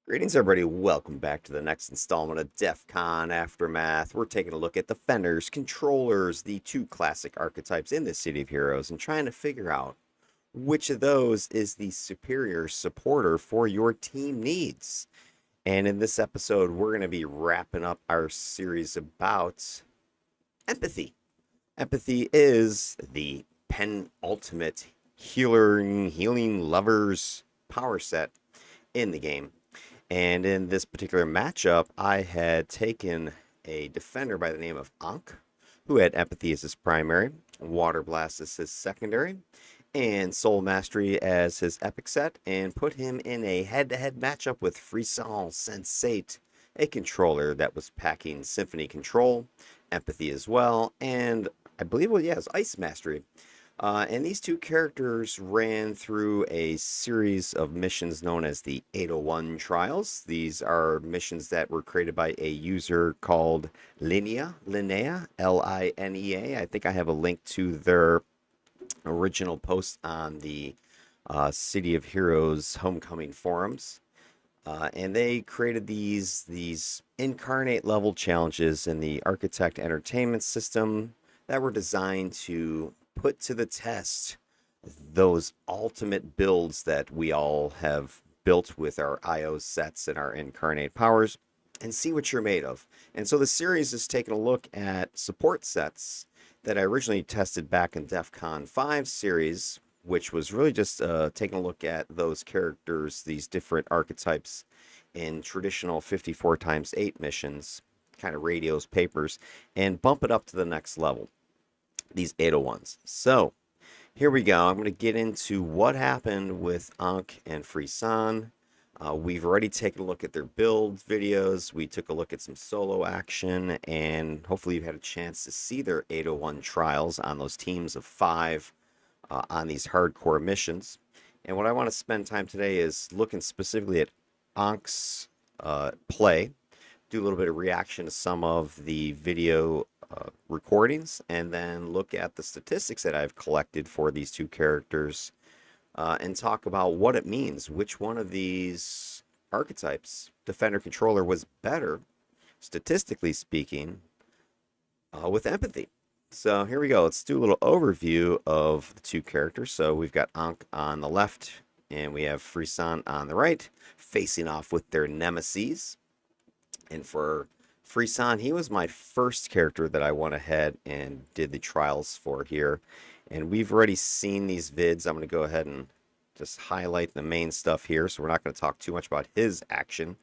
Greetings, everybody. Welcome back to the next installment of DEFCON Aftermath. We're taking a look at defenders, controllers, the two classic archetypes in the City of Heroes, and trying to figure out which of those is the superior supporter for your team needs. And in this episode, we're going to be wrapping up our series about empathy. Empathy is the penultimate healing lovers power set in the game. And in this particular matchup, I had taken a defender by the name of Ankh, who had Empathy as his primary, Water Blast as his secondary, and Soul Mastery as his epic set, and put him in a head-to-head matchup with Frisson Sensate, a controller that was packing Symphony Control, Empathy as well, and I believe, well, yeah, it's Ice Mastery. And these two characters ran through a series of missions known as the 801 trials. These are missions that were created by a user called Linnea, Linea. I think I have a link to their original post on the City of Heroes Homecoming forums. And they created these incarnate level challenges in the Architect Entertainment System that were designed to put to the test those ultimate builds that we all have built with our IO sets and our incarnate powers and see what you're made of. And so the series is taking a look at support sets that I originally tested back in DEFCON 5 series, which was really just taking a look at those characters, these different archetypes in traditional 54 times 8 missions, kind of radios, papers, and bump it up to the next level, these 801s. So here we go. I'm going to get into what happened with Ankh and Frisson. We've already taken a look at their build videos. We took a look at some solo action, and hopefully you've had a chance to see their 801 trials on those teams of 5 on these hardcore missions. And what I want to spend time today is looking specifically at Ankh's play, do a little bit of reaction to some of the video recordings, and then look at the statistics that I've collected for these two characters and talk about what it means. Which one of these archetypes, defender controller, was better, statistically speaking, with empathy. So here we go. Let's do a little overview of the two characters. So we've got Ankh on the left, and we have Frisson on the right, facing off with their nemesis. And for Frisson, he was my first character that I went ahead and did the trials for here. And we've already seen these vids. I'm going to go ahead and just highlight the main stuff here, so we're not going to talk too much about his action.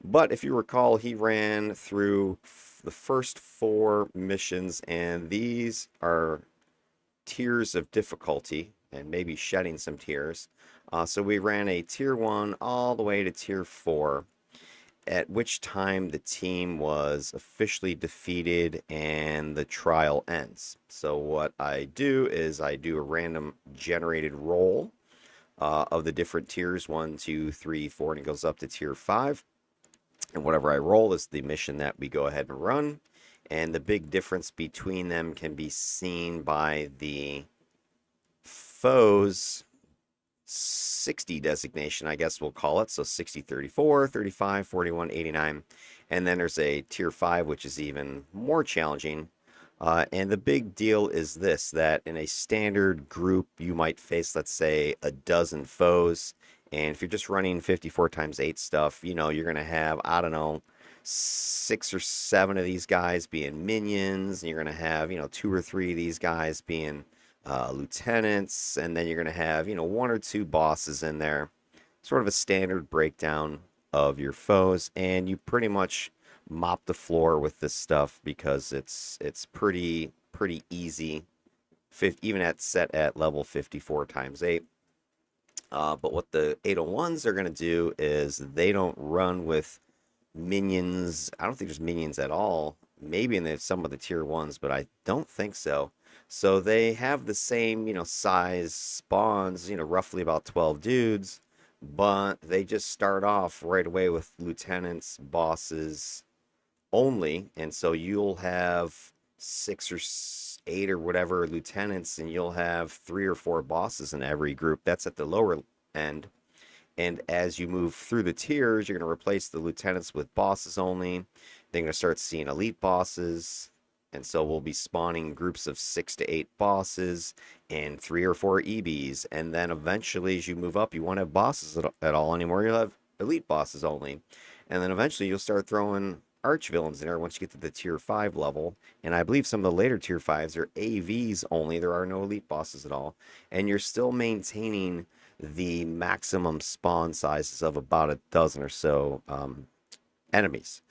But if you recall, he ran through the first 4 missions, and these are tiers of difficulty and maybe shedding some tears. So we ran a tier 1 all the way to tier 4, at which time the team was officially defeated and the trial ends. So what I do is I do a random generated roll of the different tiers, 1, 2, 3, 4, and it goes up to tier 5. And whatever I roll is the mission that we go ahead and run. And the big difference between them can be seen by the foes 60 designation, I guess we'll call it. So 60, 34, 35, 41, 89. And then there's a tier 5, which is even more challenging. And the big deal is this, that in a standard group, you might face, let's say, a dozen foes. And if you're just running 54 times 8 stuff, you know, you're going to have, I don't know, 6 or 7 of these guys being minions. And you're going to have, 2 or 3 of these guys being lieutenants. And then you're going to have, 1 or 2 bosses in there. Sort of a standard breakdown of your foes. And you pretty much mop the floor with this stuff because it's pretty easy, even set at level 54 times 8. But what the 801s are going to do is they don't run with minions. I don't think there's minions at all. Maybe in some of the tier 1s, but I don't think so. So they have the same, size spawns, roughly about 12 dudes, but they just start off right away with lieutenants, bosses only. And so you'll have 6 or 8 or whatever lieutenants, and you'll have 3 or 4 bosses in every group. That's at the lower end. And as you move through the tiers, you're going to replace the lieutenants with bosses only. They're going to start seeing elite bosses. And so we'll be spawning groups of 6 to 8 bosses and 3 or 4 EBs. And then eventually, as you move up, you won't have bosses at all anymore. You'll have elite bosses only. And then eventually, you'll start throwing arch villains in there once you get to the tier 5 level. And I believe some of the later tier 5s are AVs only. There are no elite bosses at all. And you're still maintaining the maximum spawn sizes of about a dozen or so enemies.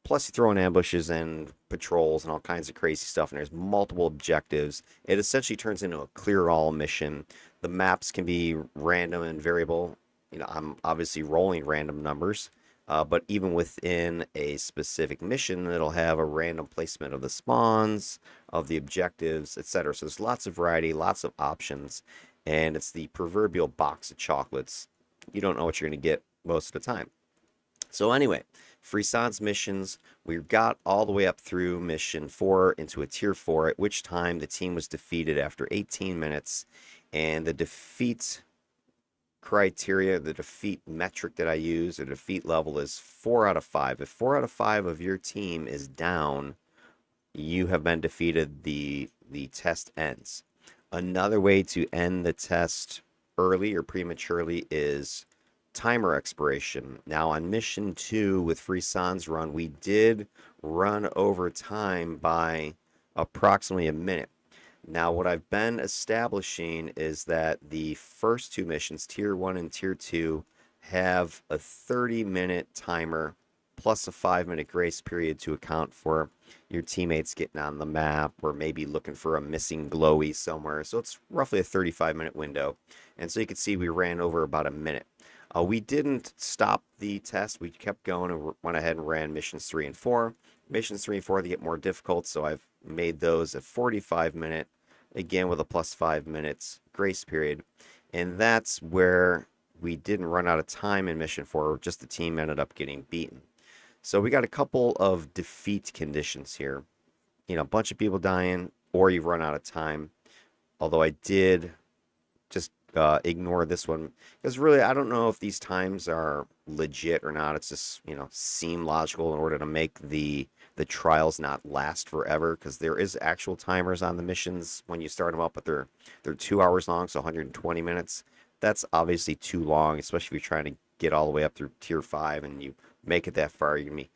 Plus, you throw in ambushes and patrols and all kinds of crazy stuff, and there's multiple objectives. It essentially turns into a clear all mission. The maps can be random and variable. You know, I'm obviously rolling random numbers, but even within a specific mission, it'll have a random placement of the spawns, of the objectives, etc. So there's lots of variety, lots of options, and it's the proverbial box of chocolates. You don't know what you're going to get most of the time. So anyway, Frisson's missions, we got all the way up through mission 4 into a tier 4, at which time the team was defeated after 18 minutes, and the defeat criteria, the defeat metric that I use, the defeat level is 4 out of 5. If 4 out of 5 of your team is down, you have been defeated, the test ends. Another way to end the test early or prematurely is timer expiration. Now on mission 2 with Frisson's run, we did run over time by approximately a minute. Now what I've been establishing is that the first 2 missions, tier 1 and tier 2, have a 30-minute timer plus a 5-minute grace period to account for your teammates getting on the map or maybe looking for a missing glowy somewhere. So it's roughly a 35-minute window. And so you can see we ran over about a minute. We didn't stop the test. We kept going and went ahead and ran missions 3 and 4. Missions 3 and 4, they get more difficult, so I've made those a 45-minute, again with a plus 5 minutes grace period. And that's where we didn't run out of time in mission 4, just the team ended up getting beaten. So we got a couple of defeat conditions here. You know, a bunch of people dying, or you've run out of time. Although I did just ignore this one, because really I don't know if these times are legit or not. It's just, you know, seem logical in order to make the trials not last forever, because there is actual timers on the missions when you start them up, but they're 2 hours long, so 120 minutes. That's obviously too long, especially if you're trying to get all the way up through tier 5 and you make it that far. You're gonna be,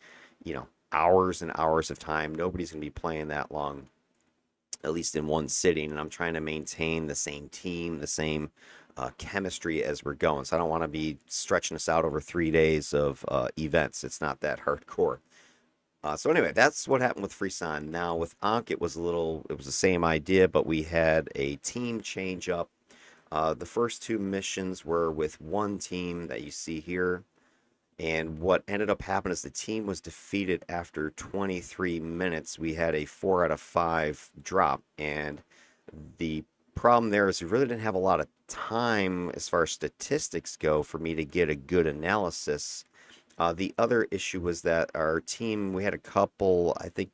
you know, hours and hours of time. Nobody's gonna be playing that long, at least in one sitting, and I'm trying to maintain the same team, the same chemistry as we're going. So I don't want to be stretching this out over 3 days of events. It's not that hardcore. So anyway, that's what happened with Frisson. Now with Ankh, it was the same idea, but we had a team change up. The first 2 missions were with one team that you see here. And what ended up happening is the team was defeated after 23 minutes. We had a 4 out of 5 drop. And the problem there is we really didn't have a lot of time as far as statistics go for me to get a good analysis. The other issue was that our team, we had a couple, I think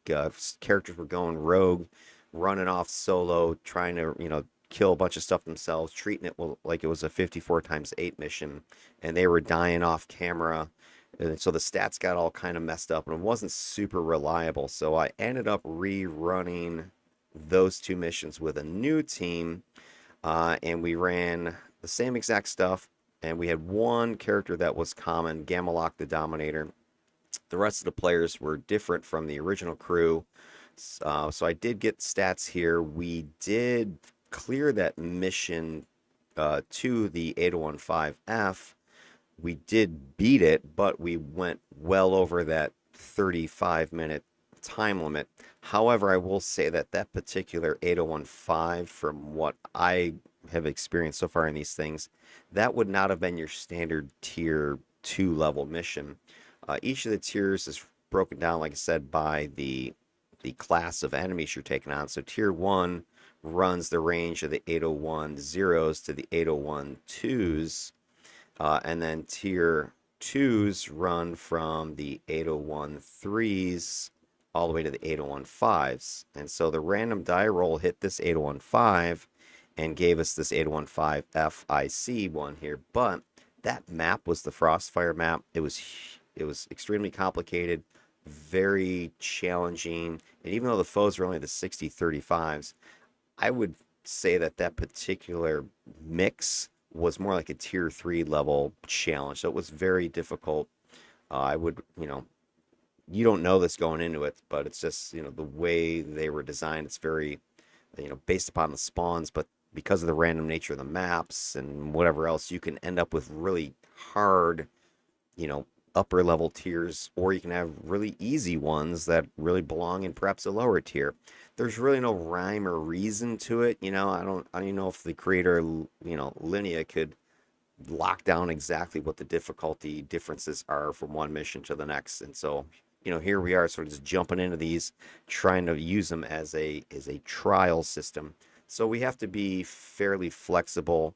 characters were going rogue, running off solo, trying to, you know, kill a bunch of stuff themselves, treating it like it was a 54x8 mission, and they were dying off camera, and so the stats got all kind of messed up, and it wasn't super reliable. So I ended up rerunning those 2 missions with a new team, and we ran the same exact stuff, and we had one character that was common, Gamalok the Dominator. The rest of the players were different from the original crew. So I did get stats here. We did clear that mission to the 8015F. We did beat it, but we went well over that 35-minute time limit. However, I will say that that particular 8015, from what I have experienced so far in these things, that would not have been your standard tier 2 level mission. Each of the tiers is broken down, like I said, by the class of enemies you're taking on. So tier 1 runs the range of the 801-0s to the 801-2s, and then tier 2s run from the 801-3s all the way to the 801-5s. And so the random die roll hit this 801-5 and gave us this 801-5 FIC one here, but that map was the Frostfire map. It was extremely complicated, very challenging, and even though the foes were only the 60-35s, I would say that that particular mix was more like a tier 3 level challenge. So it was very difficult. I would, you don't know this going into it, but it's just, the way they were designed, it's very, based upon the spawns, but because of the random nature of the maps and whatever else, you can end up with really hard, you know, upper level tiers, or you can have really easy ones that really belong in perhaps a lower tier. There's really no rhyme or reason to it. I don't even know if the creator, Linea could lock down exactly what the difficulty differences are from one mission to the next. And so, here we are sort of just jumping into these, trying to use them as a trial system. So we have to be fairly flexible.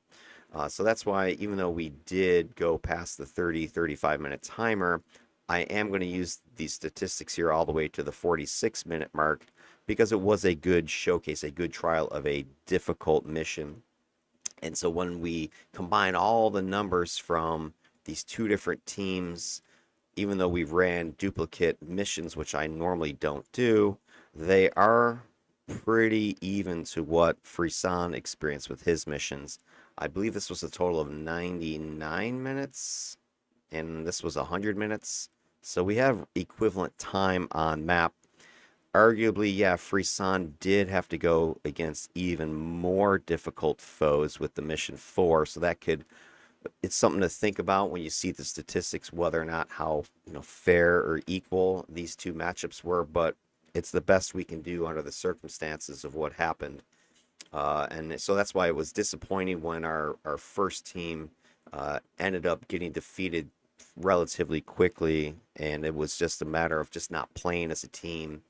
So that's why, even though we did go past the 35-minute timer, I am going to use these statistics here all the way to the 46-minute mark, because it was a good showcase, a good trial of a difficult mission. And so when we combine all the numbers from these two different teams, even though we ran duplicate missions, which I normally don't do, they are pretty even to what Frisson experienced with his missions. I believe this was a total of 99 minutes, and this was 100 minutes. So we have equivalent time on map. Arguably, yeah, Frisson did have to go against even more difficult foes with the mission 4, so it's something to think about when you see the statistics, whether or not how, fair or equal these two matchups were, but it's the best we can do under the circumstances of what happened. And so that's why it was disappointing when our first team ended up getting defeated relatively quickly, and it was just a matter of just not playing as a team.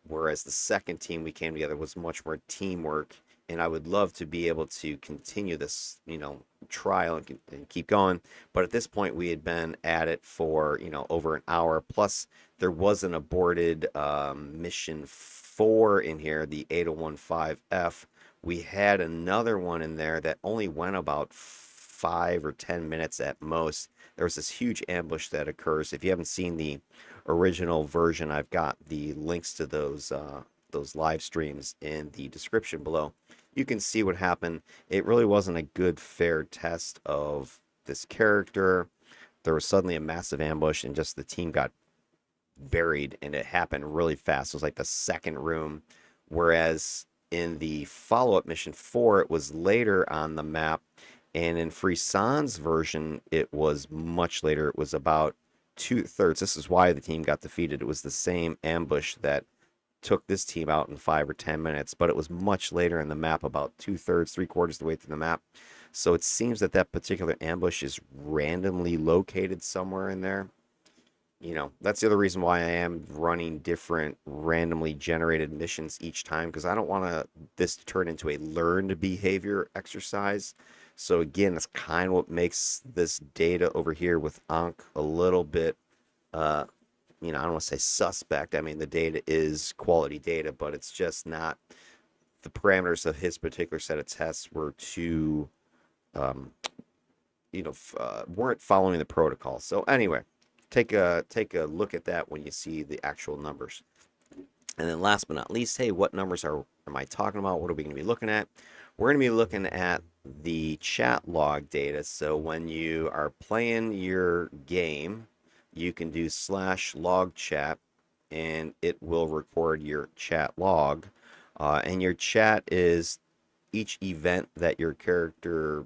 Whereas the second team we came together was much more teamwork, and I would love to be able to continue this, trial and keep going. But at this point, we had been at it for, over an hour. Plus, there was an aborted mission 4 in here, the 8015F. We had another one in there that only went about 5 or 10 minutes at most. There was this huge ambush that occurs. If you haven't seen the original version, I've got the links to those live streams in the description below. You can see what happened. It really wasn't a good, fair test of this character. There was suddenly a massive ambush, and just the team got buried, and it happened really fast. It was like the second room, whereas in the follow-up mission 4, it was later on the map, and in Frisson's version, it was much later. It was about 2/3. This is why the team got defeated. It was the same ambush that took this team out in 5 or 10 minutes, but it was much later in the map, about 2/3, 3/4 the way through the map. So it seems that that particular ambush is randomly located somewhere in there. That's the other reason why I am running different randomly generated missions each time, because I don't want this to turn into a learned behavior exercise. So again, that's kind of what makes this data over here with Ankh a little bit, I don't want to say suspect. I mean, the data is quality data, but it's just not, the parameters of his particular set of tests were too, um, weren't following the protocol. So anyway, take a look at that when you see the actual numbers. And then last but not least, hey, what numbers am I talking about? What are we going to be looking at? We're going to be looking at the chat log data. So when you are playing your game, you can do /log chat, and it will record your chat log. And your chat is each event that your character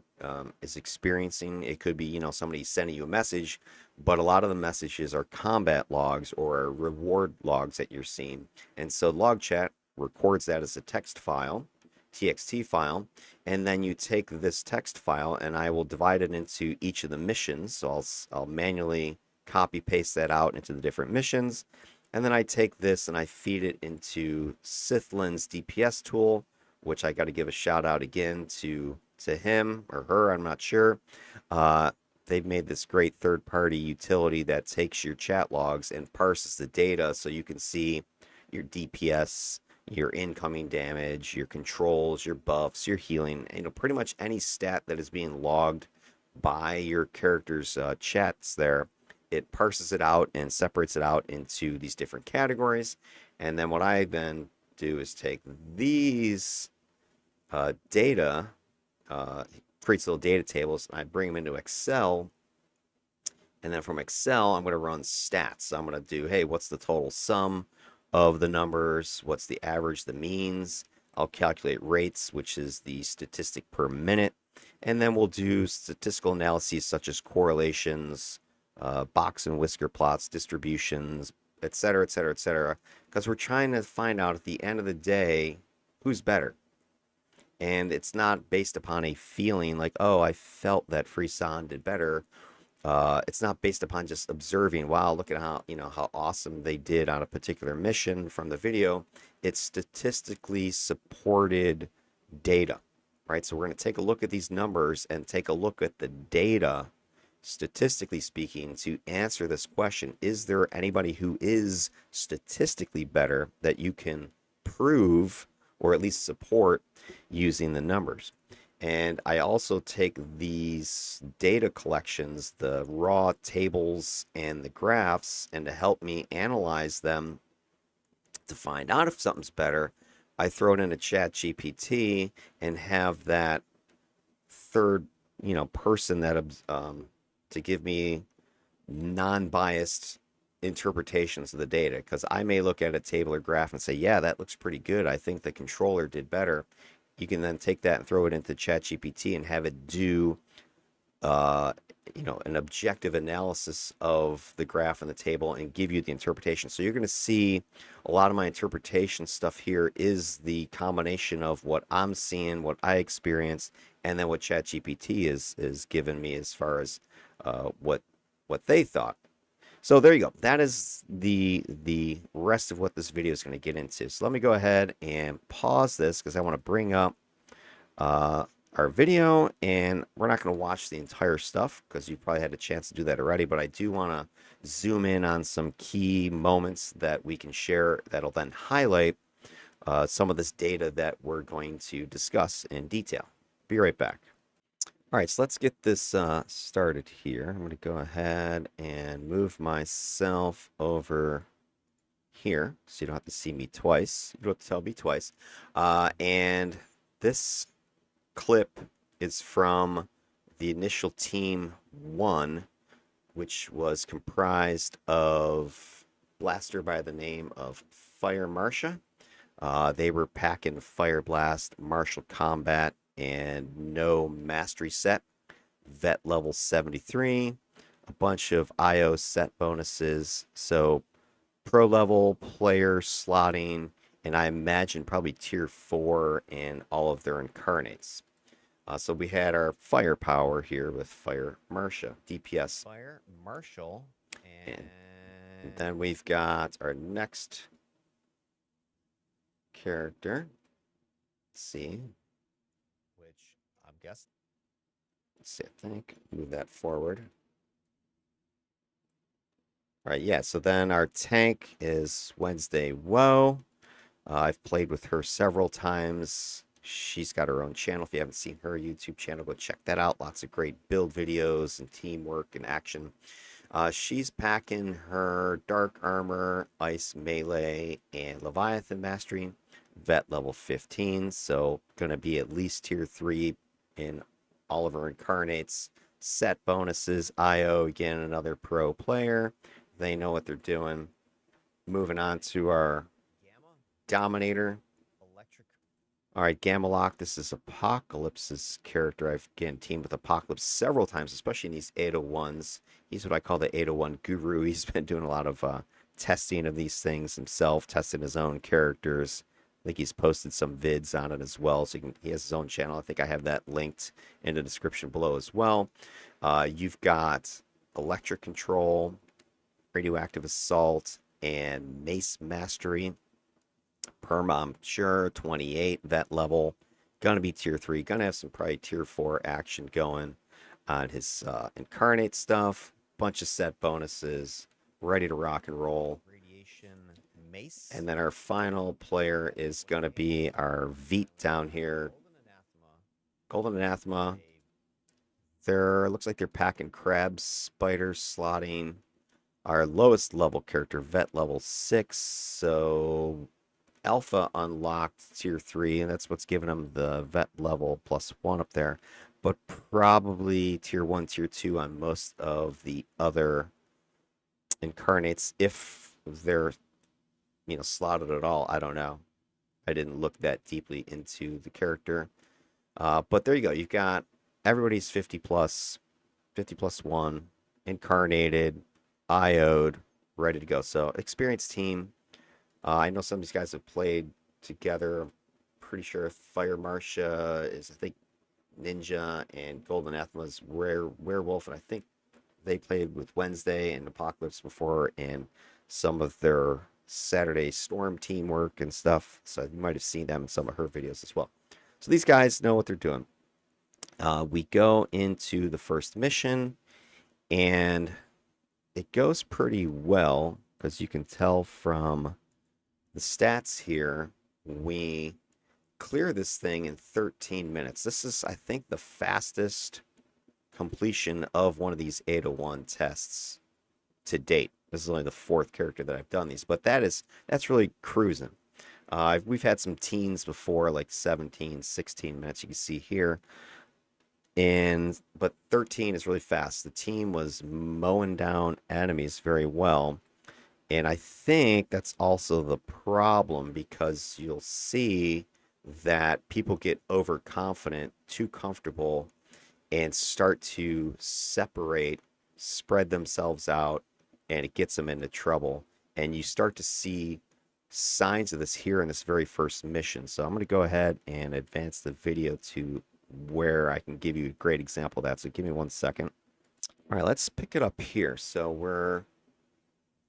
is experiencing. It could be, somebody sending you a message, but a lot of the messages are combat logs or reward logs that you're seeing. And so log chat records that as a text file, TXT file, and then you take this text file, and I will divide it into each of the missions. So I'll manually copy paste that out into the different missions, and then I take this and I feed it into Sithlin's DPS tool, which I got to give a shout out again to him or her, I'm not sure. They've made this great third-party utility that takes your chat logs and parses the data so you can see your DPS, your incoming damage, your controls, your buffs, your healing, pretty much any stat that is being logged by your character's chats there, it parses it out and separates it out into these different categories. And then what I then do is take these data, creates little data tables, and I bring them into Excel. And then from Excel, I'm going to run stats. So I'm going to do, hey, what's the total sum of the numbers? What's the average, the means? I'll calculate rates, which is the statistic per minute. And then we'll do statistical analyses such as correlations, box and whisker plots, distributions, et cetera, et cetera, et cetera. Because we're trying to find out at the end of the day who's better. And it's not based upon a feeling like, oh, I felt that Frisson did better. It's not based upon just observing, wow, look at how awesome they did on a particular mission from the video. It's statistically supported data, right? So we're going to take a look at these numbers and take a look at the data, statistically speaking, to answer this question. Is there anybody who is statistically better that you can prove or at least support using the numbers? And I also take these data collections, the raw tables and the graphs, and to help me analyze them to find out if something's better, I throw it into Chat GPT and have that third, person that to give me non-biased interpretations of the data. Because I may look at a table or graph and say, yeah, that looks pretty good. I think the controller did better. You can then take that and throw it into ChatGPT and have it do, uh, an objective analysis of the graph and the table and give you the interpretation. So you're going to see a lot of my interpretation stuff here is the combination of what I'm seeing, what I experienced, and then what ChatGPT is giving me as far as what they thought. So there you go. That is the rest of what this video is going to get into. So let me go ahead and pause this because I want to bring up our video, and we're not going to watch the entire stuff because you probably had a chance to do that already, but I do want to zoom in on some key moments that we can share that'll then highlight some of this data that we're going to discuss in detail. Be right back. All right, so let's get this started here. I'm going to go ahead and move myself over here so you don't have to see me twice. You don't have to tell me twice. And this clip is from the initial team 1, which was comprised of blaster by the name of Fire Marsha. They were packing Fire Blast, Martial Combat, and no mastery set, vet level 73, a bunch of IO set bonuses, so pro level player slotting, and I imagine probably tier 4 in all of their incarnates. So we had our firepower here with Fire Marsha, DPS. Fire Marshal, And then we've got our next character. Let's see. which I'm guessing. Let's see, I think. Move that forward. All right, yeah, so then our tank is Wednesday Woe. I've played with her several times. She's got her own channel. If you haven't seen her YouTube channel, go check that out. Lots of great build videos and teamwork and action. She's packing her Dark Armor, Ice Melee, and Leviathan Mastery, vet level 15. So going to be at least tier 3 in all of her incarnates. Set bonuses, IO, again, another pro player. They know what they're doing. Moving on to our Gamma, Dominator. Electric. All right, Gamalok. This is Apocalypse's character. I've again teamed with Apocalypse several times, especially in these 801s. He's what I call the 801 guru. He's been doing a lot of testing of these things himself, testing his own characters. I think he's posted some vids on it as well. So he has his own channel. I think I have that linked in the description below as well. You've got Electric Control, Radioactive Assault, and Mace Mastery. Perma, I'm sure, 28, vet level. Gonna be tier 3. Gonna have some probably tier 4 action going on his incarnate stuff. Bunch of set bonuses. Ready to rock and roll. Radiation Mace. And then our final player is gonna be our Veet down here. Golden Anathema. Golden Anathema. Looks like they're packing crabs, spiders, slotting. Our lowest level character, vet level 6. So alpha unlocked tier 3, and that's what's giving them the vet level +1 up there. But probably tier 1, tier 2 on most of the other incarnates, if they're, slotted at all. I don't know. I didn't look that deeply into the character. But there you go. You've got everybody's 50 plus, 50 plus 1, incarnated, IO'd, ready to go. So experienced team. I know some of these guys have played together. I'm pretty sure Fire Marsha is, I think, Ninja, and Golden Athma's Werewolf, and I think they played with Wednesday and Apocalypse before, and some of their Saturday Storm teamwork and stuff. So you might have seen them in some of her videos as well. So these guys know what they're doing. We go into the first mission, and it goes pretty well because you can tell from the stats here. We clear this thing in 13 minutes. This is, I think, the fastest completion of one of these 801 tests to date. This is only the 4th character that I've done these, but that's really cruising. We've had some teens before, like 17, 16 minutes. You can see here, but 13 is really fast. The team was mowing down enemies very well, and I think that's also the problem, because you'll see that people get overconfident, too comfortable, and start to separate, spread themselves out, and it gets them into trouble. And you start to see signs of this here in this very first mission. So I'm going to go ahead and advance the video to where I can give you a great example of that. So give me 1 second. All right, let's pick it up here. So we're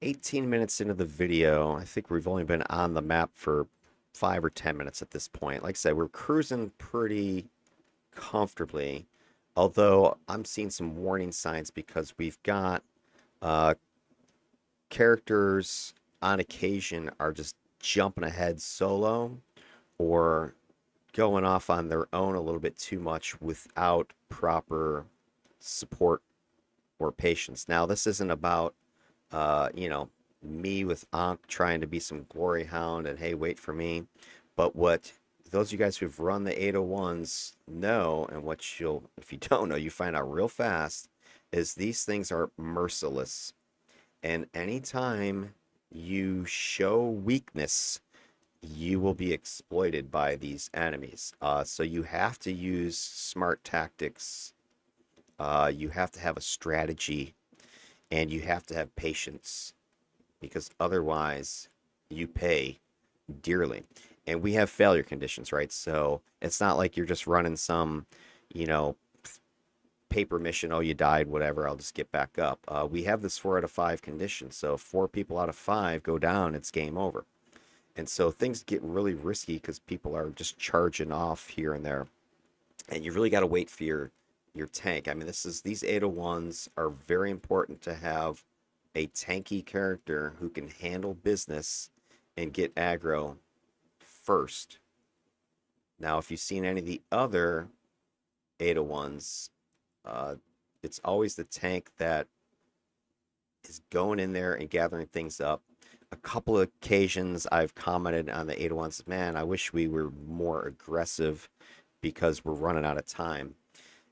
18 minutes into the video. I think we've only been on the map for 5 or 10 minutes at this point. Like I said, we're cruising pretty comfortably, although I'm seeing some warning signs because we've got characters on occasion are just jumping ahead solo or going off on their own a little bit too much without proper support or patience. Now, this isn't about, me with Ankh trying to be some glory hound and, hey, wait for me. But what those of you guys who've run the 801s know, and what if you don't know, you find out real fast, is these things are merciless. And anytime you show weakness, you will be exploited by these enemies. So you have to use smart tactics. You have to have a strategy, and you have to have patience, because otherwise you pay dearly. And we have failure conditions, right? So it's not like you're just running some, you know, paper mission. Oh, you died, whatever, I'll just get back up. We have this 4 out of 5 condition. So if 4 people out of 5 go down, it's game over. And so things get really risky because people are just charging off here and there. And you really got to wait for your tank. I mean, these 801s are very important to have a tanky character who can handle business and get aggro first. Now, if you've seen any of the other 801s, it's always the tank that is going in there and gathering things up. A couple of occasions I've commented on the 801s, man, I wish we were more aggressive because we're running out of time.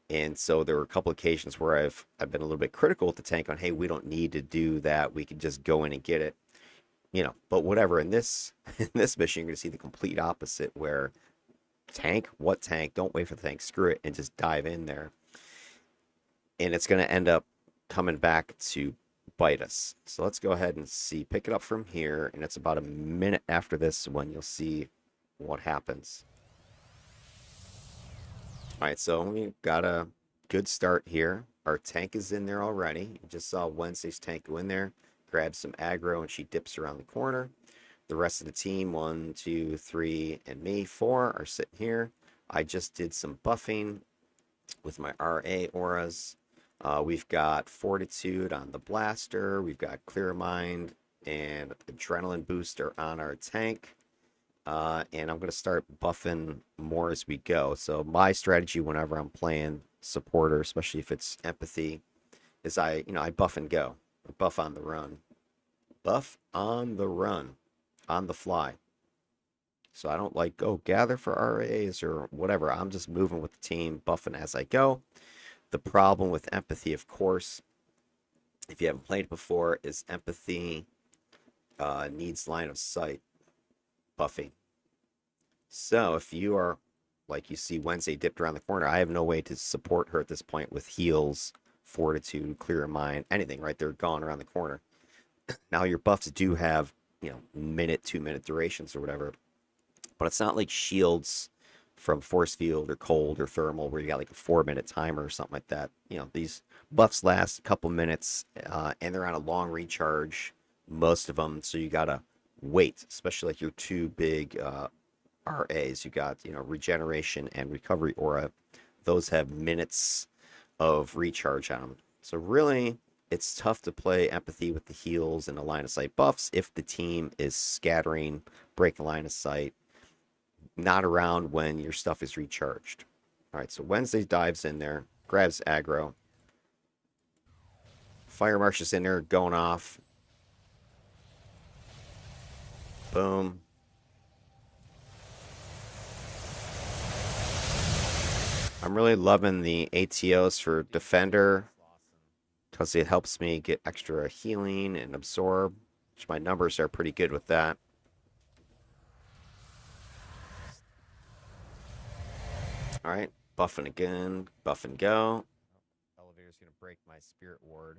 And so there were a couple of occasions where I've been a little bit critical with the tank on, hey, we don't need to do that. We can just go in and get it. But whatever. In this mission, you're going to see the complete opposite, where tank, what tank? Don't wait for the tank. Screw it and just dive in there. And it's going to end up coming back to bite us. So let's go ahead and pick it up from here. And it's about a minute after this when you'll see what happens. All right, so we got a good start here. Our tank is in there already. You just saw Wednesday's tank go in there, grab some aggro, and she dips around the corner. The rest of the team, 1, 2, 3, and me, 4, are sitting here. I just did some buffing with my RA auras. We've got Fortitude on the blaster. We've got Clear Mind and Adrenaline Booster on our tank. And I'm going to start buffing more as we go. So my strategy whenever I'm playing supporter, especially if it's empathy, is I buff and go. Buff on the run. Buff on the run. On the fly. So I don't like go gather for RAs or whatever. I'm just moving with the team, buffing as I go. The problem with empathy, of course, if you haven't played it before, is empathy needs line of sight buffing. So if you are, like you see Wednesday dipped around the corner, I have no way to support her at this point with heals, fortitude, clear of mind, anything, right? They're gone around the corner. Now your buffs do have, minute, 2 minute durations or whatever, but it's not like shields from force field or cold or thermal where you got like a 4 minute timer or something like that. These buffs last a couple minutes and they're on a long recharge, most of them. So you gotta wait, especially like your two big RAs. You got, regeneration and recovery aura. Those have minutes of recharge on them. So really, it's tough to play empathy with the heals and the line of sight buffs if the team is scattering, breaking line of sight, not around when your stuff is recharged. All right, so Wednesday dives in there, grabs aggro. Fire Marsh is in there, going off. Boom. I'm really loving the ATOs for Defender because it helps me get extra healing and absorb, which my numbers are pretty good with that. All right, buffing again, buff and go. Elevator's gonna break my spirit ward.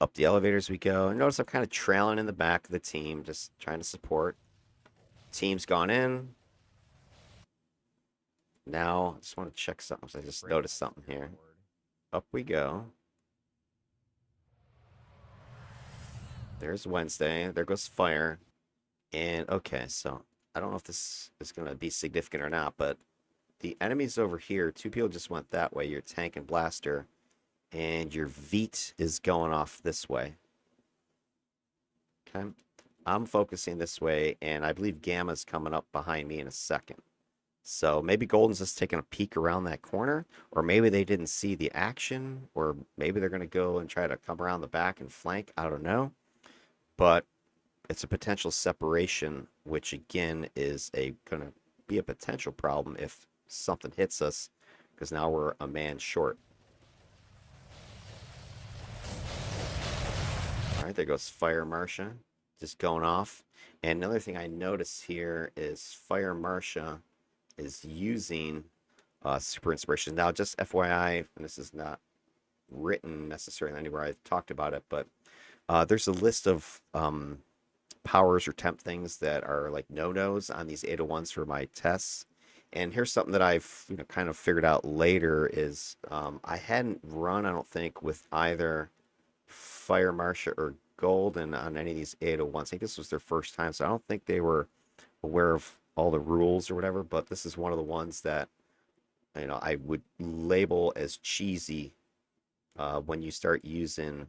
Up the elevators we go. Notice I'm kind of trailing in the back of the team, just trying to support. Team's gone in. Now, I just want to check something. I just noticed something here. Up we go. There's Wednesday. There goes fire. And okay, so I don't know if this is going to be significant or not, but the enemies over here, two people just went that way, your tank and blaster, and your Veet is going off this way. Okay. I'm focusing this way, and I believe Gamma's coming up behind me in a second. So maybe Golden's just taking a peek around that corner, or maybe they didn't see the action, or maybe they're going to go and try to come around the back and flank. I don't know. But it's a potential separation, which again is going to be a potential problem if something hits us, because now we're a man short. All right, there goes Fire Marsha, just going off. And another thing I notice here is Fire Marsha is using super inspiration. Now, just FYI, and this is not written necessarily anywhere I've talked about it, but there's a list of powers or temp things that are like no-nos on these 801s for my tests. And here's something that I've kind of figured out later is I hadn't run, I don't think, with either Fire Marsha or Golden on any of these 801s. I think this was their first time, so I don't think they were aware of all the rules or whatever, but this is one of the ones that I would label as cheesy when you start using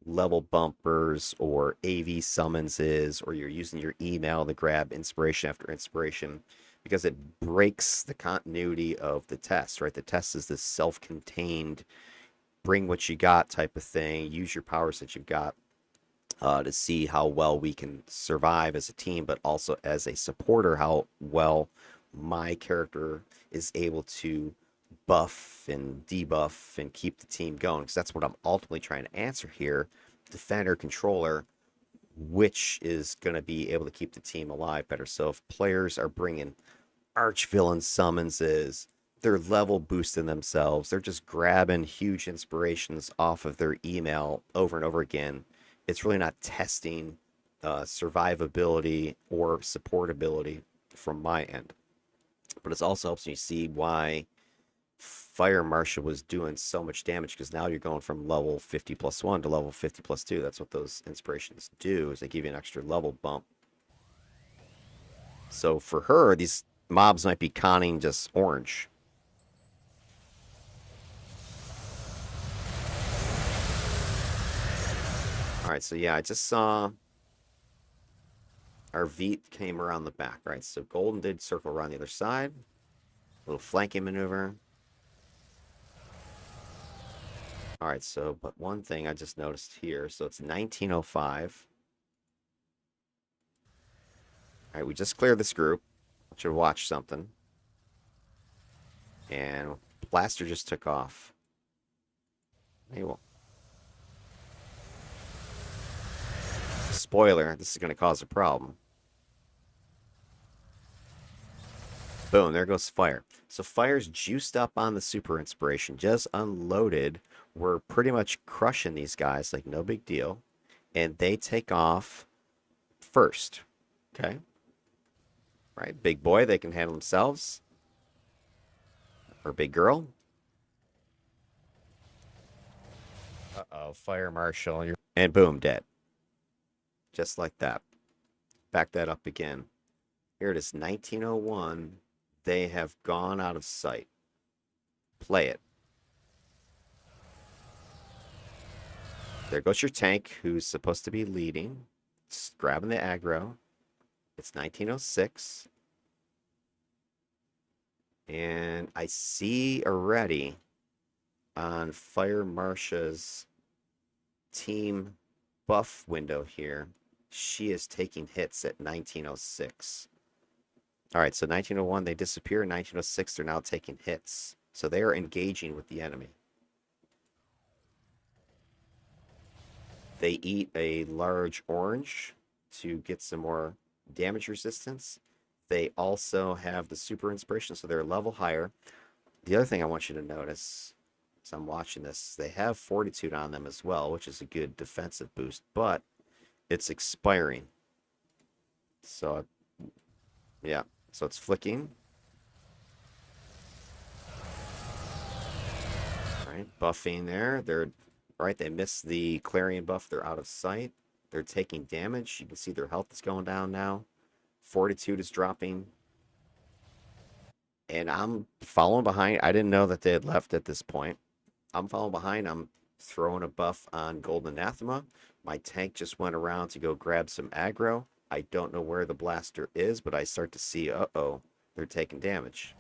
level bumpers or AV summonses, or you're using your email to grab inspiration after inspiration, because it breaks the continuity of the test, right? The test is this self-contained, bring what you got type of thing, use your powers that you've got to see how well we can survive as a team, but also as a supporter, how well my character is able to buff and debuff and keep the team going, because that's what I'm ultimately trying to answer here. Defender, controller, which is going to be able to keep the team alive better. So if players are bringing arch villain summonses, they're level boosting themselves, they're just grabbing huge inspirations off of their email over and over again, it's really not testing survivability or supportability from my end. But it also helps me see why Fire Marsha was doing so much damage, because now you're going from level 50 plus 1 to level 50 plus 2. That's what those inspirations do, is they give you an extra level bump. So for her, these mobs might be conning just orange. All right, so yeah, I just saw our Veet came around the back, right? So Golden did circle around the other side. A little flanking maneuver. All right, so, but one thing I just noticed here. So it's 1905. All right, we just cleared this group. Should watch something. And Blaster just took off. Hey, well, spoiler, this is going to cause a problem. Boom, there goes fire. So fire's juiced up on the super inspiration, just unloaded. We're pretty much crushing these guys, like no big deal. And they take off first. Okay. Right, big boy, they can handle themselves. Or big girl. Uh-oh, fire marshal. You're And boom, dead. Just like that. Back that up again. Here it is, 1901. They have gone out of sight. Play it. There goes your tank, who's supposed to be leading. Just grabbing the aggro. It's 1906. And I see already on Fire Marsha's team buff window here, she is taking hits at 1906. All right, so 1901, they disappear. 1906, they're now taking hits. So they are engaging with the enemy. They eat a large orange to get some more damage resistance. They also have the super inspiration, so they're a level higher. The other thing I want you to notice as I'm watching this, they have fortitude on them as well, which is a good defensive boost, but it's expiring. So, yeah, so it's flicking. All right, buffing there. They're all right. They missed the Clarion buff. They're out of sight. They're taking damage. You can see their health is going down now. Fortitude is dropping. And I'm following behind. I didn't know that they had left at this point. I'm following behind. I'm throwing a buff on Golden Anathema. My tank just went around to go grab some aggro. I don't know where the blaster is, but I start to see, uh-oh, they're taking damage.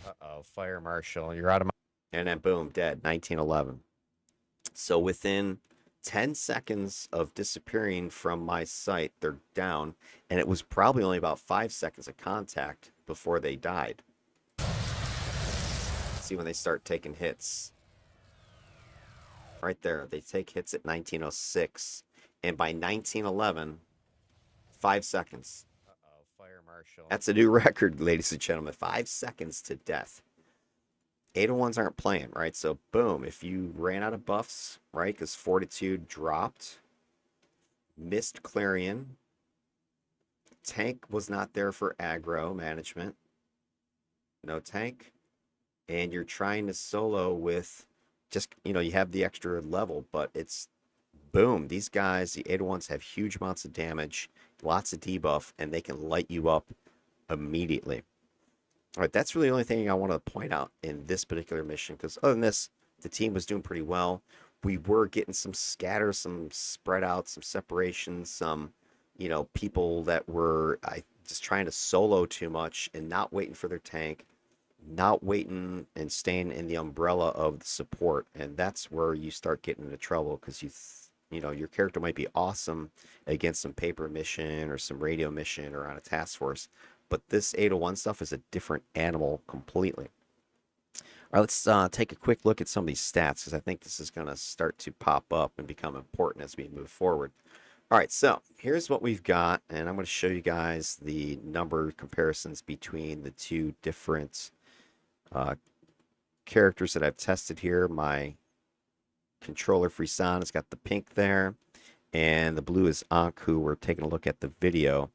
uh-oh, fire marshal. You're out of my And then boom, dead, 1911. So within 10 seconds of disappearing from my sight, they're down. And it was probably only about 5 seconds of contact before they died. See when they start taking hits. Right there, they take hits at 1906. And by 1911, 5 seconds. uh-oh, fire marshal. That's a new record, ladies and gentlemen. 5 seconds to death. 801s aren't playing, right? So, boom, if you ran out of buffs, right, because Fortitude dropped, missed Clarion, tank was not there for aggro management, no tank, and you're trying to solo with just, you have the extra level, but it's boom. These guys, the 801s, have huge amounts of damage, lots of debuff, and they can light you up immediately. All right, that's really the only thing I want to point out in this particular mission, because other than this, the team was doing pretty well. We were getting some scatter, some spread out, some separation, some, people that were just trying to solo too much and not waiting for their tank, not waiting and staying in the umbrella of the support. And that's where you start getting into trouble, because your character might be awesome against some paper mission or some radio mission or on a task force, but this 801 stuff is a different animal completely. All right, let's take a quick look at some of these stats, because I think this is going to start to pop up and become important as we move forward. All right, so here's what we've got, and I'm going to show you guys the number comparisons between the two different characters that I've tested here. My controller Frisson has got the pink there, and the blue is Ankh, who we're taking a look at the video.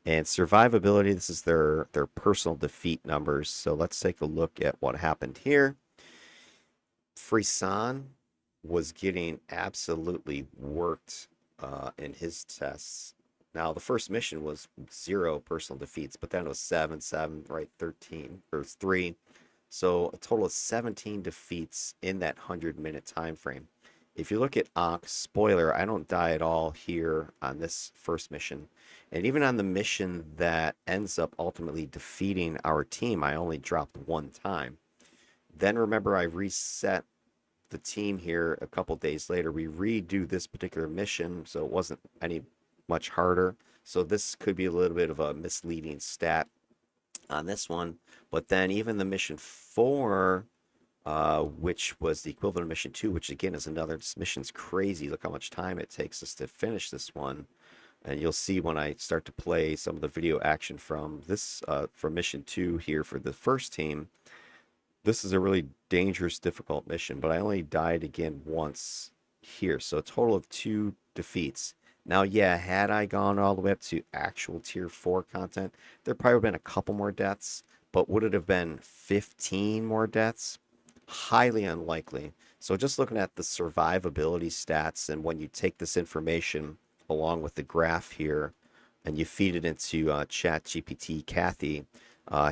And survivability, this is their personal defeat numbers. So let's take a look at what happened here. Frisson was getting absolutely worked in his tests. Now, the first mission was 0 personal defeats, but then it was 7, 7, right, 13, or 3. So a total of 17 defeats in that 100-minute time frame. If you look at Ankh, spoiler, I don't die at all here on this first mission. And even on the mission that ends up ultimately defeating our team, I only dropped 1 time. Then remember, I reset the team here a couple days later, we redo this particular mission, so it wasn't any much harder. So this could be a little bit of a misleading stat on this one. But then even the mission 4, which was the equivalent of mission 2, which again is another, this mission's crazy. Look how much time it takes us to finish this one. And you'll see when I start to play some of the video action from this, from mission 2 here for the first team. This is a really dangerous, difficult mission, but I only died again once here. So a total of 2 defeats. Now, yeah, had I gone all the way up to actual tier 4 content, there probably would have been a couple more deaths, but would it have been 15 more deaths? Highly unlikely. So just looking at the survivability stats, and when you take this information along with the graph here and you feed it into chat GPT Kathy,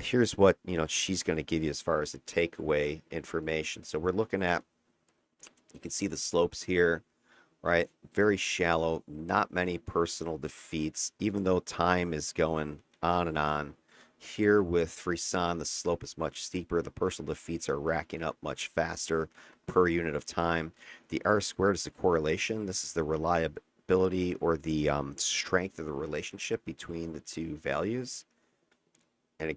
here's what she's going to give you as far as the takeaway information. So we're looking at, you can see the slopes here, right? Very shallow, not many personal defeats, even though time is going on and on. Here with Frisson, the slope is much steeper. The personal defeats are racking up much faster per unit of time. The R squared is the correlation. This is the reliability or the strength of the relationship between the two values. And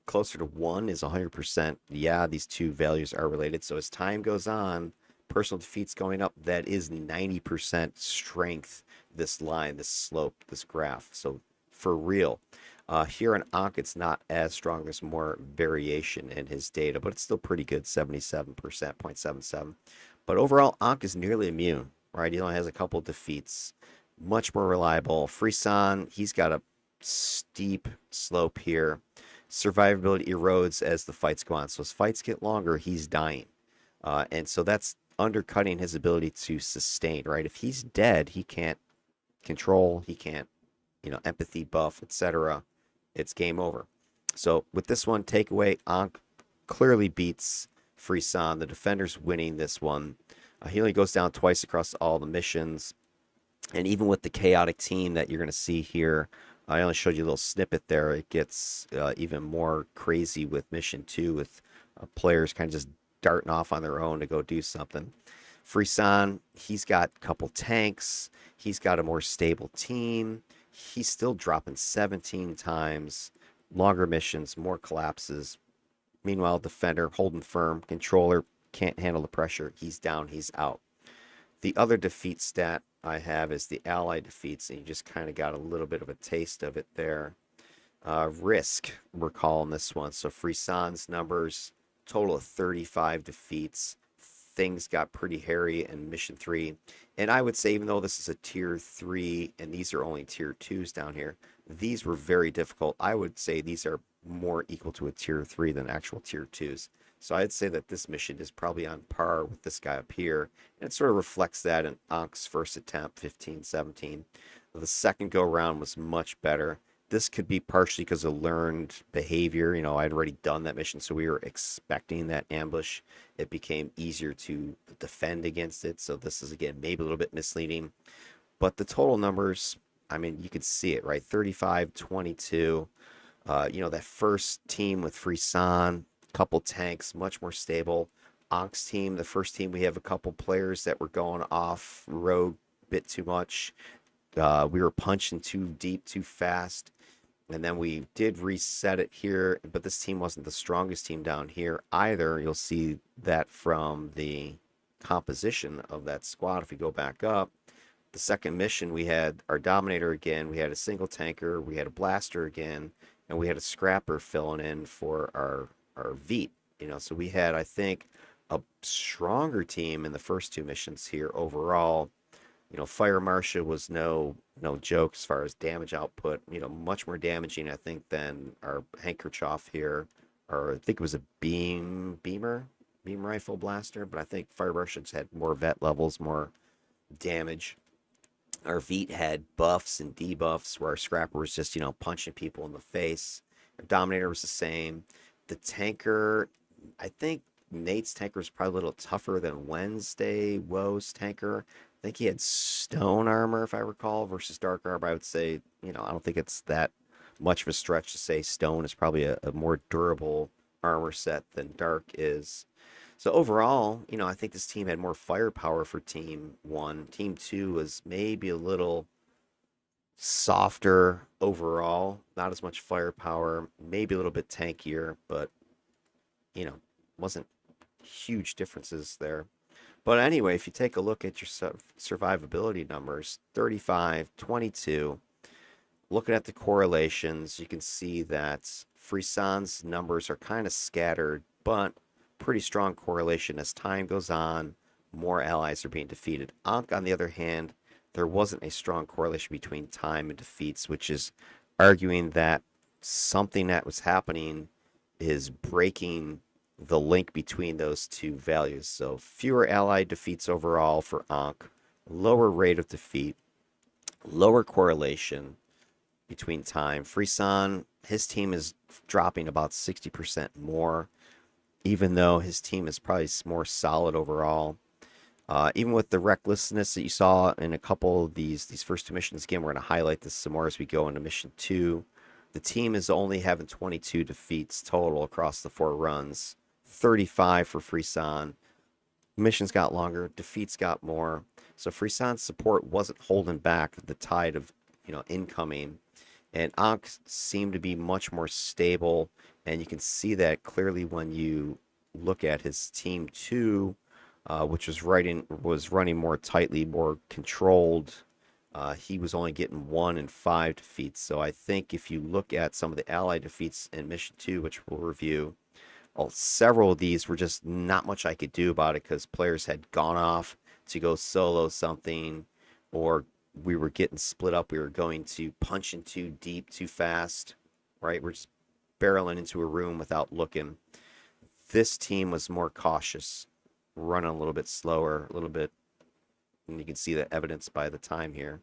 closer to 1 is 100%. Yeah, these two values are related. So as time goes on, personal defeats going up, that is 90% strength, this line, this slope, this graph. So for real. Here in Ankh, it's not as strong. There's more variation in his data, but it's still pretty good, 77%, 0.77. But overall, Ankh is nearly immune, right? He only has a couple defeats. Much more reliable. Frisson, he's got a steep slope here. Survivability erodes as the fights go on. So as fights get longer, he's dying. And so that's undercutting his ability to sustain, right? If he's dead, he can't control, he can't, empathy buff, etc. It's game over. So with this one, takeaway, Ankh clearly beats Frisson. The defender's winning this one. He only goes down twice across all the missions. And even with the chaotic team that you're going to see here, I only showed you a little snippet there. It gets even more crazy with mission 2 with players kind of just darting off on their own to go do something. Frisson, he's got a couple tanks. He's got a more stable team. He's still dropping 17 times. Longer missions, more collapses. Meanwhile, defender holding firm. Controller can't handle the pressure. He's down, he's out. The other defeat stat I have is the ally defeats, and you just kind of got a little bit of a taste of it there. Risk, we're calling this one. So Frisson's numbers, total of 35 defeats. Things got pretty hairy in mission 3. And I would say, even though this is a tier 3 and these are only tier 2s down here, these were very difficult. I would say these are more equal to a tier 3 than actual tier 2s. So I'd say that this mission is probably on par with this guy up here. And it sort of reflects that in Ankh's first attempt, 15, 17. The second go around was much better. This could be partially because of learned behavior. I'd already done that mission, so we were expecting that ambush. It became easier to defend against it. So this is, again, maybe a little bit misleading. But the total numbers, I mean, you could see it, right? 35, 22. That first team with Frisson, couple tanks, much more stable. Ankh's team, the first team, we have a couple players that were going off road a bit too much. We were punching too deep, too fast. And then we did reset it here, but this team wasn't the strongest team down here either. You'll see that from the composition of that squad. If we go back up, the second mission, we had our Dominator again, we had a single tanker, we had a blaster again, and we had a scrapper filling in for our Veet. So we had, I think, a stronger team in the first 2 missions here overall. Fire Marshal was no joke as far as damage output. Much more damaging, I think, than our Handkerchief here, or I think it was a beam rifle blaster. But I think Fire Marshal just had more vet levels, more damage. Our Veet had buffs and debuffs, where our Scrapper was just punching people in the face. Our Dominator was the same. The tanker, I think Nate's tanker was probably a little tougher than Wednesday Woe's tanker. I think he had stone armor, if I recall, versus dark armor. I would say, I don't think it's that much of a stretch to say stone is probably a more durable armor set than dark is. So overall, I think this team had more firepower for team one. Team two was maybe a little softer overall, not as much firepower, maybe a little bit tankier, but you know, wasn't huge differences there. But anyway, if you take a look at your survivability numbers, 35, 22, looking at the correlations, you can see that Frisson's numbers are kind of scattered, but pretty strong correlation as time goes on, more allies are being defeated. Ankh, on the other hand, there wasn't a strong correlation between time and defeats, which is arguing that something that was happening is breaking the link between those two values. So fewer allied defeats overall for Ankh, lower rate of defeat, lower correlation between time. Frisson, his team is dropping about 60% more, even though his team is probably more solid overall. Even with the recklessness that you saw in a couple of these first two missions, again, we're going to highlight this some more as we go into mission 2. The team is only having 22 defeats total across the 4 runs, 35 for Frisson. Missions got longer, defeats got more. So Frisson's support wasn't holding back the tide of incoming, and Ankh seemed to be much more stable, and you can see that clearly when you look at his team 2, which was running more tightly, more controlled. He was only getting 1 and 5 defeats. So I think if you look at some of the allied defeats in mission 2, which we'll review, several of these were just not much I could do about it because players had gone off to go solo something, or we were getting split up. We were going to punch in too deep, too fast, right? We're just barreling into a room without looking. This team was more cautious, running a little bit slower, a little bit, and you can see the evidence by the time here.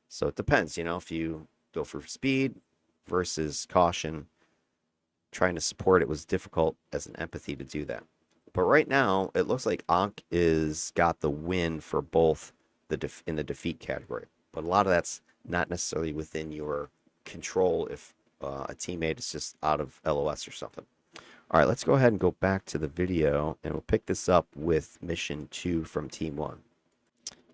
So it depends, if you go for speed versus caution, trying to support it was difficult as an empathy to do that. But right now, it looks like Ankh is got the win for both in the defeat category. But a lot of that's not necessarily within your control if a teammate is just out of LOS or something. All right, let's go ahead and go back to the video, and we'll pick this up with mission 2 from team 1.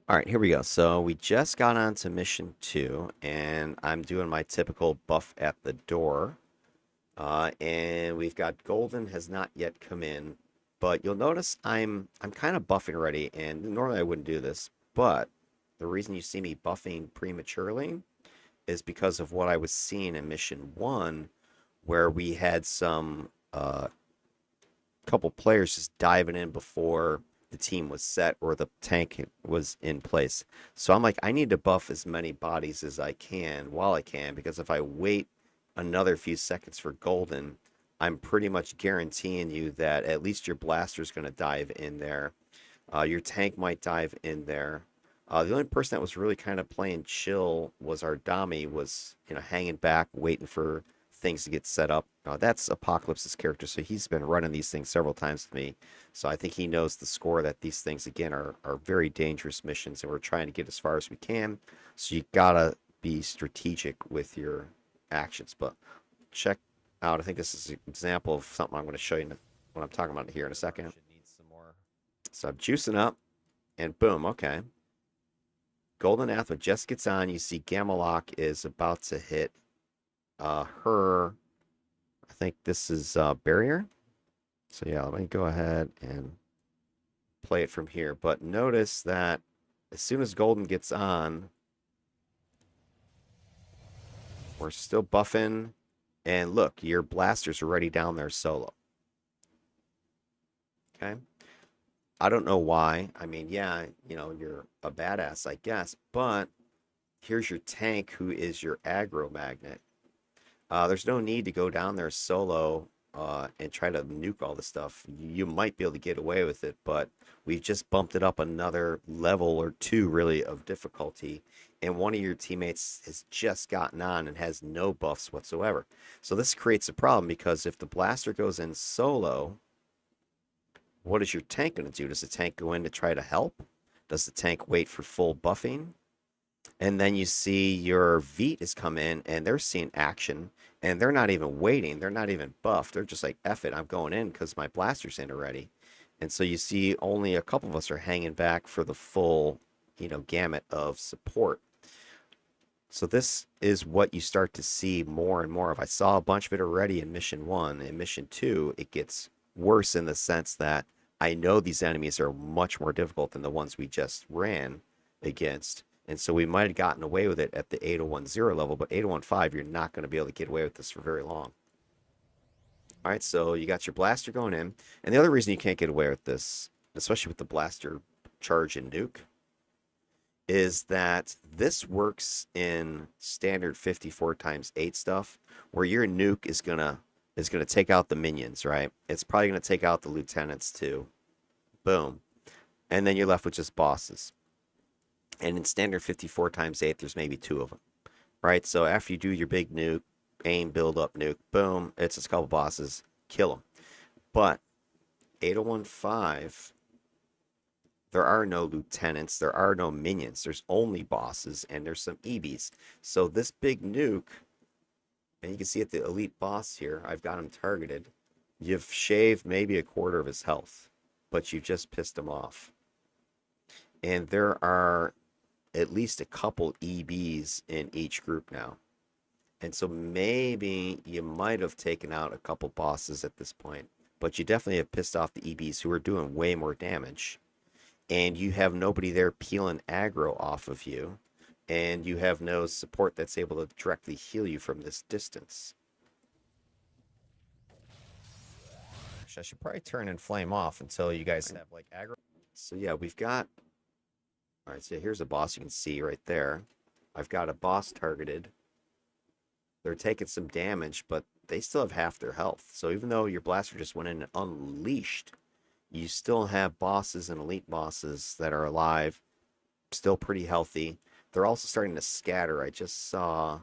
All right, here we go. So we just got on to mission 2, and I'm doing my typical buff at the door. And we've got Golden has not yet come in, but you'll notice I'm kind of buffing already, and normally I wouldn't do this, but the reason you see me buffing prematurely is because of what I was seeing in mission 1, where we had some couple players just diving in before the team was set or the tank was in place. So I'm like, I need to buff as many bodies as I can while I can, because if I wait another few seconds for Golden, I'm pretty much guaranteeing you that at least your blaster's going to dive in there. Your tank might dive in there. The only person that was really kind of playing chill was our Dami, was hanging back, waiting for things to get set up. That's Apocalypse's character, so he's been running these things several times with me. So I think he knows the score that these things, again, are very dangerous missions, and we're trying to get as far as we can. So you gotta be strategic with your actions. But check out, I think this is an example of something I'm going to show you when I'm talking about it here in a second. Need some more. So I'm juicing up, and boom, okay. Golden Athma just gets on. You see Gamalok is about to hit her. I think this is barrier. So yeah, let me go ahead and play it from here. But notice that as soon as Golden gets on, we're still buffing. And look, your blaster's already down there solo. Okay. I don't know why. I mean, yeah, you're a badass, I guess. But here's your tank, who is your aggro magnet. There's no need to go down there solo and try to nuke all the stuff. You might be able to get away with it, but we've just bumped it up another level or 2, really, of difficulty. And one of your teammates has just gotten on and has no buffs whatsoever. So this creates a problem, because if the blaster goes in solo, what is your tank going to do? Does the tank go in to try to help? Does the tank wait for full buffing? And then you see your Veet has come in, and they're seeing action, and they're not even waiting. They're not even buffed. They're just like, F it, I'm going in because my blaster's in already. And so you see only a couple of us are hanging back for the full, gamut of support. So this is what you start to see more and more of. I saw a bunch of it already in mission 1. In mission 2, it gets worse in the sense that I know these enemies are much more difficult than the ones we just ran against. And so we might have gotten away with it at the 8010 level, but 8015, you're not going to be able to get away with this for very long. All right, so you got your blaster going in. And the other reason you can't get away with this, especially with the blaster charge and nuke, is that this works in standard 54 times 8 stuff, where your nuke is gonna take out the minions, right? It's probably gonna take out the lieutenants too. Boom. And then you're left with just bosses. And in standard 54 times 8, there's maybe 2 of them, right? So after you do your big nuke, aim, build up, nuke, boom, it's just a couple bosses, kill them. But 8015, there are no lieutenants, there are no minions, there's only bosses, and there's some EBs. So this big nuke, and you can see at the elite boss here, I've got him targeted. You've shaved maybe a quarter of his health, but you've just pissed him off. And there are at least a couple EBs in each group now. And so maybe you might have taken out a couple bosses at this point, but you definitely have pissed off the EBs who are doing way more damage. And you have nobody there peeling aggro off of you, and you have no support that's able to directly heal you from this distance. I should probably turn and flame off until you guys have like aggro. So yeah, we've got... All right, so here's a boss you can see right there. I've got a boss targeted. They're taking some damage, but they still have half their health. So even though your blaster just went in and unleashed, you still have bosses and elite bosses that are alive, still pretty healthy. They're also starting to scatter. I just saw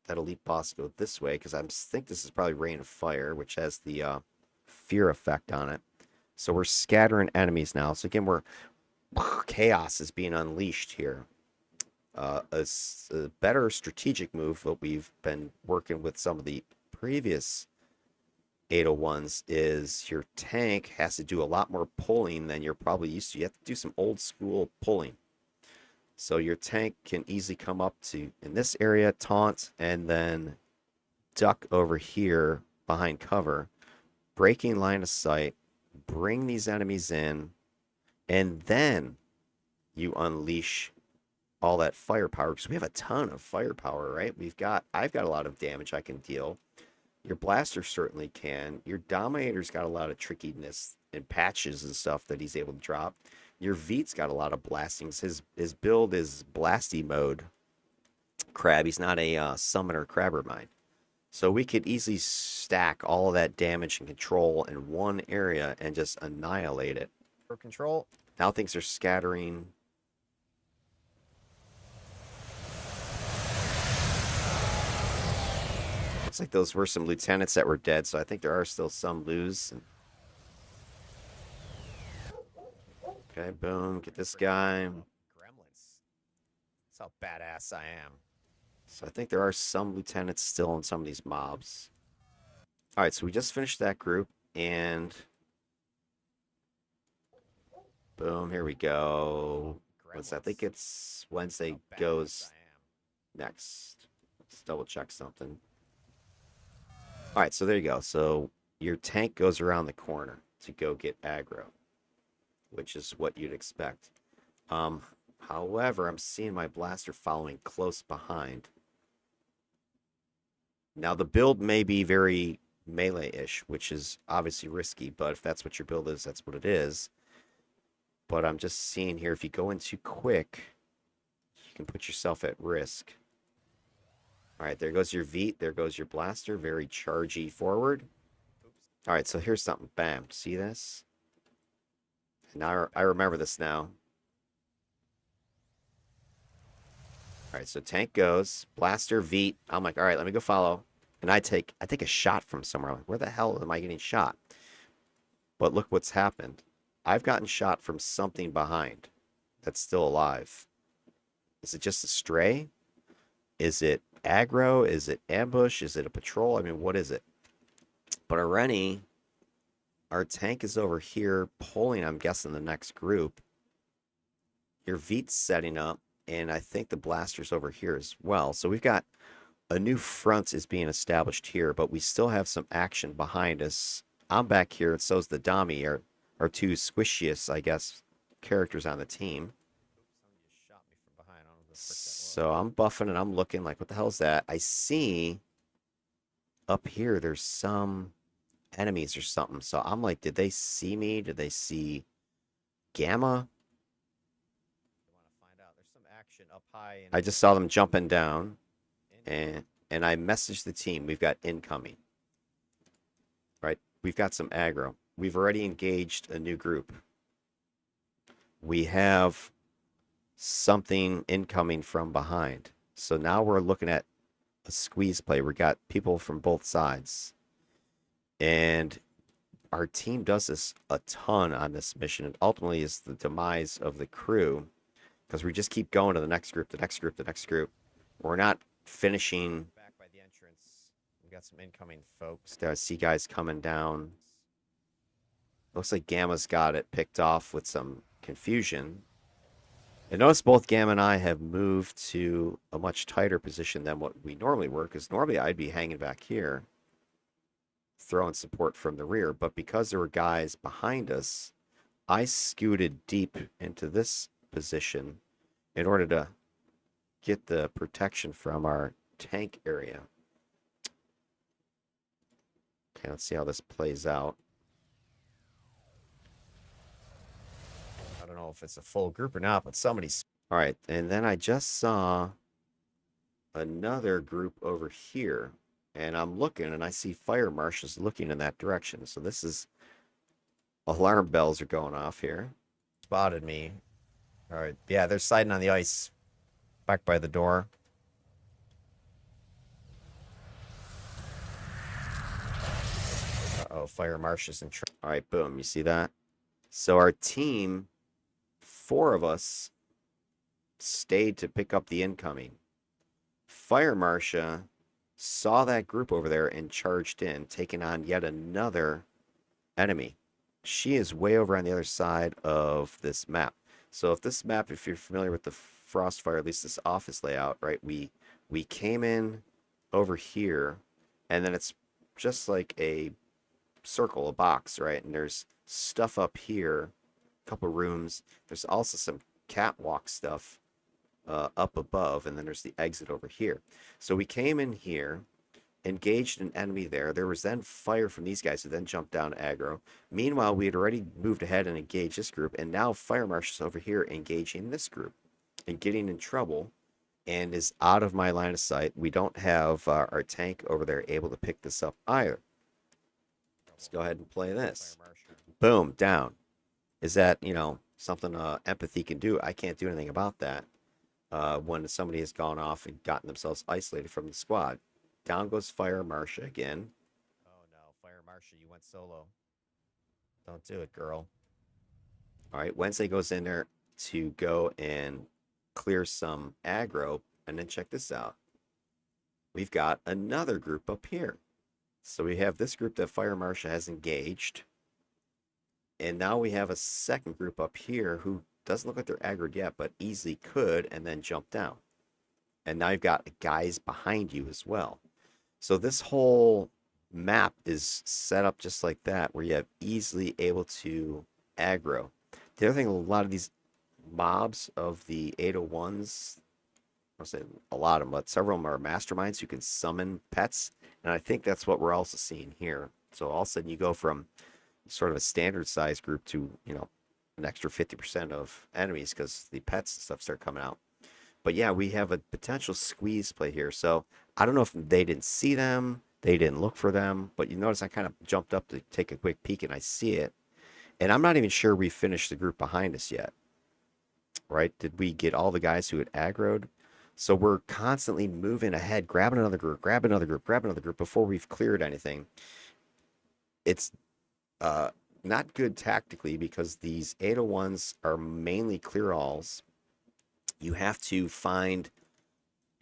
that elite boss go this way because I think this is probably Rain of Fire, which has the fear effect on it. So we're scattering enemies now. So again, chaos is being unleashed here. A better strategic move, what we've been working with some of the previous 801s, is your tank has to do a lot more pulling than you're probably used to. You have to do some old school pulling. So your tank can easily come up to, in this area, taunt, and then duck over here behind cover, breaking line of sight, bring these enemies in, and then you unleash all that firepower, because we have a ton of firepower, right? I've got a lot of damage I can deal. Your blaster certainly can. Your dominator's got a lot of trickiness and patches and stuff that he's able to drop. Your Veet's got a lot of blastings. His build is blasty mode crab. He's not a summoner crabber mine. So we could easily stack all of that damage and control in one area and just annihilate it. For control. Now things are scattering. Looks like those were some lieutenants that were dead, so I think there are still some loose. Okay, boom, get this guy. Gremlins. That's how badass I am. So I think there are some lieutenants still in some of these mobs. All right, so we just finished that group, and boom, here we go. I think it's Wednesday goes next. Let's double check something. All right, so there you go. So your tank goes around the corner to go get aggro, which is what you'd expect. However, I'm seeing my blaster following close behind. Now, the build may be very melee-ish, which is obviously risky, but if that's what your build is, that's what it is. But I'm just seeing here, if you go in too quick, you can put yourself at risk. All right, there goes your Veet. There goes your blaster. Very chargy forward. All right, so here's something. Bam. See this? Now I remember this now. All right, so tank goes. Blaster, Veet. I'm like, all right, let me go follow. And I take a shot from somewhere. I'm like, where the hell am I getting shot? But look what's happened. I've gotten shot from something behind that's still alive. Is it just a stray? Is it aggro? Is it ambush? Is it a patrol? I mean, what is it? But a Rennie Our tank is over here pulling, I'm guessing, the next group. Your V's setting up, and I think the blaster's over here as well. So we've got a new front is being established here, but we still have some action behind us. I'm back here, and so's the Dami, our two squishiest, I guess, characters on the team. Somebody just shot me from behind. I don't know who the frick that was. So I'm buffing and I'm looking like, what the hell is that? I see up here there's some enemies or something. So I'm like, did they see me? Did they see Gamma? You want to find out? There's some action up high. I just saw them jumping down, in and I messaged the team. We've got incoming. Right? We've got some aggro. We've already engaged a new group. We have something incoming from behind. So now we're looking at a squeeze play. We got people from both sides. And our team does this a ton on this mission. It ultimately is the demise of the crew because we just keep going to the next group, the next group, the next group. We're not finishing. back by the entrance. We got some incoming folks. I see guys coming down. Looks like Gamma's got it picked off with some confusion. And notice both Gamma and I have moved to a much tighter position than what we normally were, because normally I'd be hanging back here, throwing support from the rear. But because there were guys behind us, I scooted deep into this position in order to get the protection from our tank area. Okay, let's see how this plays out. I don't know if it's a full group or not, but somebody's. All right, and then I just saw another group over here, and I'm looking, and I see fire marshals looking in that direction. So this is alarm bells are going off here. Spotted me. All right. Yeah, they're sliding on the ice back by the door. Uh-oh, fire marshals and. All right, boom, you see that? So our team, 4 of us, stayed to pick up the incoming. Fire Marsha saw that group over there and charged in, taking on yet another enemy. She is way over on the other side of this map. So if this map, if you're familiar with the Frostfire, at least this office layout, right? We came in over here, and then it's just like a circle, a box, right? And there's stuff up here, a couple rooms. There's also some catwalk stuff up above, and then there's the exit over here. So we came in here, engaged an enemy there. There was then fire from these guys who then jumped down aggro. Meanwhile, we had already moved ahead and engaged this group, and now fire marshals over here engaging this group and getting in trouble and is out of my line of sight. We don't have our tank over there able to pick this up either. Let's go ahead and play this. Boom, down. Is that, something empathy can do? I can't do anything about that. When somebody has gone off and gotten themselves isolated from the squad. Down goes Fire Marsha again. Oh no, Fire Marsha, you went solo. Don't do it, girl. All right, Wednesday goes in there to go and clear some aggro, and then check this out. We've got another group up here. So we have this group that Fire Marsha has engaged, and now we have a second group up here who doesn't look like they're aggroed yet, but easily could, and then jump down. And now you've got guys behind you as well. So this whole map is set up just like that, where you have easily able to aggro. The other thing, a lot of these mobs of the 801s, I'll say a lot of them, but several of them are masterminds who can summon pets. And I think that's what we're also seeing here. So all of a sudden you go from sort of a standard size group to, an extra 50% of enemies because the pets and stuff start coming out. But yeah, we have a potential squeeze play here. So I don't know if they didn't see them, they didn't look for them, but you notice I kind of jumped up to take a quick peek and I see it. And I'm not even sure we finished the group behind us yet. Right? Did we get all the guys who had aggroed? So we're constantly moving ahead, grabbing another group, grab another group, grab another group before we've cleared anything. It's not good tactically because these 801s are mainly clear alls. You have to find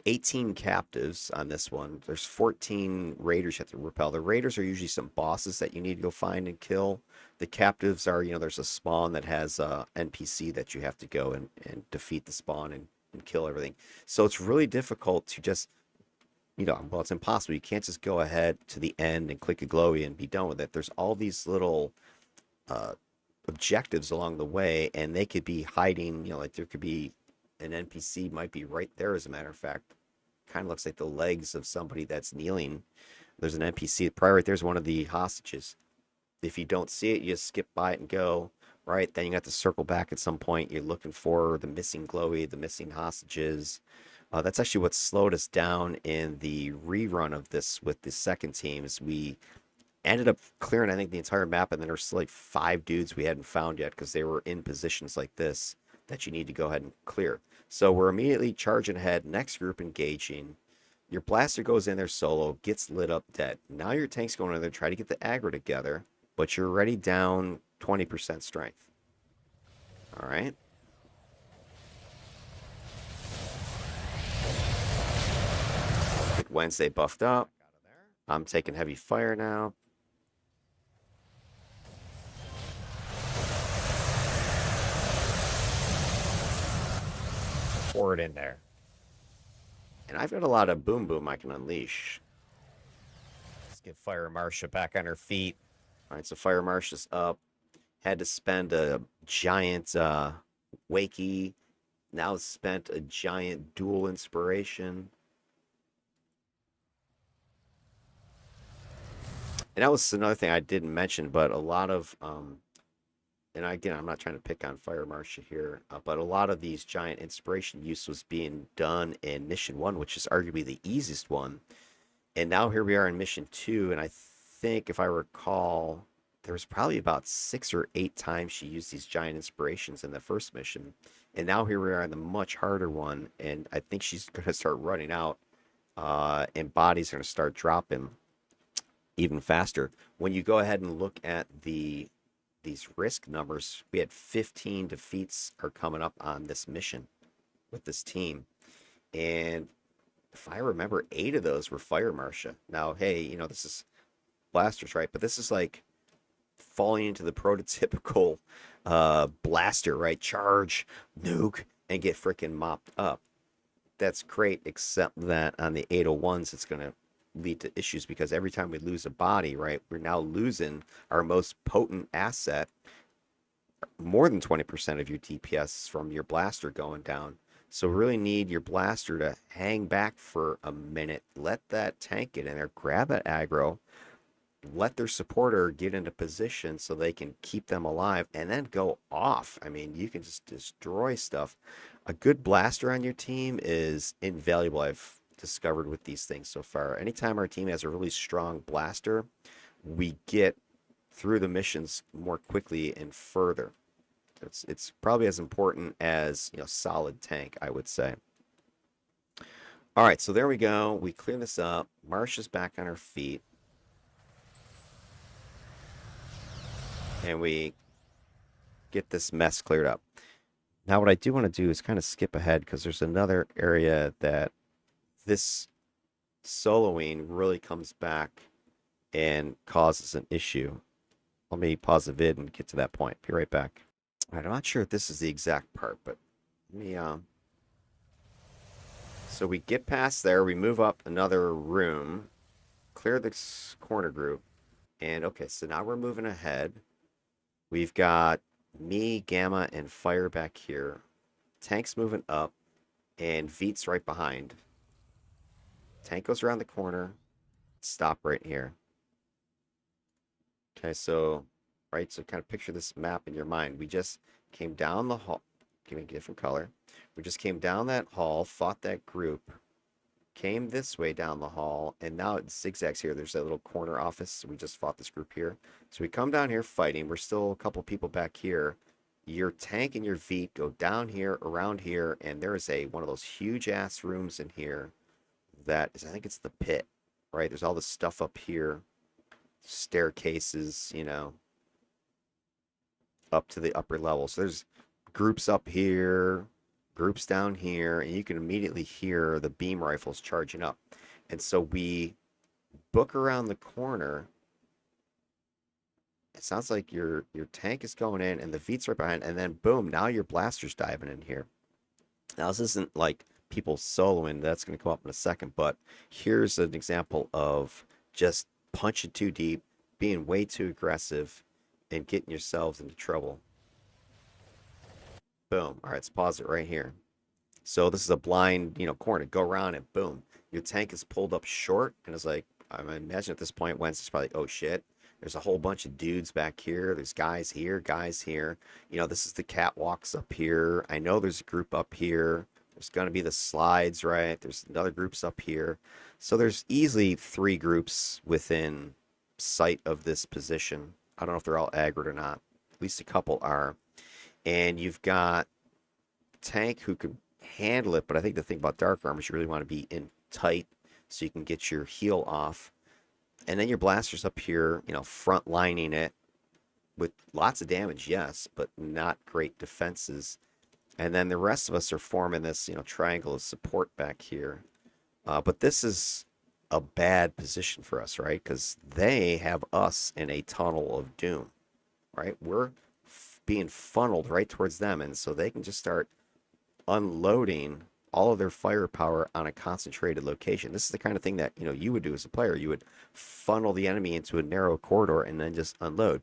18 captives on this one. There's 14 raiders you have to repel. The raiders are usually some bosses that you need to go find and kill. The captives are, there's a spawn that has a NPC that you have to go and defeat the spawn and kill everything. So it's really difficult to just, well, it's impossible. You can't just go ahead to the end and click a glowy and be done with it. There's all these little uh, objectives along the way, and they could be hiding, like there could be an NPC might be right there, as a matter of fact. Kind of looks like the legs of somebody that's kneeling. There's an NPC. Probably right there's one of the hostages. If you don't see it, you just skip by it and go. Right, then you got to circle back at some point. You're looking for the missing glowy, the missing hostages. That's actually what slowed us down in the rerun of this with the second team. Is we ended up clearing, I think, the entire map, and then there's still like 5 dudes we hadn't found yet because they were in positions like this that you need to go ahead and clear. So we're immediately charging ahead, next group engaging. Your blaster goes in there solo, gets lit up dead. Now your tank's going in there, try to get the aggro together, but you're already down 20% strength. All right. Get Wednesday buffed up. I'm taking heavy fire now. Pour it in there. And I've got a lot of boom boom I can unleash. Let's get Fire Marsha back on her feet. All right, so Fire Marsha's up. Had to spend a giant wakey. Now spent a giant dual inspiration. And that was another thing I didn't mention, but a lot of and again, I'm not trying to pick on Fire Marsha here, but a lot of these giant inspiration use was being done in Mission 1, which is arguably the easiest one. And now here we are in Mission 2, and I think, if I recall, there was probably about 6 or 8 times she used these giant inspirations in the first mission. And now here we are in the much harder one, and I think she's going to start running out, and bodies are going to start dropping even faster. When you go ahead and look at these risk numbers, we had 15 defeats are coming up on this mission with this team. And if I remember, 8 of those were Fire Marsha. Now, hey, this is blasters, right? But this is like falling into the prototypical blaster, right? Charge, nuke, and get freaking mopped up. That's great, except that on the 801s, it's going to lead to issues because every time we lose a body, right, we're now losing our most potent asset, more than 20% of your DPS from your blaster going down. So really need your blaster to hang back for a minute, let that tank get in there, grab that aggro, let their supporter get into position so they can keep them alive, and then go off. I mean, you can just destroy stuff. A good blaster on your team is invaluable, I've discovered with these things so far. Anytime our team has a really strong blaster, we get through the missions more quickly and further. It's probably as important as solid tank, I would say. All right, so there we go. We clear this up. Marsha's back on her feet. And we get this mess cleared up. Now what I do want to do is kind of skip ahead because there's another area that this soloing really comes back and causes an issue. Let me pause the vid and get to that point. Be right back. All right, I'm not sure if this is the exact part, but let me so we get past there, we move up another room, clear this corner group, and okay, so now we're moving ahead. We've got me, Gamma, and Fire back here. Tank's moving up, and Veet's right behind. Tank goes around the corner. Stop right here. Okay, so, right, so kind of picture this map in your mind. We just came down the hall. Give me a different color. We just came down that hall, fought that group, came this way down the hall, and now it zigzags here. There's that little corner office. We just fought this group here. So we come down here fighting. We're still a couple people back here. Your tank and your Veet go down here, around here, and there is one of those huge ass rooms in here that is, I think it's the pit, right? There's all this stuff up here, staircases, up to the upper level. So there's groups up here, Groups down here, and you can immediately hear the beam rifles charging up. And so we book around the corner. It sounds like your tank is going in, and the V's right behind, and then boom, now your blaster's diving in here. Now this isn't like people soloing. That's going to come up in a second, but here's an example of just punching too deep, being way too aggressive, and getting yourselves into trouble. Boom. All right, let's pause it right here. So this is a blind, corner. Go around and boom, your tank is pulled up short, and it's like I imagine at this point, Wednesday's probably like, oh shit. There's a whole bunch of dudes back here. There's guys here, guys here. This is the catwalks up here. I know there's a group up here. There's gonna be the slides, right? There's another groups up here. So there's easily 3 groups within sight of this position. I don't know if they're all aggroed or not. At least a couple are. And you've got tank who could handle it, but I think the thing about dark armor is you really want to be in tight so you can get your heal off. And then your blasters up here, front lining it with lots of damage, yes, but not great defenses. And then the rest of us are forming this, triangle of support back here. But this is a bad position for us, right? Because they have us in a tunnel of doom, right? We're being funneled right towards them, and so they can just start unloading all of their firepower on a concentrated location. This is the kind of thing that you would do as a player. You would funnel the enemy into a narrow corridor and then just unload.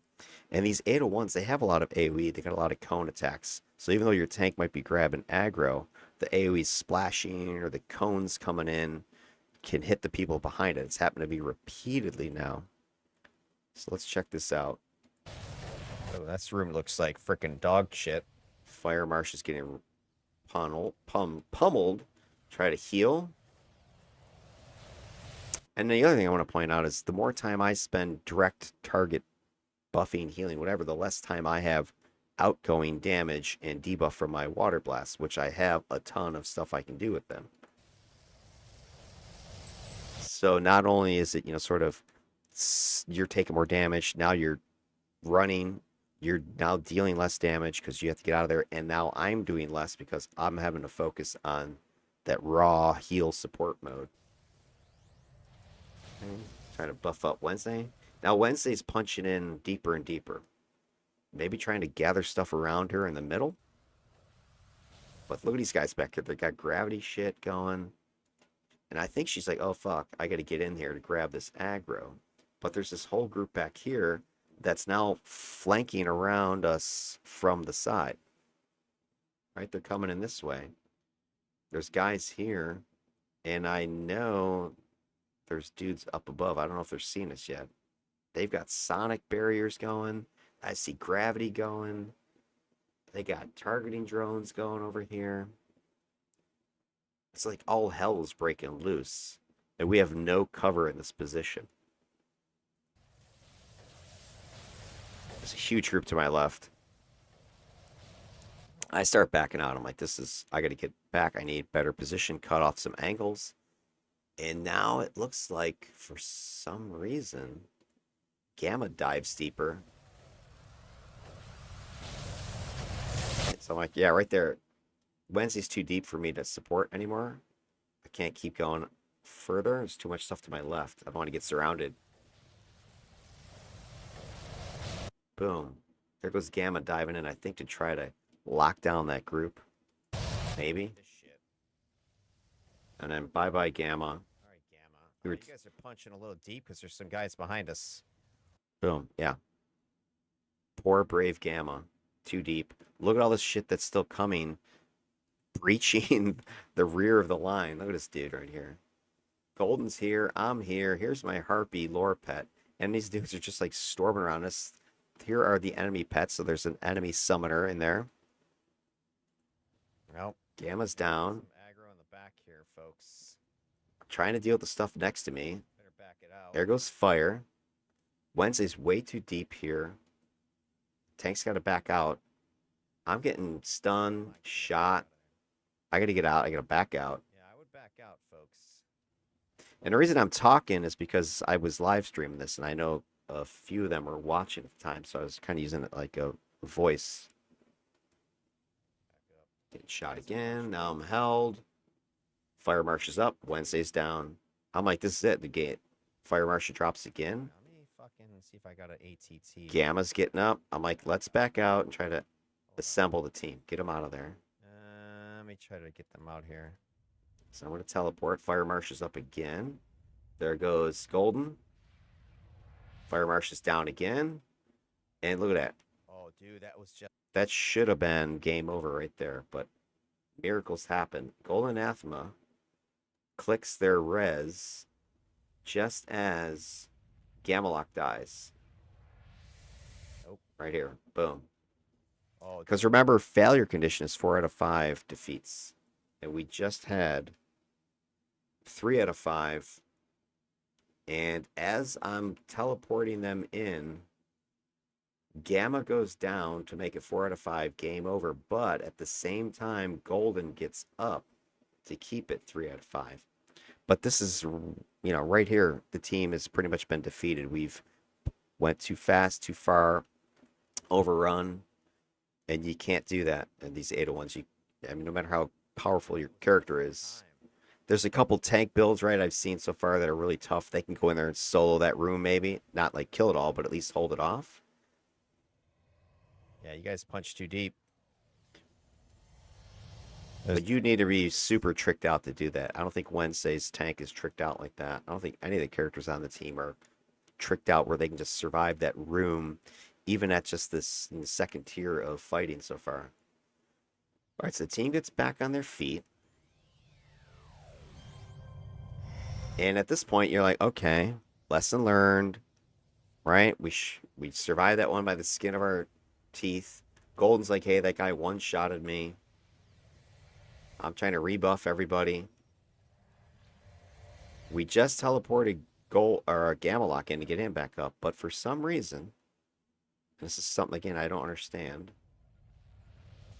And these 801s, they have a lot of AoE. They got a lot of cone attacks. So even though your tank might be grabbing aggro, the AoE splashing or the cones coming in can hit the people behind it. It's happened to be repeatedly now. So let's check this out. Oh, this room looks like freaking dog shit. Fire Marsh is getting pummeled. Try to heal. And the other thing I want to point out is the more time I spend direct target buffing, healing, whatever, the less time I have outgoing damage and debuff from my water blast, which I have a ton of stuff I can do with them. So not only is it, sort of you're taking more damage, now you're running, you're now dealing less damage because you have to get out of there, and now I'm doing less because I'm having to focus on that raw heal support mode. Okay. Trying to buff up Wednesday. Now Wednesday's punching in deeper and deeper. Maybe trying to gather stuff around her in the middle. But look at these guys back here. They got gravity shit going. And I think she's like, oh fuck, I gotta get in here to grab this aggro. But there's this whole group back here that's now flanking around us from the side. Right? They're coming in this way. There's guys here. And I know there's dudes up above. I don't know if they're seeing us yet. They've got sonic barriers going. I see gravity going. They got targeting drones going over here. It's like all hell is breaking loose. And we have no cover in this position. There's a huge group to my left. I start backing out. I'm like, I got to get back. I need better position, cut off some angles. And now it looks like, for some reason, Gamma dives deeper. So I'm like, yeah, right there. Wednesday's too deep for me to support anymore. I can't keep going further. There's too much stuff to my left. I don't want to get surrounded. Boom. There goes Gamma diving in, I think, to try to lock down that group. Maybe. And then bye-bye, Gamma. All right, Gamma. You guys are punching a little deep because there's some guys behind us. Boom. Yeah. Poor brave Gamma. Too deep. Look at all this shit that's still coming. Breaching the rear of the line. Look at this dude right here. Golden's here. I'm here. Here's my harpy lore pet. And these dudes are just like storming around us. Here are the enemy pets. So there's an enemy summoner in there. Well, Gamma's down. Some aggro in the back here, folks. Trying to deal with the stuff next to me. Better back it out. There goes fire. Wednesday's way too deep here. Tank's got to back out. I'm getting stunned, shot. I got to get out. I got to back out. Yeah, I would back out, folks. And the reason I'm talking is because I was live streaming this, and I know a few of them were watching at the time, so I was kind of using it like a voice. Getting shot again. Now I'm held. Fire marches up. Wednesday's down. I'm like, this is it. The gate. Fire marshal drops again. Let me fucking see if I got an ATT. Gamma's getting up. I'm like, let's back out and try to assemble the team. Get them out of there. Let me try to get them out here. So I'm going to teleport. Fire marshals up again. There goes Golden. Fire marshals down again. And look at that. Oh, dude, that was just... That should have been game over right there, but miracles happen. Golden Anathema clicks their res just as Gamalok dies. Nope. Right here. Boom. Oh, because remember, failure condition is 4 out of 5 defeats. And we just had 3 out of 5. And as I'm teleporting them in, Gamma goes down to make it 4 out of 5, game over. But at the same time, Golden gets up to keep it 3 out of 5. But this is, right here, the team has pretty much been defeated. We've went too fast, too far, overrun, and you can't do that in these 801s. No matter how powerful your character is. There's a couple tank builds, right, I've seen so far that are really tough. They can go in there and solo that room, maybe. Not like kill it all, but at least hold it off. Yeah, you guys punched too deep. But you need to be super tricked out to do that. I don't think Wednesday's tank is tricked out like that. I don't think any of the characters on the team are tricked out where they can just survive that room, even at just this second tier of fighting so far. All right, so the team gets back on their feet. And at this point, you're like, okay, lesson learned, right? We survived that one by the skin of our teeth. Golden's like, hey, that guy one-shotted me. I'm trying to rebuff everybody. We just teleported Gamalok in to get him back up, but for some reason, this is something again I don't understand.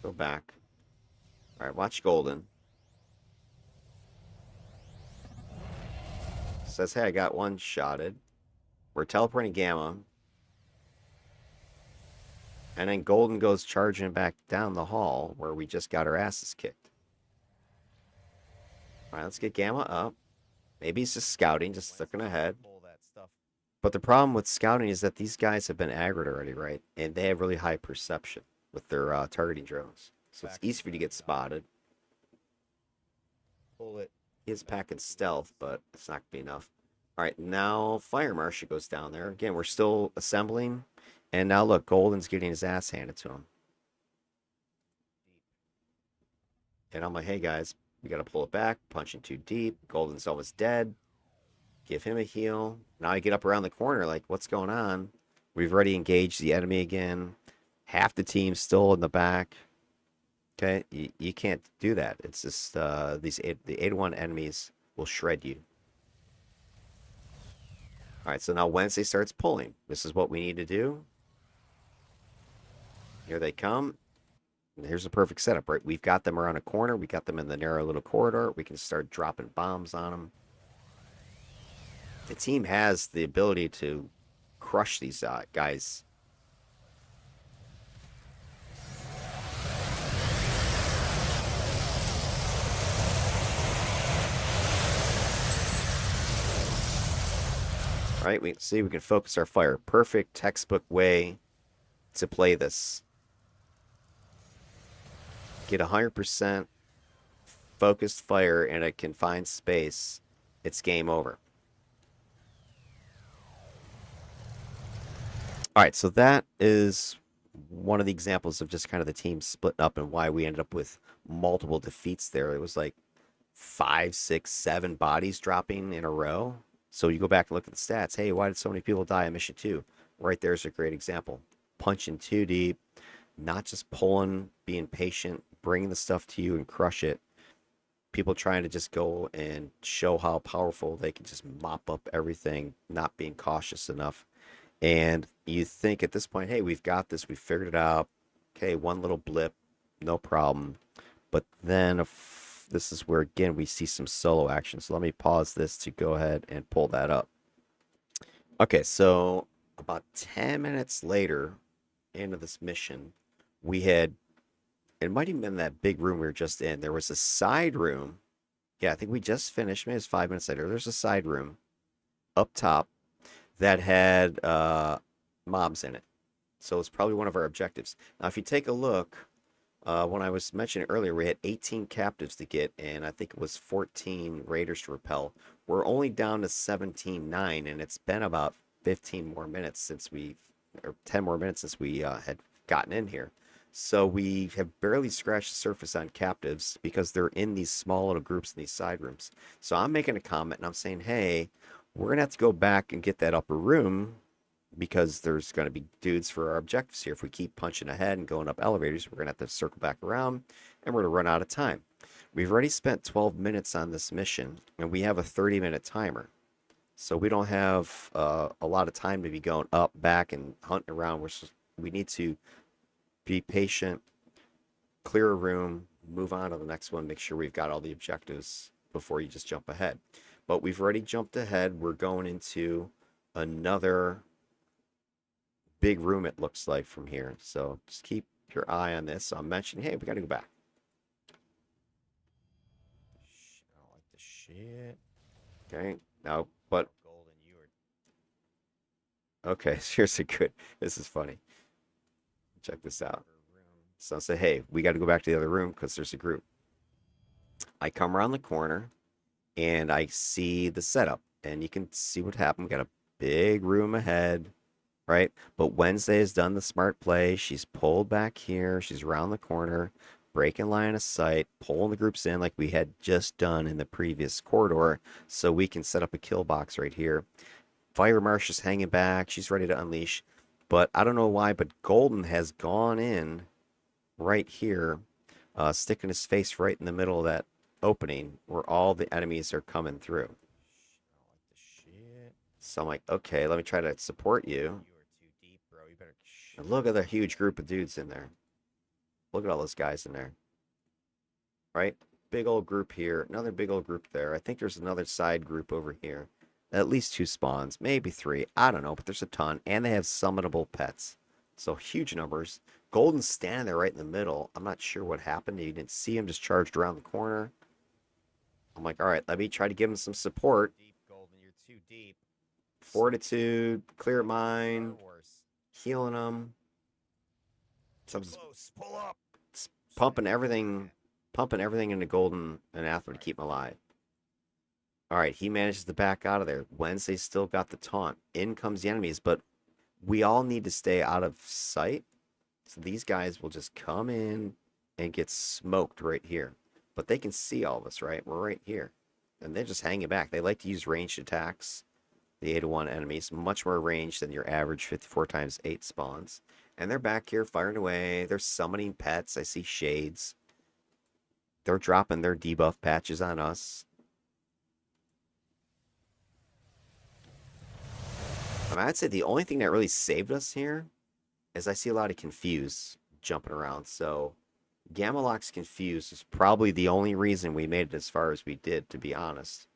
Go back. All right, watch Golden. Says, hey, I got one-shotted. We're teleporting Gamma. And then Golden goes charging back down the hall where we just got our asses kicked. All right, let's get Gamma up. Maybe he's just scouting, just looking ahead. But the problem with scouting is that these guys have been aggroed already, right? And they have really high perception with their targeting drones. So it's easy for you to get spotted. Pull it. He is packing stealth, but it's not going to be enough. All right, now Fire Marshal goes down there. Again, we're still assembling. And now look, Golden's getting his ass handed to him. And I'm like, hey guys, we got to pull it back. Punching too deep. Golden's almost dead. Give him a heal. Now I get up around the corner like, what's going on? We've already engaged the enemy again. Half the team's still in the back. Okay, you can't do that. It's just the 8-1 enemies will shred you. All right, so now Wednesday starts pulling. This is what we need to do. Here they come. And here's the perfect setup, right? We've got them around a corner. We got them in the narrow little corridor. We can start dropping bombs on them. The team has the ability to crush these guys. All right, we see we can focus our fire. Perfect textbook way to play this. Get 100% focused fire in a confined space. It's game over. All right, so that is one of the examples of just kind of the team splitting up and why we ended up with multiple defeats there. It was like 5, 6, 7 bodies dropping in a row. So you go back and look at the stats. Hey, why did so many people die in mission 2? Right there's a great example. Punching too deep, not just pulling, being patient, bringing the stuff to you and crush it. People trying to just go and show how powerful they can just mop up everything, not being cautious enough. And you think at this point, hey, we've got this. We figured it out. Okay, one little blip, no problem. But then this is where, again, we see some solo action. So let me pause this to go ahead and pull that up. Okay, so about 10 minutes later into this mission, we had It might even been that big room we were just in. There was a side room. Yeah, I think we just finished. Maybe it was 5 minutes later. There's a side room up top that had mobs in it. So it's probably one of our objectives. Now, if you take a look, when I was mentioning earlier, we had 18 captives to get, and I think it was 14 raiders to repel. We're only down to 17-9, and it's been about 15 more minutes since or 10 more minutes since we had gotten in here. So we have barely scratched the surface on captives because they're in these small little groups in these side rooms. So I'm making a comment and I'm saying, hey, we're gonna have to go back and get that upper room because there's going to be dudes for our objectives here. If we keep punching ahead and going up elevators, we're going to have to circle back around and we're going to run out of time. We've already spent 12 minutes on this mission and we have a 30-minute timer. So we don't have a lot of time to be going up, back, and hunting around. We need to be patient, clear a room, move on to the next one, make sure we've got all the objectives before you just jump ahead. But we've already jumped ahead. We're going into another big room, it looks like, from here. So just keep your eye on this. So I'm mentioning, hey, we got to go back. I don't like the shit. Okay. Now, but Golden, you okay, here's a good. This is funny. Check this out. So I say, hey, we got to go back to the other room because there's a group. I come around the corner and I see the setup, and you can see what happened. We got a big room ahead, right? But Wednesday has done the smart play. She's pulled back here. She's around the corner, breaking line of sight, pulling the groups in like we had just done in the previous corridor, so we can set up a kill box right here. Fire Marsh is hanging back. She's ready to unleash. But I don't know why, but Golden has gone in right here, sticking his face right in the middle of that opening where all the enemies are coming through. I don't like the shit. So I'm like, okay, let me try to support you. You are too deep, bro. You better. And look at the huge group of dudes in there. Look at all those guys in there. Right? Big old group here. Another big old group there. I think there's another side group over here. At least 2 spawns. Maybe 3. I don't know. But there's a ton. And they have summonable pets. So huge numbers. Golden's standing there right in the middle. I'm not sure what happened. You didn't see him. Just charged around the corner. I'm like, all right, let me try to give him some support. Deep, Golden. You're too deep. Fortitude. Clear mind. Star Wars. Healing him. So I'm just Close. Pull up. pumping everything into Golden and Athor to keep him alive. All right, he manages to back out of there. Wednesday still got the taunt. In comes the enemies, but we all need to stay out of sight. So these guys will just come in and get smoked right here. But they can see all of us, right? We're right here. And they're just hanging back. They like to use ranged attacks. The 8-1 enemies, much more range than your average 54 times 8 spawns. And they're back here firing away. They're summoning pets. I see shades. They're dropping their debuff patches on us. I mean, I'd say the only thing that really saved us here is I see a lot of confused jumping around. So Gamalok's confused is probably the only reason we made it as far as we did, to be honest.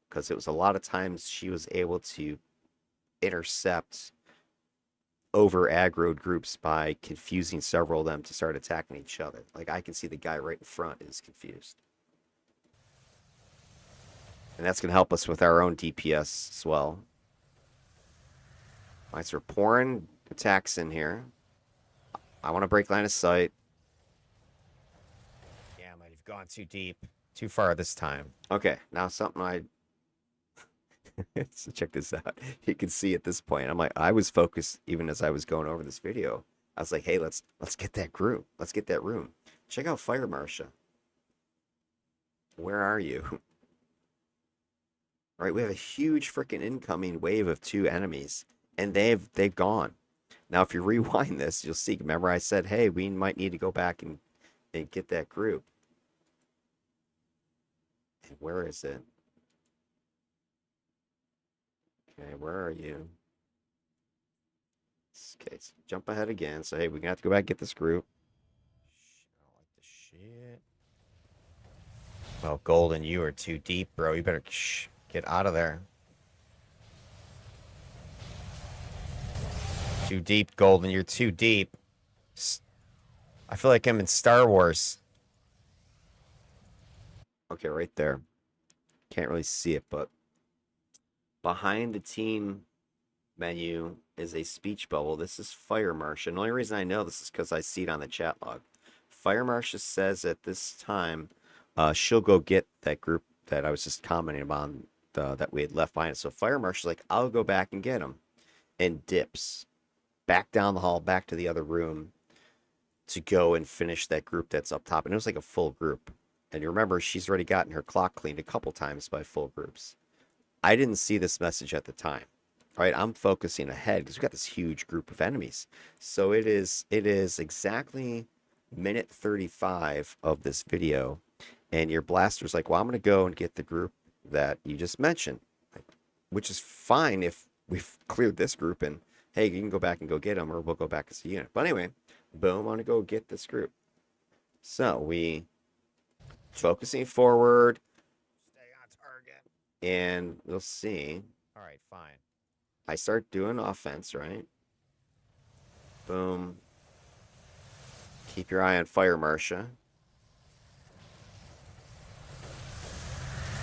Because it was a lot of times she was able to intercept over aggroed groups by confusing several of them to start attacking each other. Like I can see the guy right in front is confused. And that's going to help us with our own DPS as well. All right, so we're pouring attacks in here. I want to break line of sight. Yeah, I might have gone too deep. Too far this time. Okay, now something so check this out. You can see at this point, I'm like, I was focused even as I was going over this video. I was like, hey, let's get that group. Let's get that room. Check out Fire Marsha. Where are you? All right, we have a huge freaking incoming wave of 2 enemies, and they've gone. Now, if you rewind this, you'll see. Remember, I said, hey, we might need to go back and get that group. And where is it? Okay, where are you? Okay, so jump ahead again. So, hey, we're gonna have to go back and get this group. I don't like the shit. Well, Golden, you are too deep, bro. You better get out of there. Too deep, Golden. You're too deep. I feel like I'm in Star Wars. Okay, right there. Can't really see it, but behind the team menu is a speech bubble. This is Fire Marsha. And the only reason I know this is because I see it on the chat log. Fire Marsha says at this time, she'll go get that group that I was just commenting on that we had left behind. So Fire Marsha's like, I'll go back and get them, and dips back down the hall, back to the other room to go and finish that group that's up top. And it was like a full group. And you remember, she's already gotten her clock cleaned a couple times by full groups. I didn't see this message at the time. Right, I'm focusing ahead because we've got this huge group of enemies. So it is exactly minute 35 of this video, and your blaster's like, well, I'm gonna go and get the group that you just mentioned, like, which is fine if we've cleared this group and hey, you can go back and go get them, or we'll go back as a unit. But anyway, boom, I'm gonna go get this group. So we focusing forward, Stay on target. and we'll see. All right, fine. I start doing offense, right? Boom. Keep your eye on Fire Marsha.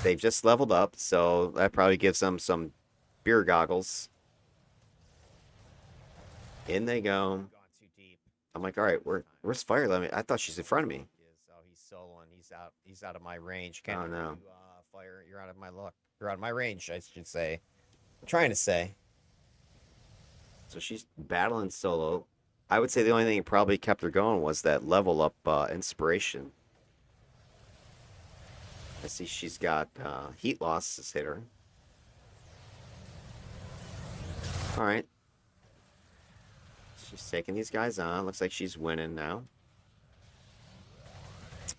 They've just leveled up, so that probably gives them some beer goggles. In they go. Gone too deep. I'm like, all right, where's Fire? I thought she's in front of me. Oh, he's soloing. He's out of my range. Can't Oh no. you, Fire. You're out of my luck. You're out of my range, I should say. I'm trying to say. So she's battling solo. I would say the only thing that probably kept her going was that level up inspiration. I see she's got heat loss has hit her. All right. She's taking these guys on. Looks like she's winning now.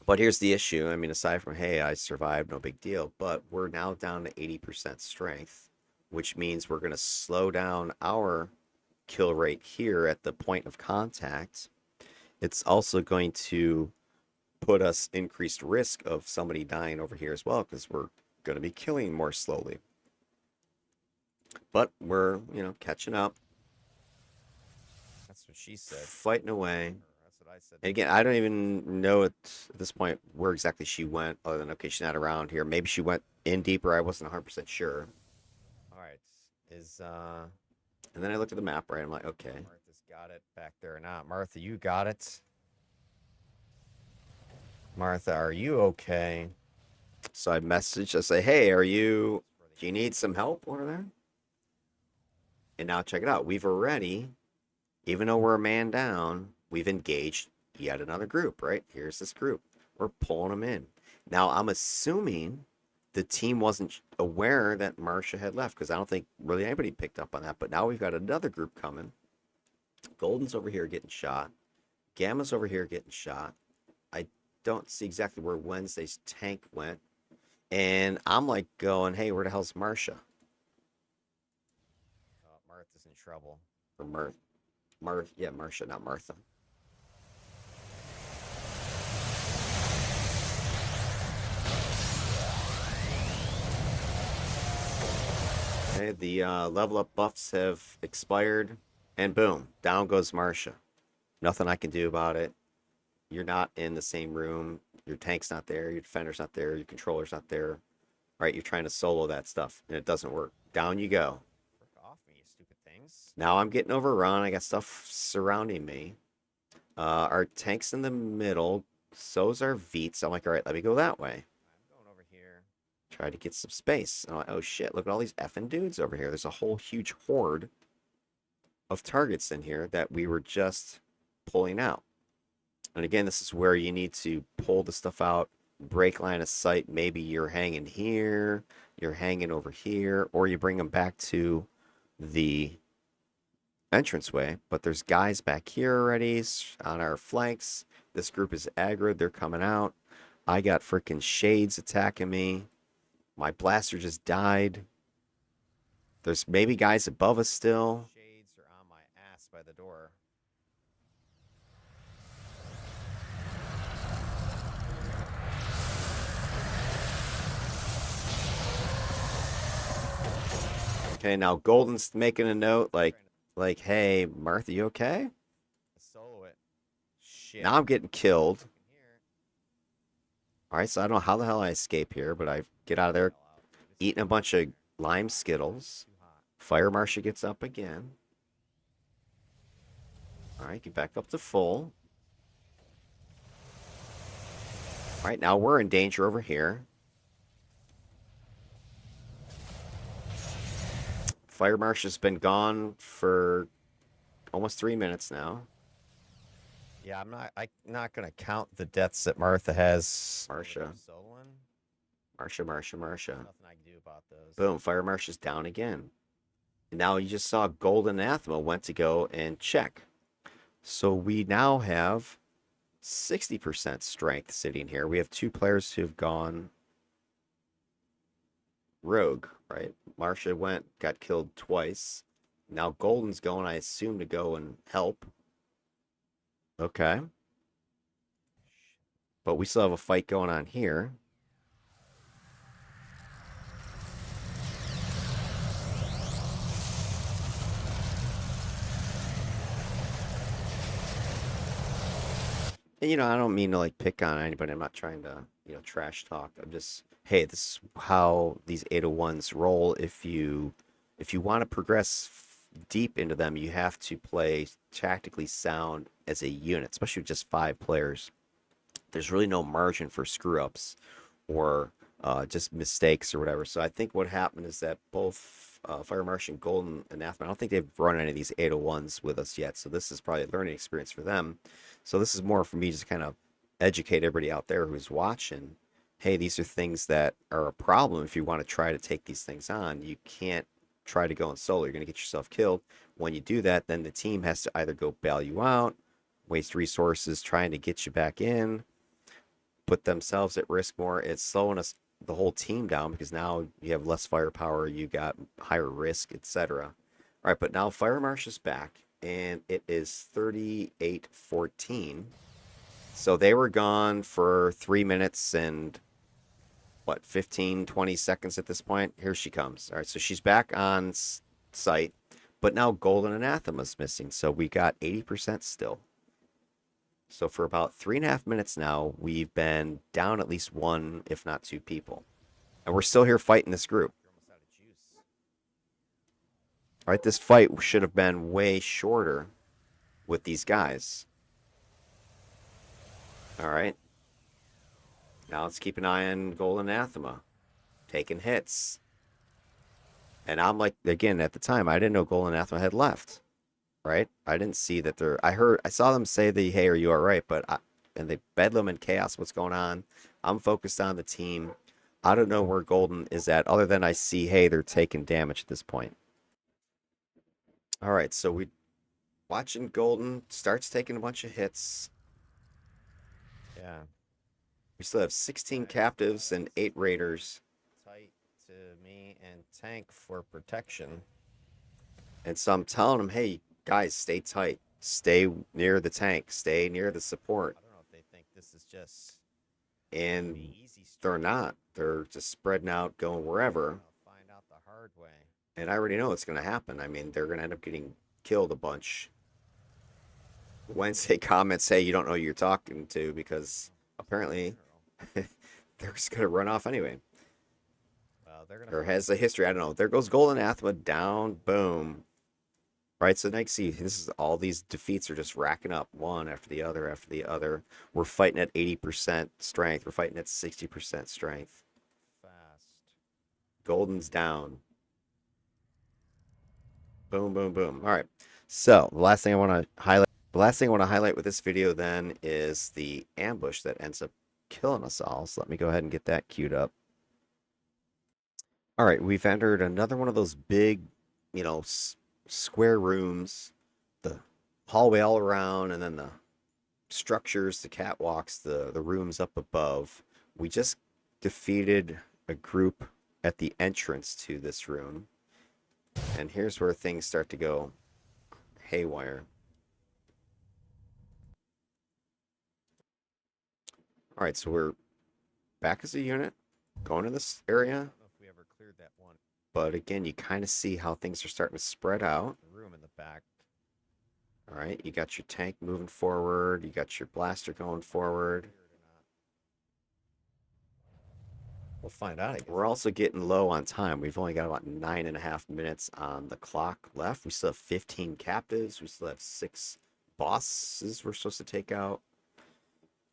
But here's the issue. I mean, aside from, hey, I survived, no big deal. But we're now down to 80% strength, which means we're going to slow down our kill rate here at the point of contact. It's also going to put us increased risk of somebody dying over here as well, because we're going to be killing more slowly. But we're, catching up. That's what she said. Fighting away. That's what I said. And again, I don't even know at this point where exactly she went, other than, okay, she's not around here. Maybe she went in deeper. I wasn't 100% sure. All right. And then I looked at the map, right? I'm like, okay. Martha's got it back there or not. Martha, you got it. Martha, are you okay? So I messaged, I say, hey, do you need some help over there? And now check it out. We've already, even though we're a man down, we've engaged yet another group, right? Here's this group. We're pulling them in. Now, I'm assuming the team wasn't aware that Marsha had left, because I don't think really anybody picked up on that. But now we've got another group coming. Golden's over here getting shot. Gamma's over here getting shot. I don't see exactly where Wednesday's tank went. And I'm like going, hey, where the hell's Marsha? Martha's in trouble. Or yeah, Marsha, not Martha. Okay, the level up buffs have expired, and boom, down goes Marsha. Nothing I can do about it. You're not in the same room. Your tank's not there. Your defender's not there. Your controller's not there. Right? You're trying to solo that stuff, and it doesn't work. Down you go. Frick off me, you stupid things. Now I'm getting overrun. I got stuff surrounding me. Our tank's in the middle. So's our Veets. I'm like, all right, let me go that way. I'm going over here. Try to get some space. I'm like, oh shit, look at all these effing dudes over here. There's a whole huge horde of targets in here that we were just pulling out. And again, this is where you need to pull the stuff out, break line of sight. Maybe you're hanging here, you're hanging over here, or you bring them back to the entranceway. But there's guys back here already on our flanks. This group is aggro. They're coming out. I got freaking shades attacking me. My blaster just died. There's maybe guys above us still. Shades are on my ass by the door. Okay, now Golden's making a note like, hey, Martha, you okay? Solo it. shit. Now I'm getting killed. Here. All right, so I don't know how the hell I escape here, but I get out of there, Hell out, dude. This is eating a too bunch hot. of lime Skittles. Too hot. Fire Marshal gets up again. All right, get back up to full. All right, now we're in danger over here. Fire Marshal's been gone for almost 3 minutes now. Yeah, I'm not gonna count the deaths that Martha has. Marsha. Soloing. Marsha. Nothing I can do about those. Boom, Fire Marshal's down again. And now you just saw Golden Anathema went to go and check. So we now have 60% strength sitting here. We have 2 players who've gone rogue, right? Marsha got killed twice. Now Golden's going, I assume, to go and help. Okay. But we still have a fight going on here. And, I don't mean to like pick on anybody. I'm not trying to, trash talk. I'm just, hey, this is how these 801s roll. If you want to progress deep into them, you have to play tactically sound as a unit, especially with just 5 players. There's really no margin for screw ups or just mistakes or whatever. So I think what happened is that both Fire Marshal and Golden Anathema, I don't think they've run any of these 801s with us yet. So this is probably a learning experience for them. So this is more for me just kind of educate everybody out there who's watching. Hey, these are things that are a problem if you want to try to take these things on. You can't try to go in solo. You're going to get yourself killed. When you do that, then the team has to either go bail you out, waste resources trying to get you back in, put themselves at risk more. It's slowing us the whole team down because now you have less firepower, you got higher risk, etc. All right, but now Fire Marshal's back, and it is 38-14. So they were gone for 3 minutes and what, 15, 20 seconds at this point. Here she comes. All right, so she's back on site, but now Golden Anathema's missing. So we got 80% still. So for about 3.5 minutes now, we've been down at least 1, if not 2 people. And we're still here fighting this group. You're almost out of juice. All right, this fight should have been way shorter with these guys. All right. Now let's keep an eye on Golden Anathema. Taking hits. And I'm like, again, at the time, I didn't know Golden Anathema had left. Right? I didn't see that they're. I saw them say hey, are you all right? And they Bedlam and Chaos, what's going on? I'm focused on the team. I don't know where Golden is at, other than I see, hey, they're taking damage at this point. All right, so we watching Golden starts taking a bunch of hits. Yeah. We still have 16 captives and 8 raiders. Tight to me and tank for protection. And so I'm telling them, hey, guys, stay tight. Stay near the tank. Stay near the support. I don't know if they think this is just And easy they're not. They're just spreading out, going wherever. I'll find out the hard way. And I already know what's going to happen. I mean, they're going to end up getting killed a bunch. Wednesday comments, hey, you don't know who you're talking to because apparently they're just going to run off anyway. Well, they're Or gonna has a history. I don't know. There goes Golden Anathema down. Boom. Right, so next, see, this is all these defeats are just racking up one after the other after the other. We're fighting at 80% strength. We're fighting at 60% strength. fast. Golden's down. Boom, boom, boom. All right. So the last thing I want to highlight with this video then is the ambush that ends up killing us all. So let me go ahead and get that queued up. All right, we've entered another one of those big, square rooms, the hallway all around, and then the structures, the catwalks, the rooms up above. We just defeated a group at the entrance to this room. And here's where things start to go haywire. All right, so we're back as a unit, going to this area. I don't know if we ever cleared that one. But again, you kind of see how things are starting to spread out. The room in the back. All right, you got your tank moving forward. You got your blaster going forward. We'll find out, I guess. We're also getting low on time. We've only got about 9.5 minutes on the clock left. We still have 15 captives. We still have 6 bosses we're supposed to take out.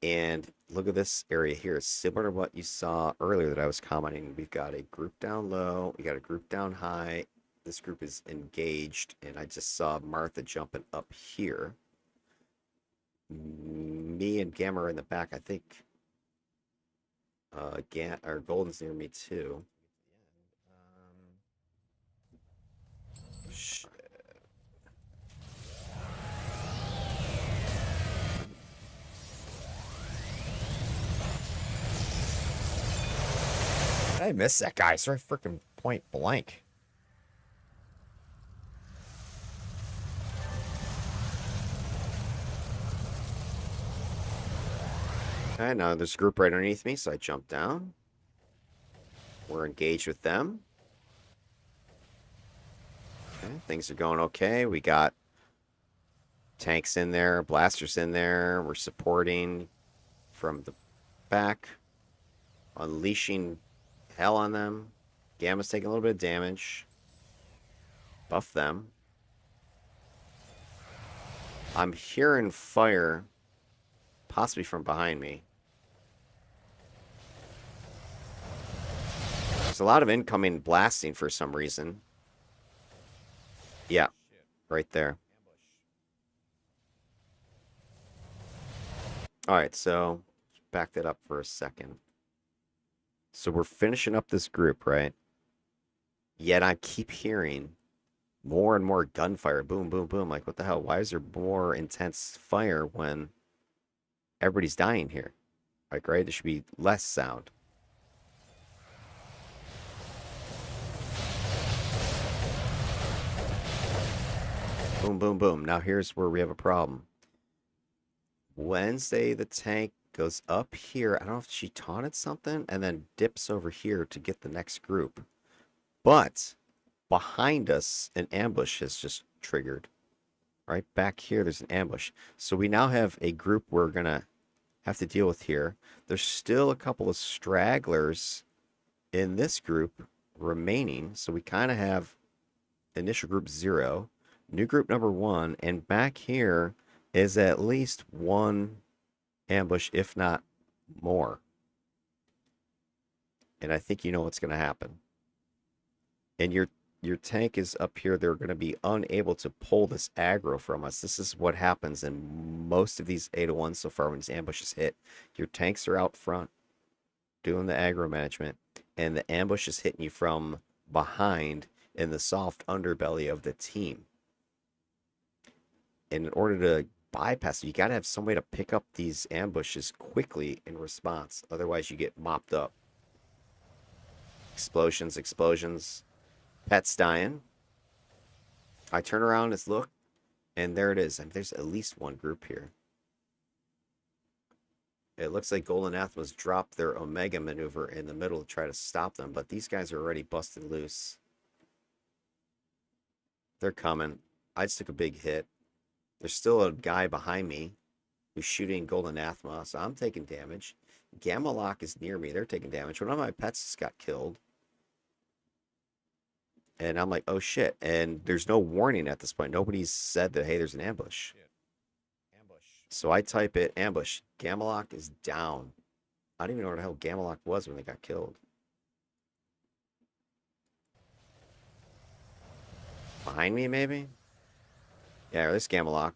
And look at this area here. It's similar to what you saw earlier that I was commenting. We've got a group down low. We got a group down high. This group is engaged. And I just saw Martha jumping up here. Me and Gamma are in the back. I think Golden's near me too. Shit. I missed that guy. Sorry, freaking point blank. Okay, now there's a group right underneath me, so I jump down. We're engaged with them. Okay, things are going okay. We got tanks in there, blasters in there. We're supporting from the back, unleashing hell on them. Gamma's taking a little bit of damage. Buff them. I'm hearing fire, possibly from behind me. There's a lot of incoming blasting for some reason. Yeah, right there. All right, so back that up for a second. So we're finishing up this group, right? Yet I keep hearing more and more gunfire. Boom, boom, boom. Like, what the hell? Why is there more intense fire when everybody's dying here? Like, right? There should be less sound. Boom, boom, boom. Now here's where we have a problem. Wednesday, the tank goes up here. I don't know if she taunted something and then dips over here to get the next group. But behind us, an ambush has just triggered. Right back here, there's an ambush. So we now have a group we're going to have to deal with here. There's still a couple of stragglers in this group remaining. So we kind of have initial group 0, new group number 1, and back here is at least one ambush, if not more. And I think you know what's going to happen. And your tank is up here. They're going to be unable to pull this aggro from us. This is what happens in most of these 801s so far when these ambushes hit. Your tanks are out front doing the aggro management, and the ambush is hitting you from behind in the soft underbelly of the team. And in order to bypass it, you got to have some way to pick up these ambushes quickly in response. Otherwise, you get mopped up. Explosions, explosions. Pet's dying. I turn around, let's look, and there it is. I mean, there's at least one group here. It looks like Golden Athmas dropped their Omega maneuver in the middle to try to stop them, but these guys are already busted loose. They're coming. I just took a big hit. There's still a guy behind me who's shooting Golden Athma, so I'm taking damage. Gamma Lock is near me. They're taking damage. One of my pets just got killed. And I'm like, oh shit. And there's no warning at this point. Nobody's said that, hey, there's an ambush. Ambush. So I type it, ambush. Gamma Lock is down. I don't even know where the hell Gamma Lock was when they got killed. Behind me, maybe? Yeah, there's Gamma Lock.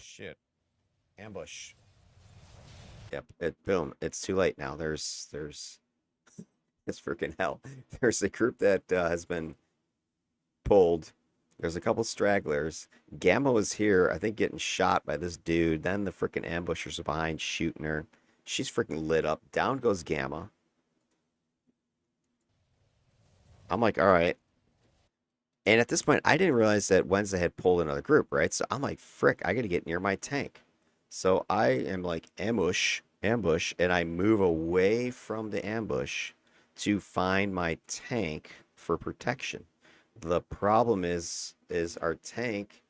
Shit. Ambush. Yep, boom. It's too late now. There's it's freaking hell. There's a group that has been pulled. There's a couple stragglers. Gamma was here, I think, getting shot by this dude. Then the freaking ambushers are behind shooting her. She's freaking lit up. Down goes Gamma. I'm like, all right. And at this point, I didn't realize that Wednesday had pulled another group, right? So I'm like, frick, I got to get near my tank. So I am like, ambush, and I move away from the ambush to find my tank for protection. The problem is our tank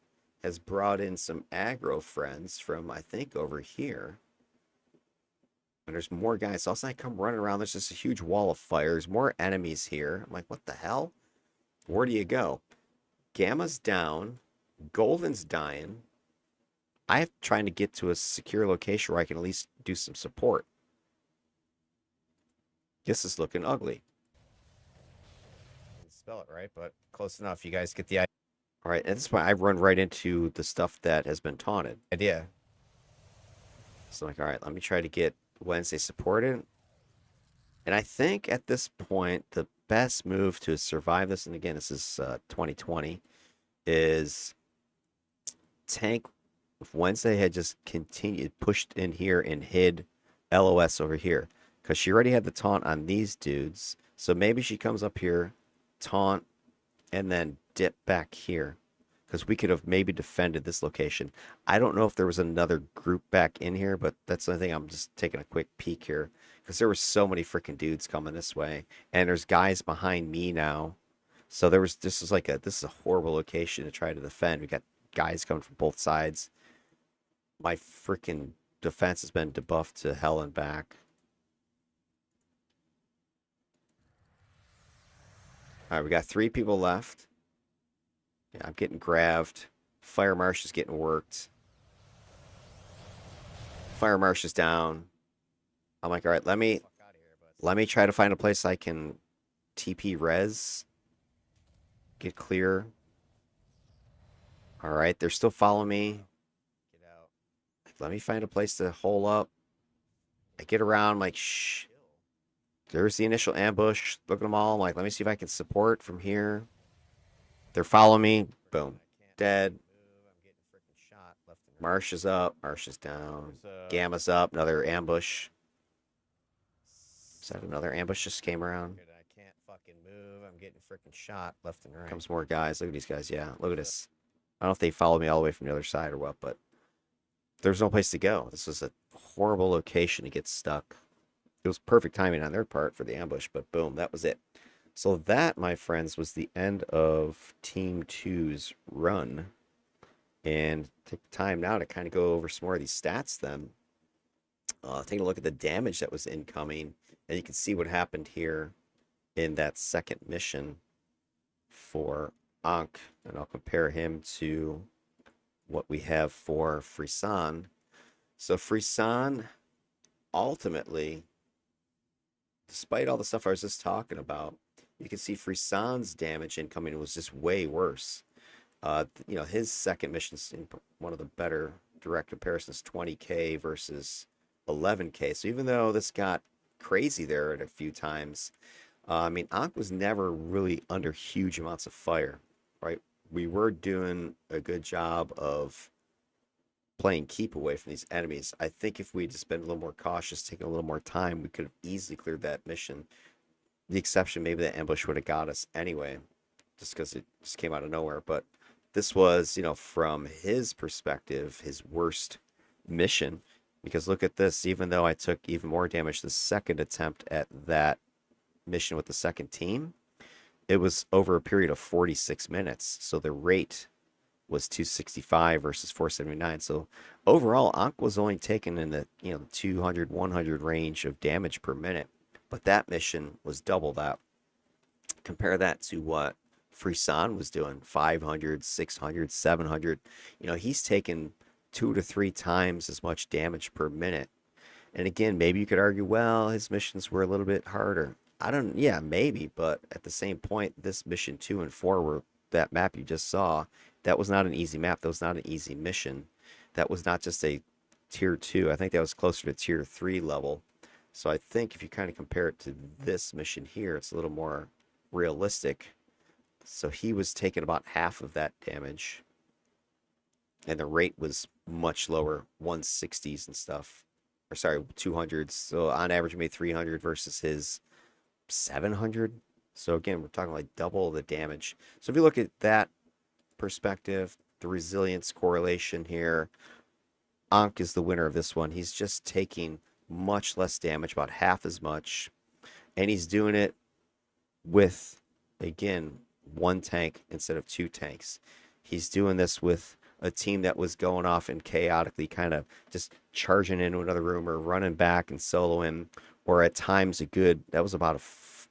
has brought in some aggro friends from, I think, over here. And there's more guys. So all of a sudden I come running around. There's just a huge wall of fire. There's more enemies here. I'm like, what the hell? Where do you go? Gamma's down. Golden's dying. I'm trying to get to a secure location where I can at least do some support. This is looking ugly. Didn't spell it right, but close enough. You guys get the All right, at this point, I run right into the stuff that has been taunted. idea. So I'm like, all right, let me try to get Wednesday supported. And I think at this point, the best move to survive this, and again, this is 2020, is tank. If Wednesday had just continued, pushed in here and hid LOS over here, because she already had the taunt on these dudes. So maybe she comes up here, taunt, and then dip back here, because we could have maybe defended this location. I don't know if there was another group back in here, but that's the thing. I'm just taking a quick peek here, because there were so many freaking dudes coming this way, and there's guys behind me now. So this is a horrible location to try to defend. We got guys coming from both sides. My freaking defense has been debuffed to hell and back. All right, we got 3 people left. Yeah, I'm getting grabbed. Fire Marsh is getting worked. Fire Marsh is down. I'm like, all right, let me try to find a place I can TP res. Get clear. All right, they're still following me. Get out. Let me find a place to hole up. I get around, I'm like, shh. There's the initial ambush. Look at them all. I'm like, let me see if I can support from here. They're following me. Boom. Dead. I'm getting freaking shot left and right. Marsh is up. Marsh is down. Gamma's up. Another ambush. Is that another ambush just came around? I can't fucking move. I'm getting freaking shot left and right. Comes more guys. Look at these guys. Yeah, look at this. I don't know if they followed me all the way from the other side or what, but there's no place to go. This was a horrible location to get stuck. It was perfect timing on their part for the ambush, but boom, that was it. So that, my friends, was the end of Team 2's run. And take time now to kind of go over some more of these stats then. Taking a look at the damage that was incoming, and you can see what happened here in that second mission for Ankh, and I'll compare him to what we have for Frisson. So Frisson, ultimately, despite all the stuff I was just talking about, you can see Frisson's damage incoming was just way worse. His second mission's in one of the better direct comparisons, 20k versus 11k. So even though this got crazy there at a few times, Ankh was never really under huge amounts of fire, right? We were doing a good job of playing keep away from these enemies. I think if we just been a little more cautious, taking a little more time, we could have easily cleared that mission. The exception, maybe the ambush would have got us anyway, just because it just came out of nowhere. But this was, from his perspective, his worst mission. Because look at this, even though I took even more damage the second attempt at that mission with the second team, it was over a period of 46 minutes. So the rate was 265 versus 479. So overall, Ankh was only taken in the 200, 100 range of damage per minute. But that mission was double that. Compare that to what Frisson was doing, 500, 600, 700. He's taken 2 to 3 times as much damage per minute. And again, maybe you could argue, well, his missions were a little bit harder. Yeah, maybe, but at the same point, this mission 2 and 4 were that map you just saw. That was not an easy map. That was not an easy mission. That was not just a tier 2. I think that was closer to tier 3 level. So I think if you kind of compare it to this mission here, it's a little more realistic. So he was taking about half of that damage. And the rate was much lower, 160s and stuff. Or sorry, 200s. So on average, made 300 versus his 700. So again, we're talking like double the damage. So if you look at that perspective, the resilience correlation here, Ankh is the winner of this one. He's just taking much less damage, about half as much. And he's doing it with, again, 1 tank instead of 2 tanks. He's doing this with a team that was going off and chaotically kind of just charging into another room or running back and soloing, or at times that was about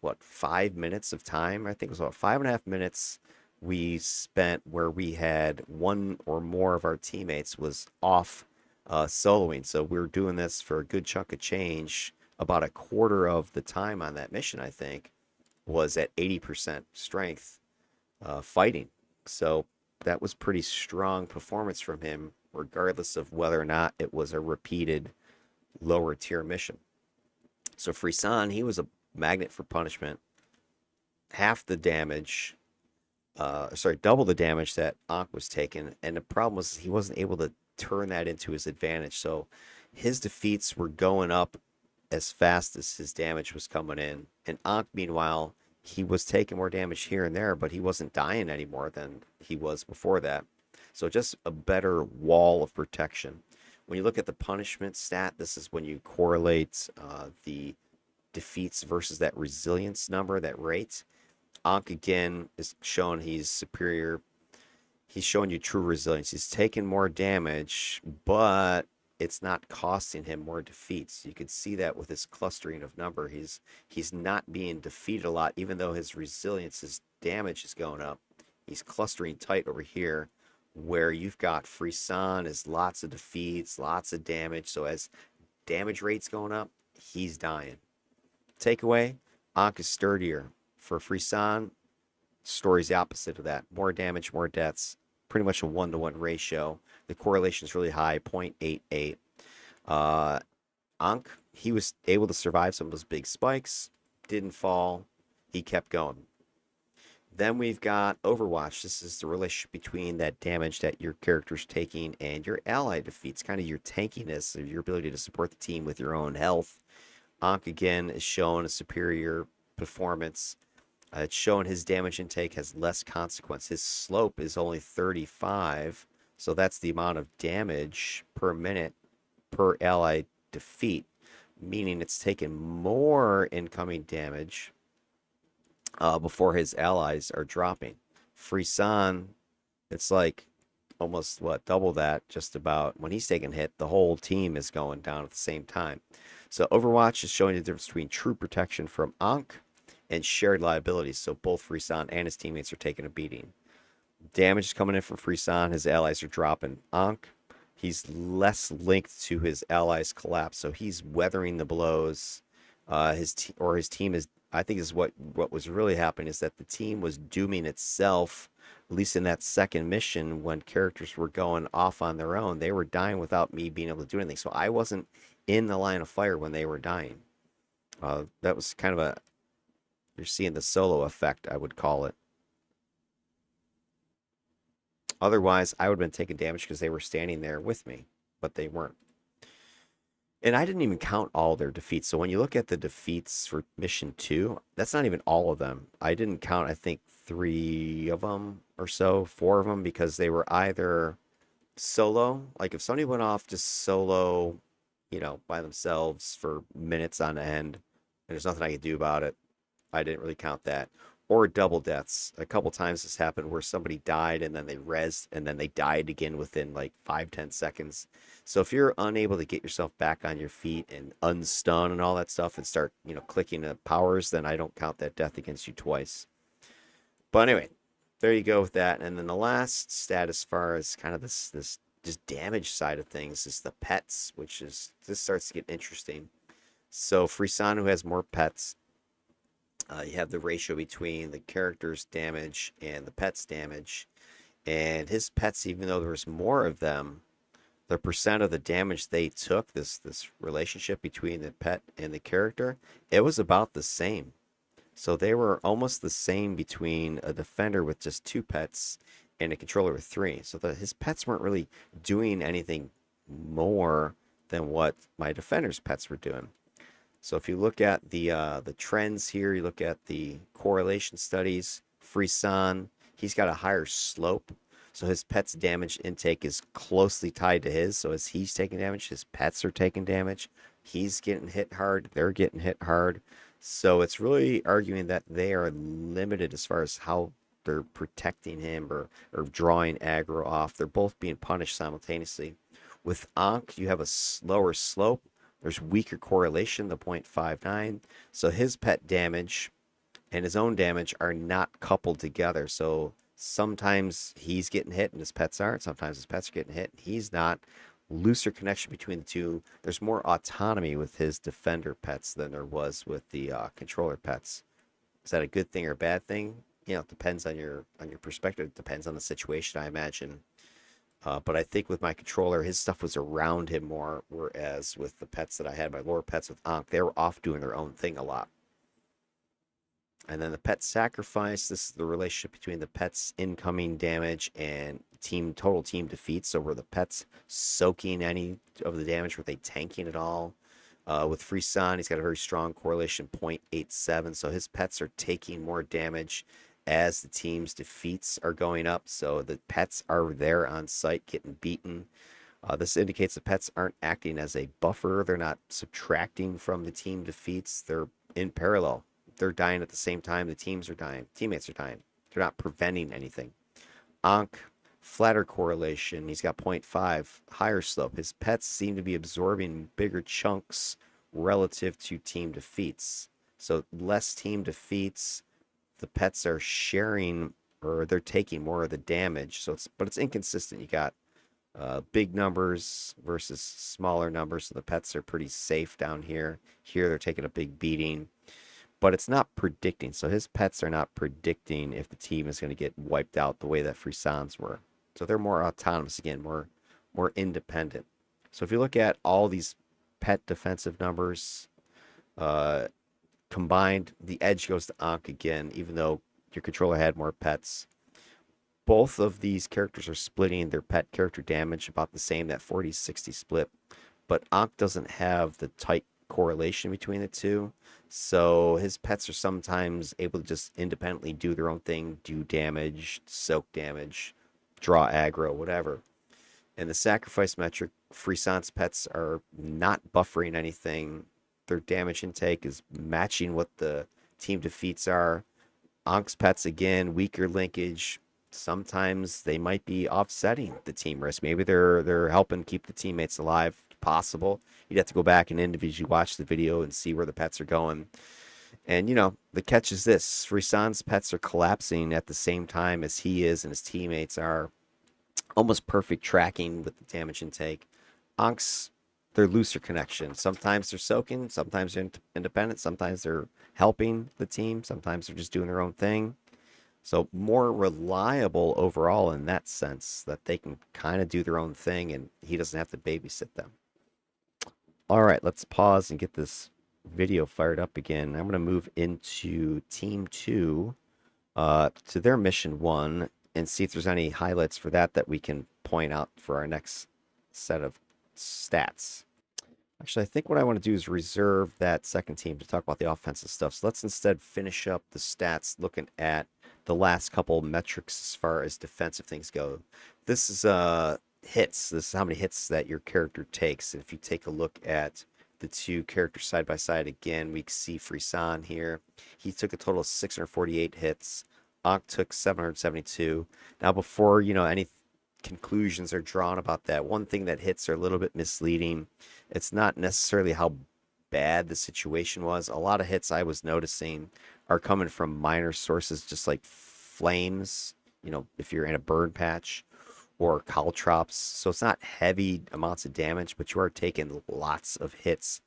what, 5 minutes of time? I think it was about 5.5 minutes we spent where we had one or more of our teammates was off soloing. So we were doing this for a good chunk of change. About a quarter of the time on that mission, I think, was at 80% strength fighting. So that was pretty strong performance from him, regardless of whether or not it was a repeated lower tier mission. So Frisson, he was a magnet for punishment. Half the damage, double the damage that Ankh was taking. And the problem was he wasn't able to turn that into his advantage. So his defeats were going up as fast as his damage was coming in. And Ankh, meanwhile, he was taking more damage here and there, but he wasn't dying any more than he was before that. So just a better wall of protection. When you look at the punishment stat, this is when you correlate the defeats versus that resilience number, that rate. Ankh again is showing he's superior. He's showing you true resilience. He's taking more damage, but it's not costing him more defeats. You can see that with his clustering of number. He's not being defeated a lot, even though his resilience, his damage is going up. He's clustering tight over here, where you've got Frisson is lots of defeats, lots of damage. So as damage rate's going up, he's dying. Takeaway, Ankh is sturdier. For Frisson, story's the opposite of that. More damage, more deaths. Pretty much a 1-to-1 ratio. The correlation is really high, 0.88. Ankh, he was able to survive some of those big spikes, didn't fall, he kept going. Then we've got Overwatch. This is the relationship between that damage that your character's taking and your ally defeats, kind of your tankiness, or your ability to support the team with your own health. Ankh again is showing a superior performance. It's showing his damage intake has less consequence. His slope is only 35, so that's the amount of damage per minute per ally defeat, meaning it's taken more incoming damage before his allies are dropping. Frisson, it's like almost double that, just about. When he's taking hit, the whole team is going down at the same time. So Overwatch is showing the difference between true protection from Ankh and shared liabilities. So both Frisson and his teammates are taking a beating. Damage is coming in from Frisson. His allies are dropping. Ankh, he's less linked to his allies' collapse, so he's weathering the blows. His team is. I think is what was really happening is that the team was dooming itself. At least in that second mission, when characters were going off on their own, they were dying without me being able to do anything. So I wasn't in the line of fire when they were dying. That was kind of you're seeing the solo effect, I would call it. Otherwise, I would have been taking damage because they were standing there with me, but they weren't. And I didn't even count all their defeats. So when you look at the defeats for mission 2, that's not even all of them. I didn't count, I think, 3 of them or so, 4 of them, because they were either solo. Like if somebody went off just solo, by themselves for minutes on end, and there's nothing I could do about it, I didn't really count that. Or double deaths. A couple times this happened where somebody died and then they rezzed and then they died again within like 5-10 seconds. So if you're unable to get yourself back on your feet and unstun and all that stuff and start, clicking the powers, then I don't count that death against you twice. But anyway, there you go with that. And then the last stat as far as kind of this just damage side of things is the pets, this starts to get interesting. So Frisson, who has more pets, you have the ratio between the character's damage and the pet's damage. And his pets, even though there was more of them, the percent of the damage they took, this relationship between the pet and the character, it was about the same. So they were almost the same between a defender with just 2 pets and a controller with 3. So his pets weren't really doing anything more than what my defender's pets were doing. So if you look at the trends here, you look at the correlation studies, Frisson, he's got a higher slope. So his pet's damage intake is closely tied to his. So as he's taking damage, his pets are taking damage. He's getting hit hard. They're getting hit hard. So it's really arguing that they are limited as far as how they're protecting him or drawing aggro off. They're both being punished simultaneously. With Ankh, you have a slower slope. There's weaker correlation, the 0.59. So his pet damage and his own damage are not coupled together. So sometimes he's getting hit and his pets aren't. Sometimes his pets are getting hit and he's not. Looser connection between the two. There's more autonomy with his defender pets than there was with the controller pets. Is that a good thing or a bad thing? You know, it depends on your perspective. It depends on the situation, I imagine. But I think with my controller, his stuff was around him more, whereas with the pets that I had, my lower pets with Ankh, they were off doing their own thing a lot. And then the pet sacrifice, this is the relationship between the pet's incoming damage and total team defeats. So were the pets soaking any of the damage? Were they tanking it all? With Frisson, he's got a very strong correlation, 0.87. So his pets are taking more damage as the team's defeats are going up. So the pets are there on site getting beaten. This indicates the pets aren't acting as a buffer. They're not subtracting from the team defeats. They're in parallel. They're dying at the same time the teams are dying. Teammates are dying. They're not preventing anything. Ankh, flatter correlation. He's got 0.5, higher slope. His pets seem to be absorbing bigger chunks relative to team defeats. So less team defeats, the pets are sharing or they're taking more of the damage. So it's inconsistent. You got big numbers versus smaller numbers. So the pets are pretty safe down here. Here they're taking a big beating. But it's not predicting. So his pets are not predicting if the team is going to get wiped out the way that Frisson's were. So they're more autonomous again, more independent. So if you look at all these pet defensive numbers combined, the edge goes to Ankh again, even though your controller had more pets. Both of these characters are splitting their pet character damage about the same, that 40-60 split. But Ankh doesn't have the tight correlation between the two. So his pets are sometimes able to just independently do their own thing, do damage, soak damage, draw aggro, whatever. And the sacrifice metric, Frisson's pets are not buffering anything. Their damage intake is matching what the team defeats are. Ankh's pets, again, weaker linkage. Sometimes they might be offsetting the team risk. Maybe they're helping keep the teammates alive. Possible. You'd have to go back and individually watch the video and see where the pets are going. And, you know, the catch is this. Frisson's pets are collapsing at the same time as he is and his teammates are. Almost perfect tracking with the damage intake. Ankh's, they're looser connection. Sometimes they're soaking. Sometimes they're independent. Sometimes they're helping the team. Sometimes they're just doing their own thing. So more reliable overall in that sense that they can kind of do their own thing and he doesn't have to babysit them. All right, let's pause and get this video fired up again. I'm going to move into Team 2 to their Mission 1 and see if there's any highlights for that we can point out for our next set of stats. Actually, I think what I want to do is reserve that second team to talk about the offensive stuff. So let's instead finish up the stats looking at the last couple metrics as far as defensive things go. This is hits. This is how many hits that your character takes. And if you take a look at the two characters side by side again, we see Frisson here. He took a total of 648 hits. Ankh took 772. Now, before any conclusions are drawn about that, one thing that hits are a little bit misleading. It's not necessarily how bad the situation was. A lot of hits I was noticing are coming from minor sources, just like flames, if you're in a burn patch, or caltrops. So it's not heavy amounts of damage, but you are taking lots of hits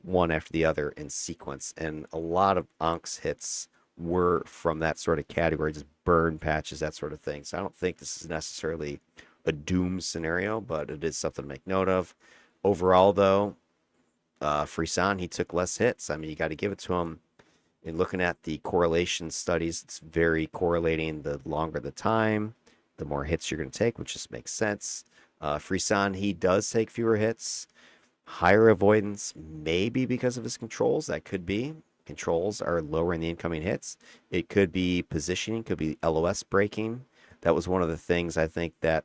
one after the other in sequence. And a lot of Ankh's hits were from that sort of category, just burn patches, that sort of thing. So I don't think this is necessarily a doom scenario, but it is something to make note of. Overall, though, Frisson, he took less hits. I mean, you got to give it to him. In looking at the correlation studies, it's very correlating. The longer the time, the more hits you're going to take, which just makes sense. Frisson, he does take fewer hits. Higher avoidance, maybe because of his controls. That could be. Controls are lowering the incoming hits. It could be positioning, could be LOS breaking. That was one of the things I think that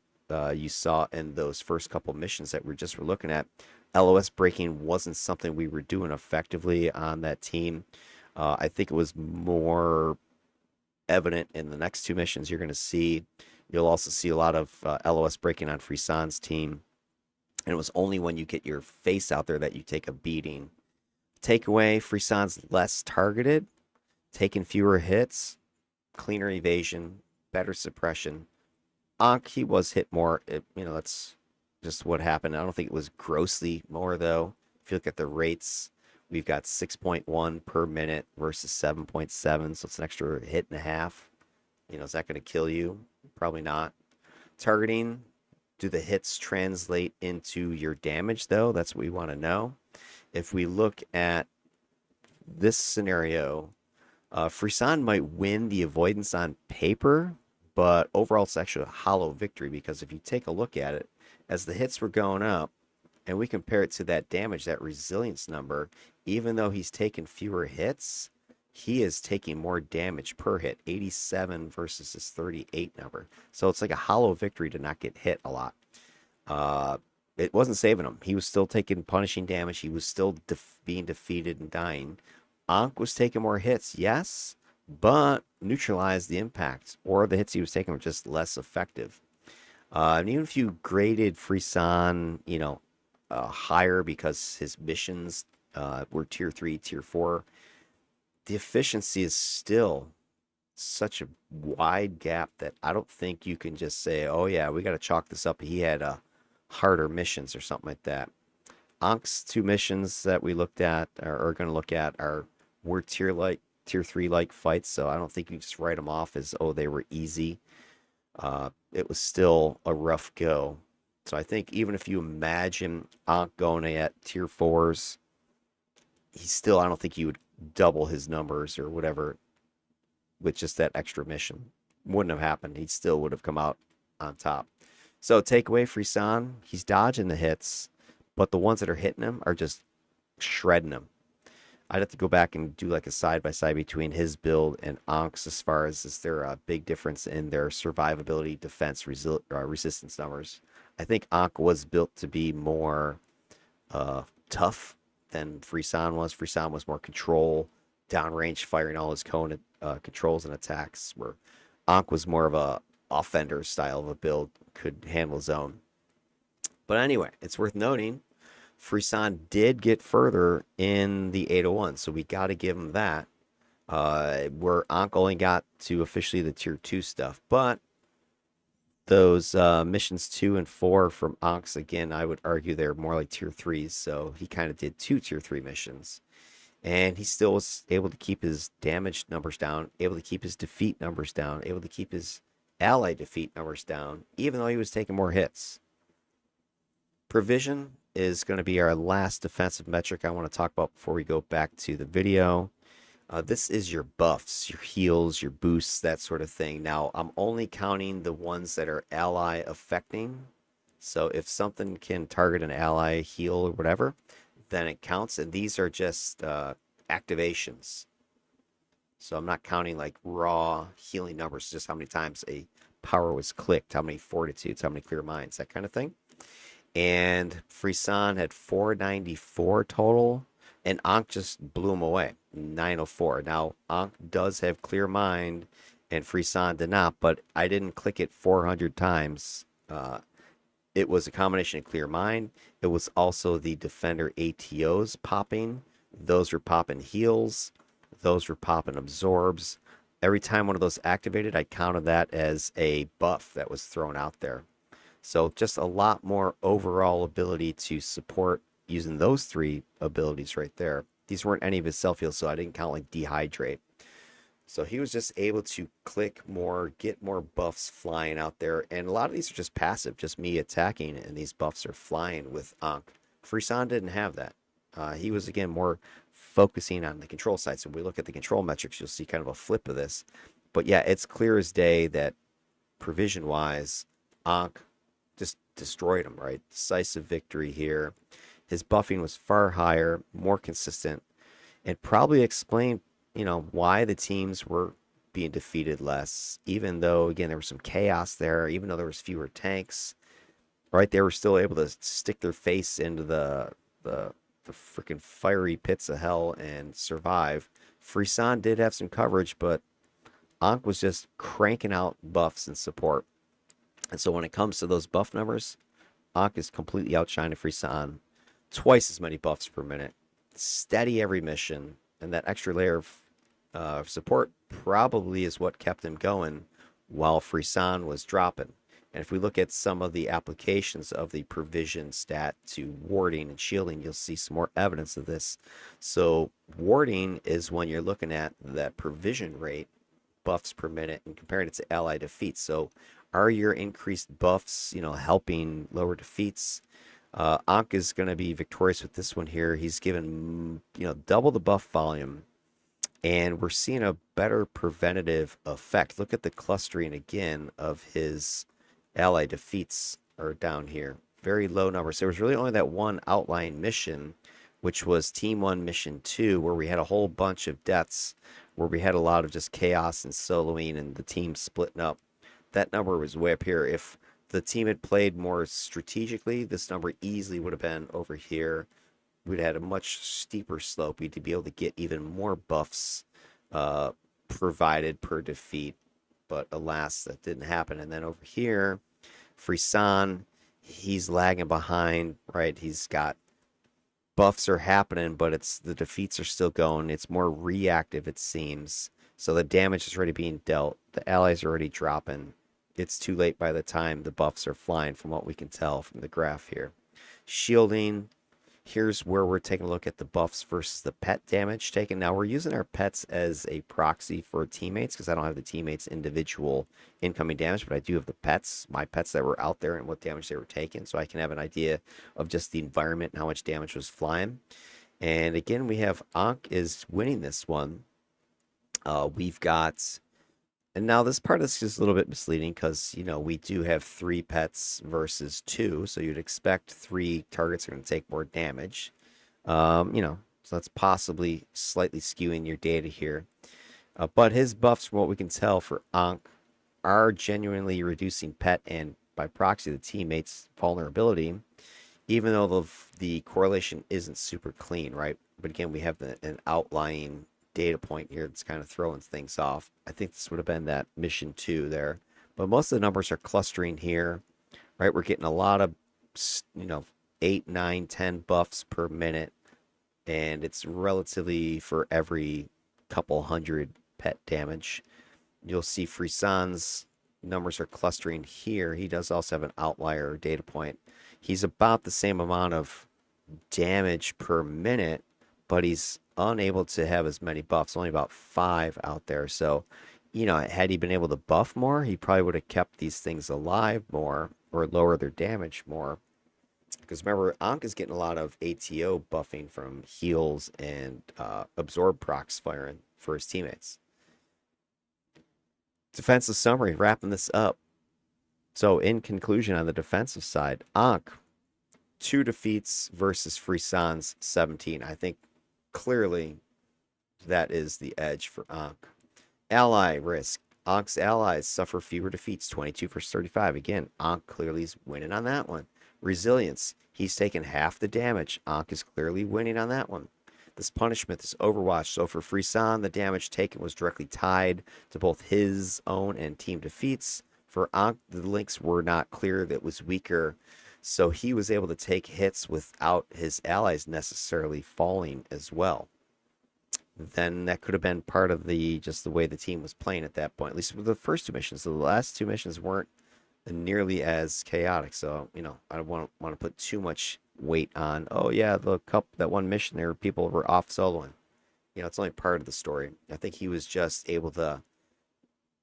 you saw in those first couple missions that we were looking at. LOS breaking wasn't something we were doing effectively on that team. I think it was more evident in the next two missions. You'll also see a lot of LOS breaking on Frisson's team. And it was only when you get your face out there that you take a beating. Takeaway, Frisson's less targeted, taking fewer hits, cleaner evasion, better suppression. Ankh, he was hit more. That's just what happened. I don't think it was grossly more, though. If you look at the rates, we've got 6.1 per minute versus 7.7, so it's an extra hit and a half. Is that going to kill you? Probably not. Targeting, do the hits translate into your damage, though? That's what we want to know. If we look at this scenario, Frisson might win the avoidance on paper, but overall it's actually a hollow victory, because if you take a look at it, as the hits were going up, and we compare it to that damage, that resilience number, even though he's taken fewer hits, he is taking more damage per hit, 87 versus his 38 number. So it's like a hollow victory to not get hit a lot. It wasn't saving him. He was still taking punishing damage. He was still being defeated and dying. Ankh was taking more hits, yes, but neutralized the impact, or the hits he was taking were just less effective. And even if you graded Frisson, higher because his missions were tier 3, tier 4, the efficiency is still such a wide gap that I don't think you can just say, oh yeah, we got to chalk this up. He had harder missions or something like that. Ankh's two missions that we looked at are going to look at were tier 3 like fights, so I don't think you just write them off as, oh, they were easy. It was still a rough go. So I think even if you imagine Ankh going at tier 4s, I don't think you would double his numbers or whatever with just that extra mission. Wouldn't have happened. He still would have come out on top. So takeaway, Frisson, he's dodging the hits, but the ones that are hitting him are just shredding him. I'd have to go back and do like a side-by-side between his build and Ankh's as far as is there a big difference in their survivability, defense, resistance numbers. I think Ankh was built to be more tough than Frisson was. Frisson was more control, downrange, firing all his controls and attacks, where Ankh was more of a offender style of a build, could handle zone. But anyway, it's worth noting Frisson did get further in the 801, so we got to give him that. Where Ankh only got to officially the tier 2 stuff, but those missions 2 and 4 from Ankh's, again, I would argue they're more like tier 3s, so he kind of did 2 tier 3 missions. And he still was able to keep his damage numbers down, able to keep his defeat numbers down, able to keep his ally defeat numbers down, even though he was taking more hits. Provision is going to be our last defensive metric I want to talk about before we go back to the video. This is your buffs, your heals, your boosts, that sort of thing. Now, I'm only counting the ones that are ally affecting. So if something can target an ally, heal, or whatever, then it counts. And these are just activations. So I'm not counting like raw healing numbers, just how many times a power was clicked, how many fortitudes, how many clear minds, that kind of thing. And Frisson had 494 total, and Ankh just blew him away, 904. Now, Ankh does have clear mind, and Frisson did not, but I didn't click it 400 times. It was a combination of clear mind. It was also the defender ATOs popping. Those were popping heals. Those were popping absorbs. Every time one of those activated, I counted that as a buff that was thrown out there. So just a lot more overall ability to support using those 3 abilities right there. These weren't any of his self heals, so I didn't count like dehydrate. So he was just able to click more, get more buffs flying out there. And a lot of these are just passive, just me attacking, and these buffs are flying with Ankh. Frisson didn't have that. He was, again, more focusing on the control side. So when we look at the control metrics, you'll see kind of a flip of this. But yeah, it's clear as day that provision-wise, Ankh just destroyed him, right? Decisive victory here. His buffing was far higher, more consistent, and probably explained, why the teams were being defeated less, even though, again, there was some chaos there, even though there was fewer tanks, right? They were still able to stick their face into the freaking fiery pits of hell and survive. Frisson did have some coverage, but Ankh was just cranking out buffs and support. And so when it comes to those buff numbers, Ankh is completely outshining Frisson. Twice as many buffs per minute. Steady every mission. And that extra layer of support probably is what kept him going while Frisson was dropping. And if we look at some of the applications of the provision stat to warding and shielding, you'll see some more evidence of this. So warding is when you're looking at that provision rate, buffs per minute, and comparing it to ally defeats. So are your increased buffs, helping lower defeats? Ankh is going to be victorious with this one here. He's given, double the buff volume, and we're seeing a better preventative effect. Look at the clustering again of his ally defeats are down here. Very low numbers. There was really only that one outlying mission, which was Team 1 Mission 2, where we had a whole bunch of deaths, where we had a lot of just chaos and soloing and the team splitting up. That number was way up here. If the team had played more strategically, this number easily would have been over here. We'd had a much steeper slope. We'd be able to get even more buffs provided per defeat, but alas, that didn't happen. And then over here, Frisson, he's lagging behind, right? He's got buffs are happening, but the defeats are still going. It's more reactive, it seems. So the damage is already being dealt. The allies are already dropping. It's too late by the time the buffs are flying, from what we can tell from the graph here. Shielding. Here's where we're taking a look at the buffs versus the pet damage taken. Now we're using our pets as a proxy for teammates, because I don't have the teammates' individual incoming damage, but I do have the pets, my pets that were out there and what damage they were taking, so I can have an idea of just the environment and how much damage was flying. And again, we have Ankh is winning this one. We've got, and now this part is just a little bit misleading because, we do have 3 pets versus 2. So you'd expect 3 targets are going to take more damage. So that's possibly slightly skewing your data here. But his buffs, from what we can tell for Ankh, are genuinely reducing pet and by proxy the teammates' vulnerability, even though the correlation isn't super clean, right? But again, we have an outlying data point here that's kind of throwing things off. I think this would have been that mission 2 there, but most of the numbers are clustering here, right? We're getting a lot of 8, 9, 10 buffs per minute, and it's relatively for every couple hundred pet damage. You'll see Frisson's numbers are clustering here. He does also have an outlier data point. He's about the same amount of damage per minute, but he's unable to have as many buffs, only about 5 out there. So, had he been able to buff more, he probably would have kept these things alive more or lower their damage more. Because remember, Ankh is getting a lot of ATO buffing from heals and absorb procs firing for his teammates. Defensive summary, wrapping this up. So, in conclusion, on the defensive side, Ankh, 2 defeats versus Frisson's 17. I think clearly that is the edge for Ankh. Ally risk. Ankh's allies suffer fewer defeats, 22 versus 35. Again, Ankh clearly is winning on that one. Resilience. He's taken half the damage. Ankh is clearly winning on that one. This punishment, this Overwatch. So for Frisson, the damage taken was directly tied to both his own and team defeats. For Ankh, the links were not clear. That was weaker. So he was able to take hits without his allies necessarily falling as well. Then that could have been part of just the way the team was playing at that point, at least with the first 2 missions. So the last 2 missions weren't nearly as chaotic. So, I don't want to put too much weight on, that one mission there, people were off soloing. It's only part of the story. I think he was just able to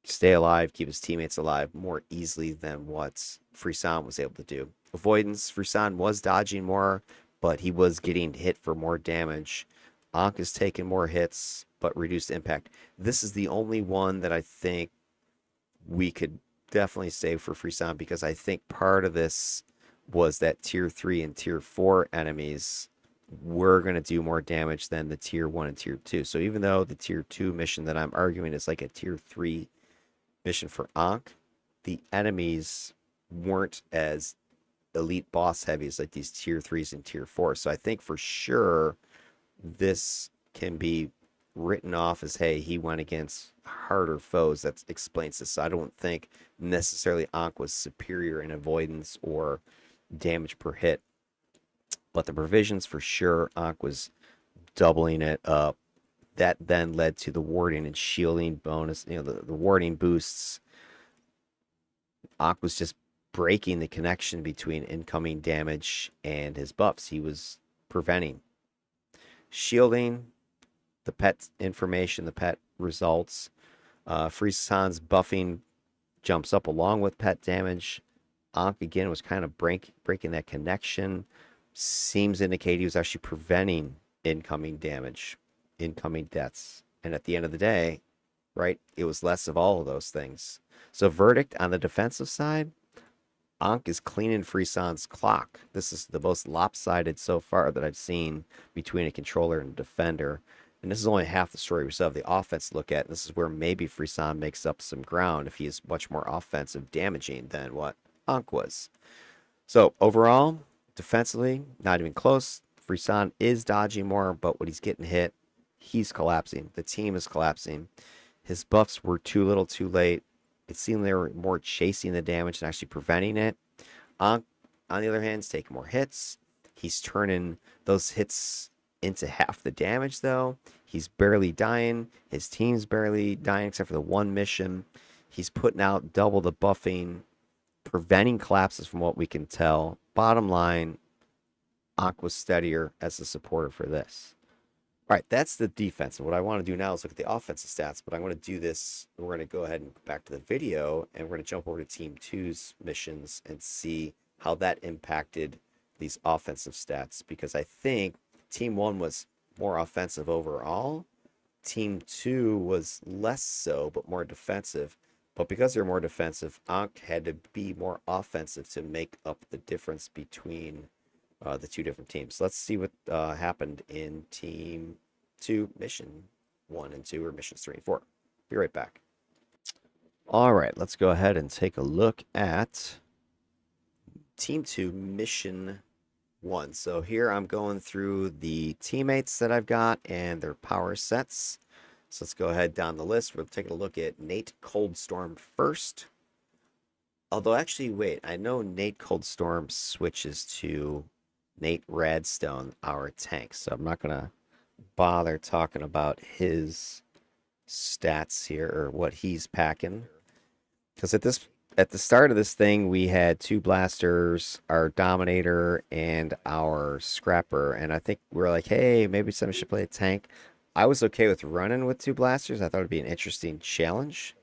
stay alive, keep his teammates alive more easily than what Frisson was able to do. Avoidance, Frisson was dodging more, but he was getting hit for more damage. Ankh is taking more hits, but reduced impact. This is the only one that I think we could definitely save for Frisson, because I think part of this was that tier 3 and tier 4 enemies were going to do more damage than the tier 1 and tier 2. So even though the tier 2 mission that I'm arguing is like a tier 3 mission for Ankh, the enemies weren't as elite boss heavy as like these tier 3s and tier 4s. So I think for sure this can be written off as, hey, he went against harder foes. That explains this. So I don't think necessarily Ankh was superior in avoidance or damage per hit, but the provisions for sure, Ankh was doubling it up. That then led to the warding and shielding bonus, the warding boosts. Ankh was just breaking the connection between incoming damage and his buffs. He was preventing shielding, the pet information, the pet results. Frisson's buffing jumps up along with pet damage. Ankh again was kind of breaking that connection. Seems to indicate he was actually preventing incoming damage, incoming deaths. And at the end of the day, right, it was less of all of those things. So verdict on the defensive side, Ankh is cleaning Frisson's clock. This is the most lopsided so far that I've seen between a controller and a defender. And this is only half the story. We still have the offense to look at. And this is where maybe Frisson makes up some ground if he is much more offensive, damaging than what Ankh was. So overall, defensively, not even close. Frisson is dodging more, but when he's getting hit, he's collapsing. The team is collapsing. His buffs were too little too late. It seemed they were more chasing the damage than actually preventing it. Ankh, on the other hand, is taking more hits. He's turning those hits into half the damage, though. He's barely dying. His team's barely dying, except for the one mission. He's putting out double the buffing, preventing collapses from what we can tell. Bottom line, Ankh was steadier as a supporter for this. All right, that's the defense. And what I want to do now is look at the offensive stats, but I'm going to do this. We're going to go ahead and go back to the video, and we're going to jump over to Team 2's missions and see how that impacted these offensive stats, because I think Team 1 was more offensive overall. Team 2 was less so, but more defensive. But because they're more defensive, Ankh had to be more offensive to make up the difference between the two different teams. Let's see what happened in Team 2, Mission 1 and 2, or Missions 3 and 4. Be right back. All right, let's go ahead and take a look at Team 2, Mission 1. So here I'm going through the teammates that I've got and their power sets. So let's go ahead down the list. We're taking a look at Nate Coldstorm first. Although, actually, wait, I know Nate Coldstorm switches to Nate Radstone, our tank, so I'm not going to bother talking about his stats here or what he's packing. Because at the start of this thing, we had two blasters, our Dominator, and our Scrapper, and I think we were like, hey, maybe somebody should play a tank. I was okay with running with two blasters. I thought it'd be an interesting challenge.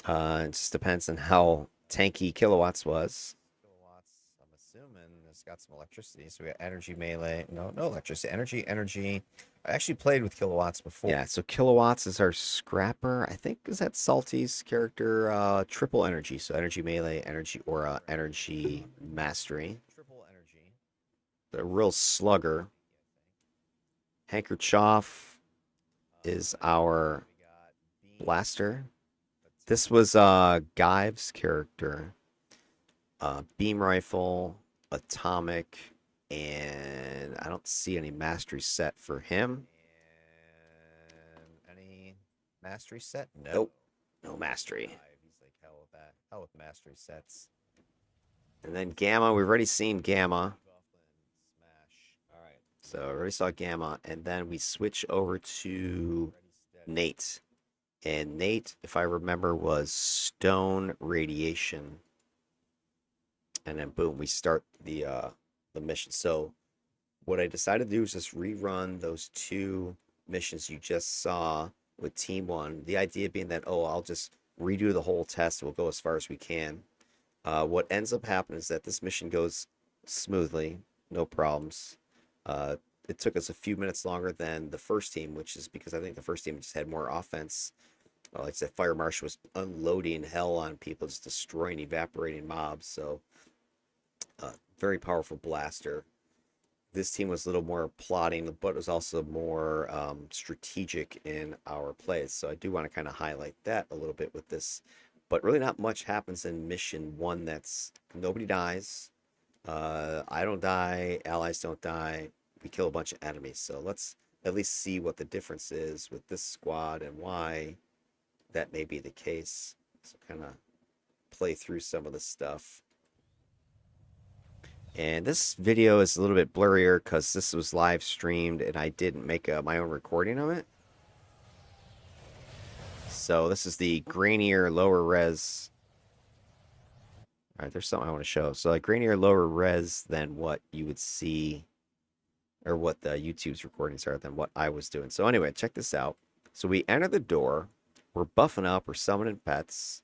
It just depends on how tanky Kilowatts was. Kilowatts, I'm assuming, it's got some electricity. So we got energy melee. No electricity. Energy. I actually played with Kilowatts before. Yeah, so Kilowatts is our Scrapper. I think is that Salty's character, triple energy. So energy melee, energy aura, energy mastery. Triple energy. The real slugger. Handkerchief is our blaster. This was Guyve's character. Beam rifle, atomic, and I don't see any mastery set for him. And any mastery set? Nope. No mastery. He's like, hell with that. Hell with mastery sets. And then Gamma, we've already seen Gamma. So I already saw Gamma, and then we switch over to Nate. And Nate, if I remember, was Stone Radiation. And then boom, we start the mission. So what I decided to do is just rerun those two missions you just saw with Team 1. The idea being that, I'll just redo the whole test. We'll go as far as we can. What ends up happening is that this mission goes smoothly, no problems. It took us a few minutes longer than the first team, which is because I think the first team just had more offense. Like I said, Fire Marshal was unloading hell on people, just destroying, evaporating mobs. So, very powerful blaster. This team was a little more plotting, but it was also more strategic in our plays. So I do want to kind of highlight that a little bit with this. But really not much happens in Mission 1. That's nobody dies. I don't die. Allies don't die. We kill a bunch of enemies. So let's at least see what the difference is with this squad and why that may be the case. So kind of play through some of the stuff. And this video is a little bit blurrier because this was live streamed and I didn't make my own recording of it. So this is the grainier, lower res. All right, there's something I want to show. So like grainier, lower res than what you would see, or what the YouTube's recordings are than what I was doing. So anyway, check this out. So we enter the door. We're buffing up. We're summoning pets.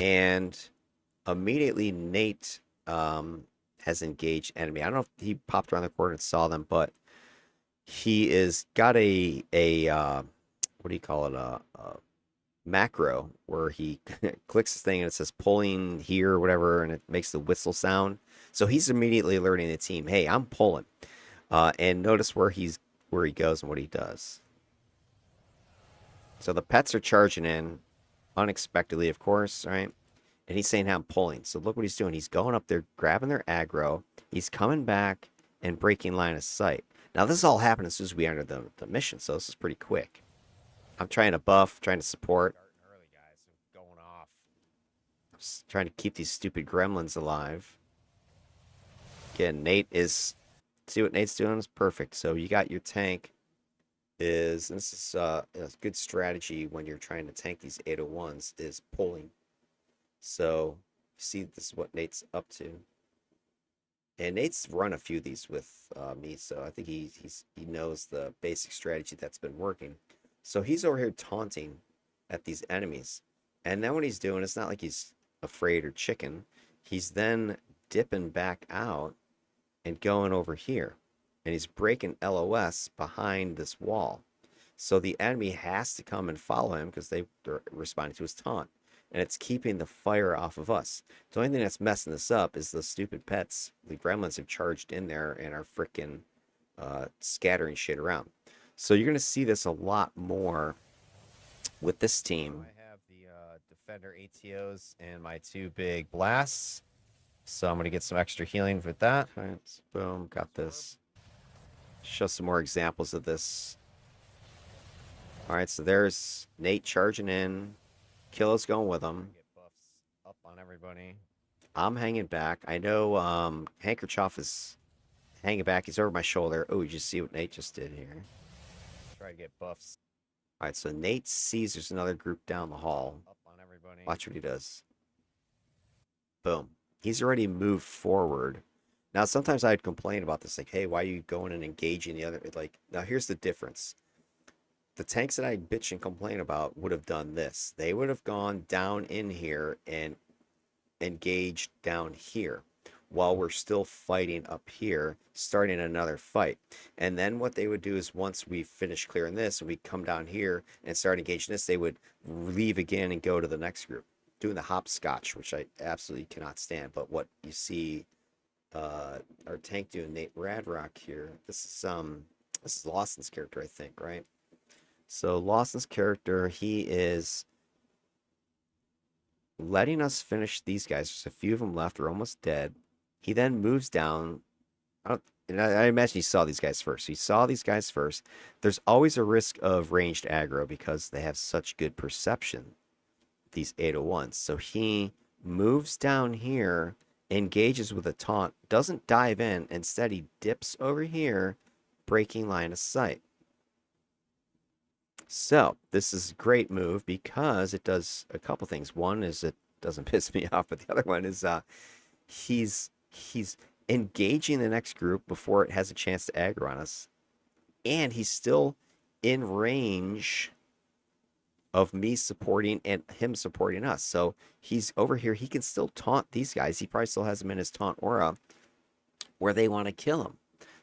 And immediately Nate has engaged enemy. I don't know if he popped around the corner and saw them, but he is got a what do you call it, a macro where he clicks this thing and it says pulling here or whatever, and it makes the whistle sound. So he's immediately alerting the team, hey, I'm pulling. And notice where he goes and what he does. So the pets are charging in unexpectedly, of course, right? And he's saying, I'm pulling. So look what he's doing. He's going up there, grabbing their aggro. He's coming back and breaking line of sight. Now, this is all happening as soon as we enter the mission, so this is pretty quick. I'm trying to buff, trying to support. Starting early, guys. So going off. I'm just trying to keep these stupid gremlins alive. Again, Nate is... See what Nate's doing? Is perfect. So you got your tank. This is a good strategy when you're trying to tank these 801s, is pulling. So, see, this is what Nate's up to. And Nate's run a few of these with me, so I think he knows the basic strategy that's been working. So he's over here taunting at these enemies. And then what he's doing, it's not like he's afraid or chicken. He's then dipping back out and going over here. And he's breaking LOS behind this wall. So the enemy has to come and follow him because they're responding to his taunt. And it's keeping the fire off of us. The only thing that's messing this up is the stupid pets. The gremlins have charged in there and are freaking scattering shit around. So you're going to see this a lot more with this team. I have the defender ATOs and my 2 big blasts. So I'm going to get some extra healing with that. Right, boom, got this. Show some more examples of this. All right, so there's Nate charging in. Killo's going with him. Get buffs up on everybody. I'm hanging back. I know Handkerchief is hanging back. He's over my shoulder. Oh, you just see what Nate just did here. Try to get buffs All right, so Nate sees there's another group down the hall. up on everybody. Watch what he does. Boom. He's already moved forward. Now, sometimes I'd complain about this, like, hey, why are you going and engaging the other? Like, now here's the difference. The tanks that I bitch and complain about would have done this. They would have gone down in here and engaged down here while we're still fighting up here, starting another fight. And then what they would do is once we finish clearing this and we come down here and start engaging this, they would leave again and go to the next group, doing the hopscotch, which I absolutely cannot stand. But what you see our tank doing, Nate Radrock here, this is Lawson's character, I think, right? So Lawson's character, he is letting us finish these guys. There's a few of them left. They're almost dead. He then moves down. And I imagine he saw these guys first. So he saw these guys first. There's always a risk of ranged aggro because they have such good perception, these 801s. So he moves down here, engages with a taunt, doesn't dive in. Instead, he dips over here, breaking line of sight. So this is a great move because it does a couple things. One is it doesn't piss me off, but the other one is he's engaging the next group before it has a chance to aggro on us, and he's still in range of me supporting and him supporting us. So he's over here. He can still taunt these guys. He probably still has them in his taunt aura where they want to kill him.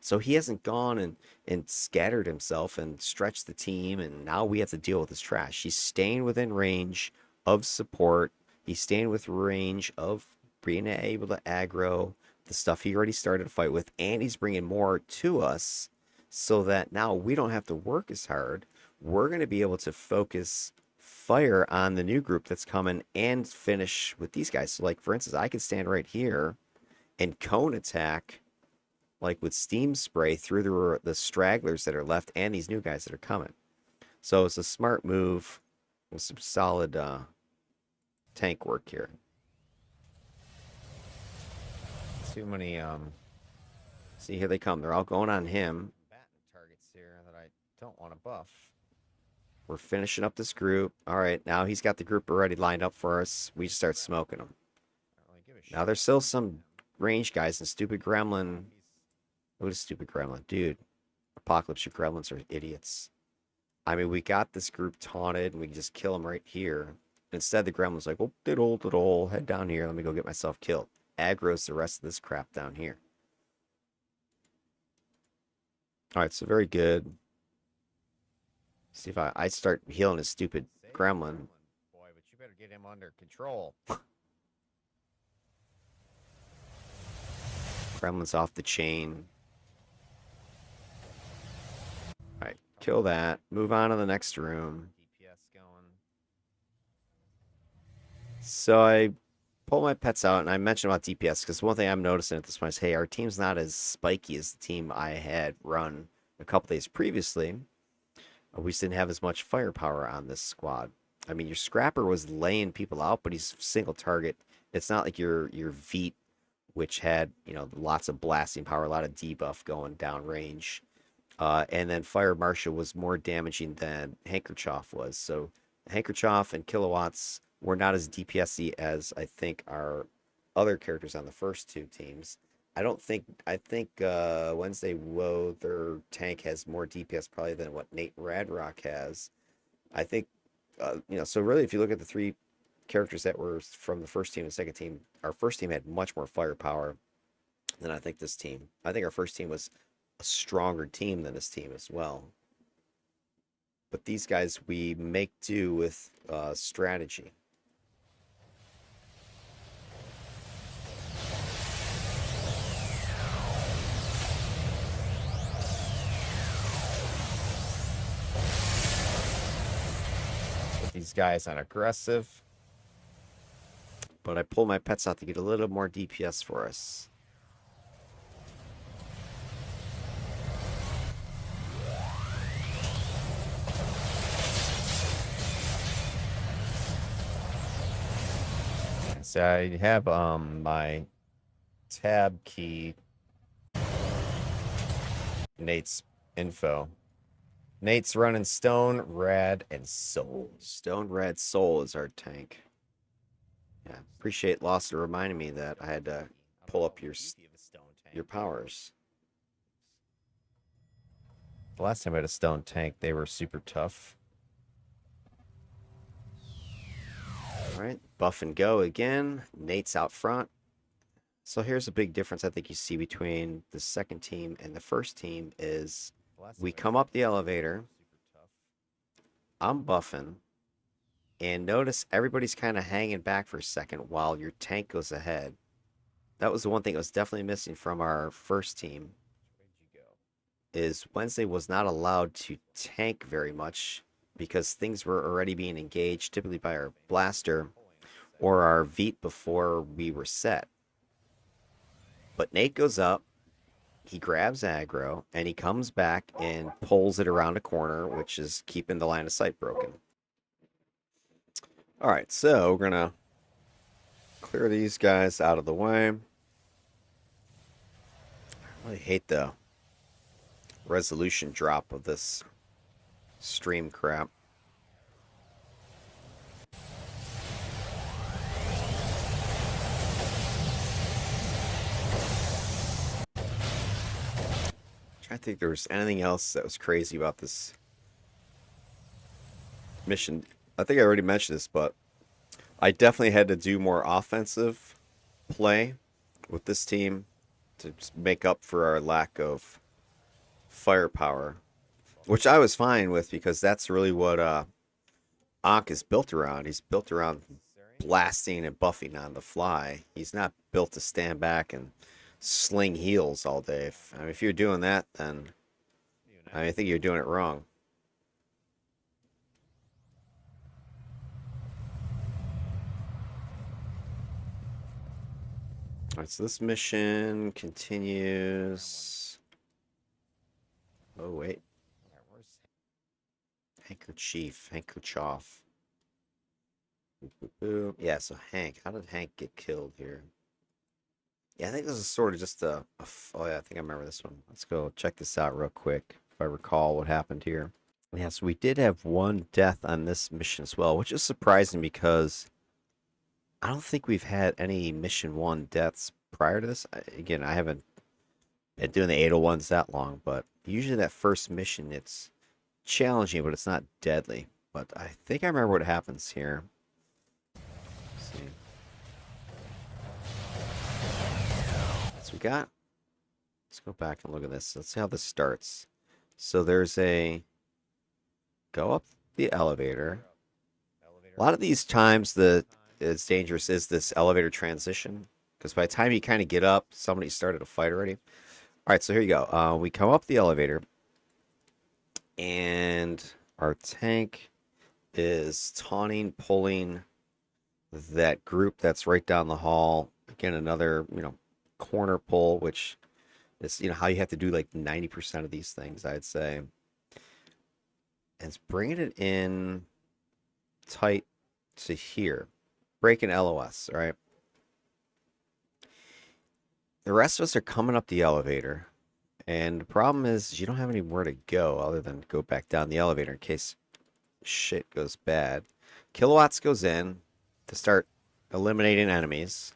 So he hasn't gone and scattered himself and stretched the team, and now we have to deal with his trash. He's staying within range of support. He's staying with range of being able to aggro the stuff he already started a fight with, and he's bringing more to us so that now we don't have to work as hard. We're going to be able to focus fire on the new group that's coming and finish with these guys. So, like, for instance, I could stand right here and cone attack like with steam spray through the stragglers that are left and these new guys that are coming. So it's a smart move with some solid tank work here. Too many see, here they come. They're all going on him. Batting targets here that I don't want to buff. We're finishing up this group. All right, now he's got the group already lined up for us. We just start smoking them. Now there's still some range guys and stupid gremlin. What is stupid gremlin? Dude, Apocalypse, your gremlins are idiots. I mean, we got this group taunted, and we can just kill them right here. Instead, the gremlin's like, well, diddle, head down here. Let me go get myself killed. Aggro's the rest of this crap down here. All right, so very good. See if I start healing his stupid gremlin. Boy, but you better get him under control. Gremlin's off the chain. All right, kill that. Move on to the next room. DPS going. So I pull my pets out, and I mentioned about DPS because one thing I'm noticing at this point is, hey, our team's not as spiky as the team I had run a couple days previously. We just didn't have as much firepower on this squad. I mean, your Scrapper was laying people out, but he's single target. It's not like your Veet, which had, you know, lots of blasting power, a lot of debuff going down range. And then Fire Marshal was more damaging than Handkerchief was. So Handkerchief and Kilowatts were not as DPS-y as I think our other characters on the first two teams. I think Wednesday Woe, their tank has more DPS probably than what Nate Radrock has. I think, you know, so really if you look at the three characters that were from the first team and second team, our first team had much more firepower than I think this team. I think our first team was a stronger team than this team as well. But these guys, we make do with strategy. These guys on aggressive, but I pull my pets out to get a little more DPS for us. So I have my tab key, Nate's info. Nate's running Stone, Rad, and Soul. Stone, Rad, Soul is our tank. Yeah, appreciate Lost reminding me that I had to pull up your powers. The last time I had a stone tank, they were super tough. All right, buff and go again. Nate's out front. So here's a big difference I think you see between the second team and the first team is we come up the elevator. I'm buffing. And notice everybody's kind of hanging back for a second while your tank goes ahead. That was the one thing that was definitely missing from our first team. Is Wednesday was not allowed to tank very much because things were already being engaged, typically by our blaster or our Veet before we were set. But Nate goes up, he grabs aggro, and he comes back and pulls it around a corner, which is keeping the line of sight broken. All right, so we're going to clear these guys out of the way. I really hate the resolution drop of this stream crap. I think there was anything else that was crazy about this mission. I think I already mentioned this, but I definitely had to do more offensive play with this team to make up for our lack of firepower, which I was fine with because that's really what Ankh is built around. He's built around blasting and buffing on the fly. He's not built to stand back and sling heals all day. If you're doing that, then I think you're doing it wrong. All right, so this mission continues. Oh, wait. Handkerchief. Handkerchief. Yeah, so Hank. How did Hank get killed here? Yeah, I think this is sort of just oh, yeah, I think I remember this one. Let's go check this out real quick, if I recall what happened here. Yeah, so we did have one death on this mission as well, which is surprising because I don't think we've had any mission one deaths prior to this. Again, I haven't been doing the 801s that long, but usually that first mission, it's challenging, but it's not deadly. But I think I remember what happens here. Let's see. That's what we got. Let's go back and look at this. Let's see how this starts. So there's a go up the elevator. A lot of these times it's dangerous is this elevator transition because by the time you kind of get up, somebody started a fight already. All right, so here you go. We come up the elevator, and our tank is taunting, pulling that group that's right down the hall. Again, another corner pull, which is how you have to do like 90% of these things, I'd say. And it's bringing it in tight to here, breaking LOS, right? The rest of us are coming up the elevator, and the problem is you don't have anywhere to go other than go back down the elevator in case shit goes bad. Kilowatts goes in to start eliminating enemies.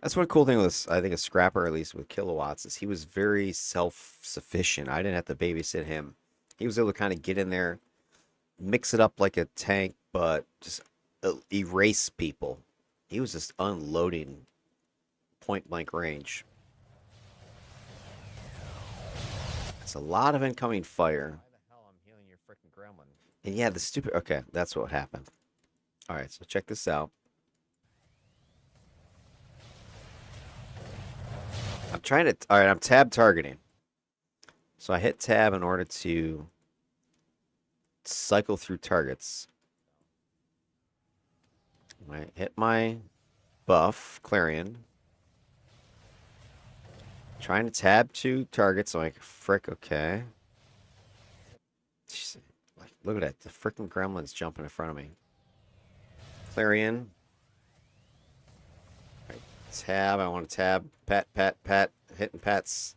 That's one cool thing with, I think, a scrapper, at least with Kilowatts, is he was very self-sufficient. I didn't have to babysit him. He was able to kind of get in there, mix it up like a tank, but just erase people. He was just unloading point blank range. It's a lot of incoming fire. Why the hell I'm healing your freaking gremlin? And yeah, the stupid. Okay, that's what happened. All right, so check this out. I'm trying to. All right, I'm tab targeting. So I hit tab in order to cycle through targets. I hit my buff, Clarion. Trying to tab to targets. So like, frick, okay. Jeez, like, look at that. The freaking gremlin's jumping in front of me. Clarion. Right, tab. I want to tab. Pet, pet, pet. Hitting pets.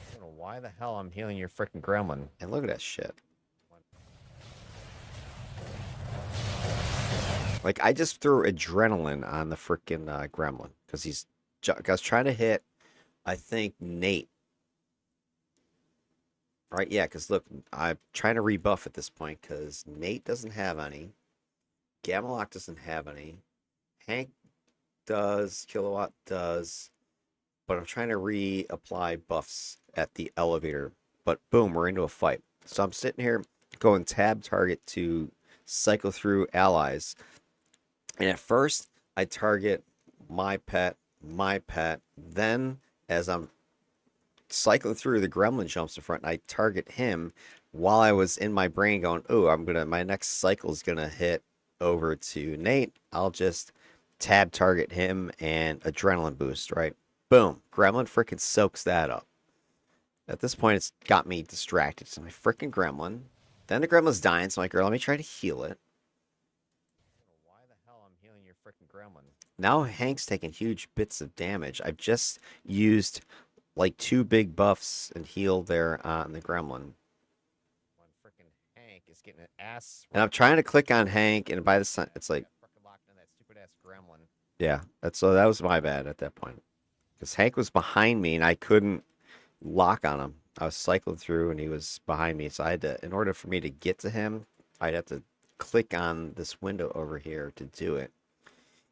I don't know why the hell I'm healing your freaking gremlin. And look at that shit. Like, I just threw adrenaline on the freaking gremlin because I was trying to hit, I think, Nate. Right? Yeah, because look, I'm trying to rebuff at this point because Nate doesn't have any. Gamelock doesn't have any. Hank does. Kilowatt does. But I'm trying to reapply buffs at the elevator. But boom, we're into a fight. So I'm sitting here going tab target to cycle through allies. And at first, I target my pet. Then, as I'm cycling through, the gremlin jumps in front, and I target him while I was in my brain going, oh, my next cycle is gonna hit over to Nate. I'll just tab target him and adrenaline boost, right? Boom. Gremlin freaking soaks that up. At this point, it's got me distracted. So my freaking gremlin. Then the gremlin's dying, so I'm like, girl, let me try to heal it. Why the hell I'm healing your freaking gremlin? Now Hank's taking huge bits of damage. I've just used like 2 big buffs and healed there on the gremlin. One freaking Hank is getting an ass. And I'm trying to click on Hank, and by the time it's like, Freaking locked in that stupid ass gremlin. yeah, so that was my bad at that point. Because Hank was behind me and I couldn't lock on him. I was cycling through and he was behind me. So I had to, in order for me to get to him, I'd have to click on this window over here to do it.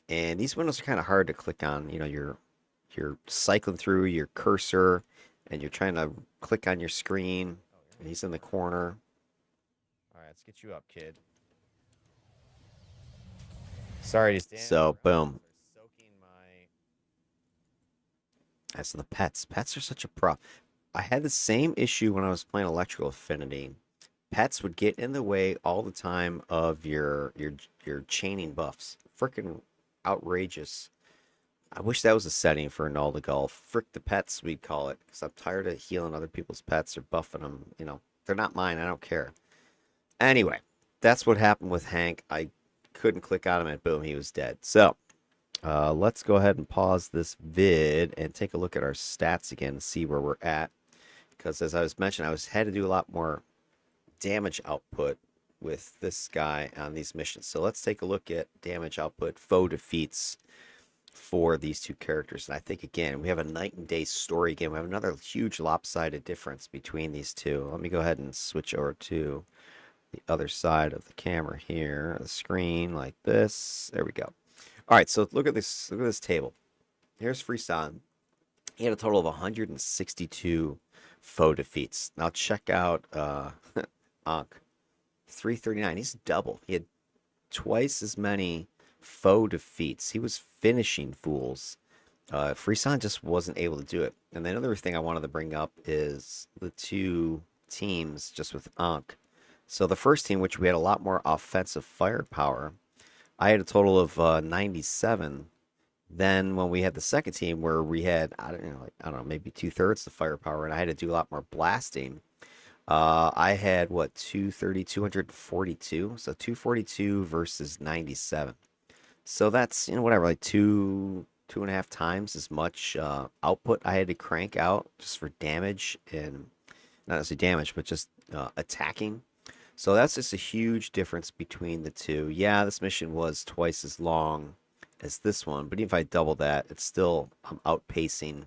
And these windows are kind of hard to click on. You're cycling through your cursor and you're trying to click on your screen. And he's in the corner. All right, let's get you up, kid. Sorry to stand. So, boom. Soaking my... As the pets. Pets are such a pro. I had the same issue when I was playing Electrical Affinity. Pets would get in the way all the time of your chaining buffs. Freaking outrageous. I wish that was a setting for an all to golf. Frick the pets, we'd call it, because I'm tired of healing other people's pets or buffing them. You know, they're not mine. I don't care. Anyway, that's what happened with Hank. I couldn't click on him, and boom, he was dead. So let's go ahead and pause this vid and take a look at our stats again and see where we're at. Because as I was mentioning, had to do a lot more damage output with this guy on these missions. So let's take a look at damage output, foe defeats for these two characters. And I think, again, we have a night and day story again. We have another huge lopsided difference between these two. Let me go ahead and switch over to the other side of the camera here, the screen like this. There we go. All right, so look at this. Look at this table. Here's Frisson. He had a total of 162 foe defeats. Now check out Ankh, 339. He's double. He had twice as many foe defeats. He was finishing fools. Frisson just wasn't able to do it. And the other thing I wanted to bring up is the two teams just with Ankh. So the first team, which we had a lot more offensive firepower, I had a total of 97. Then when we had the second team where we had, I don't know, maybe 2/3 the firepower, and I had to do a lot more blasting. I had what, 230, 242, so 242 versus 97. So that's, whatever, like two and a half times as much output I had to crank out just for damage, and not necessarily damage, but just attacking. So that's just a huge difference between the two. Yeah, this mission was twice as long as this one, but even if I double that, it's still, I'm outpacing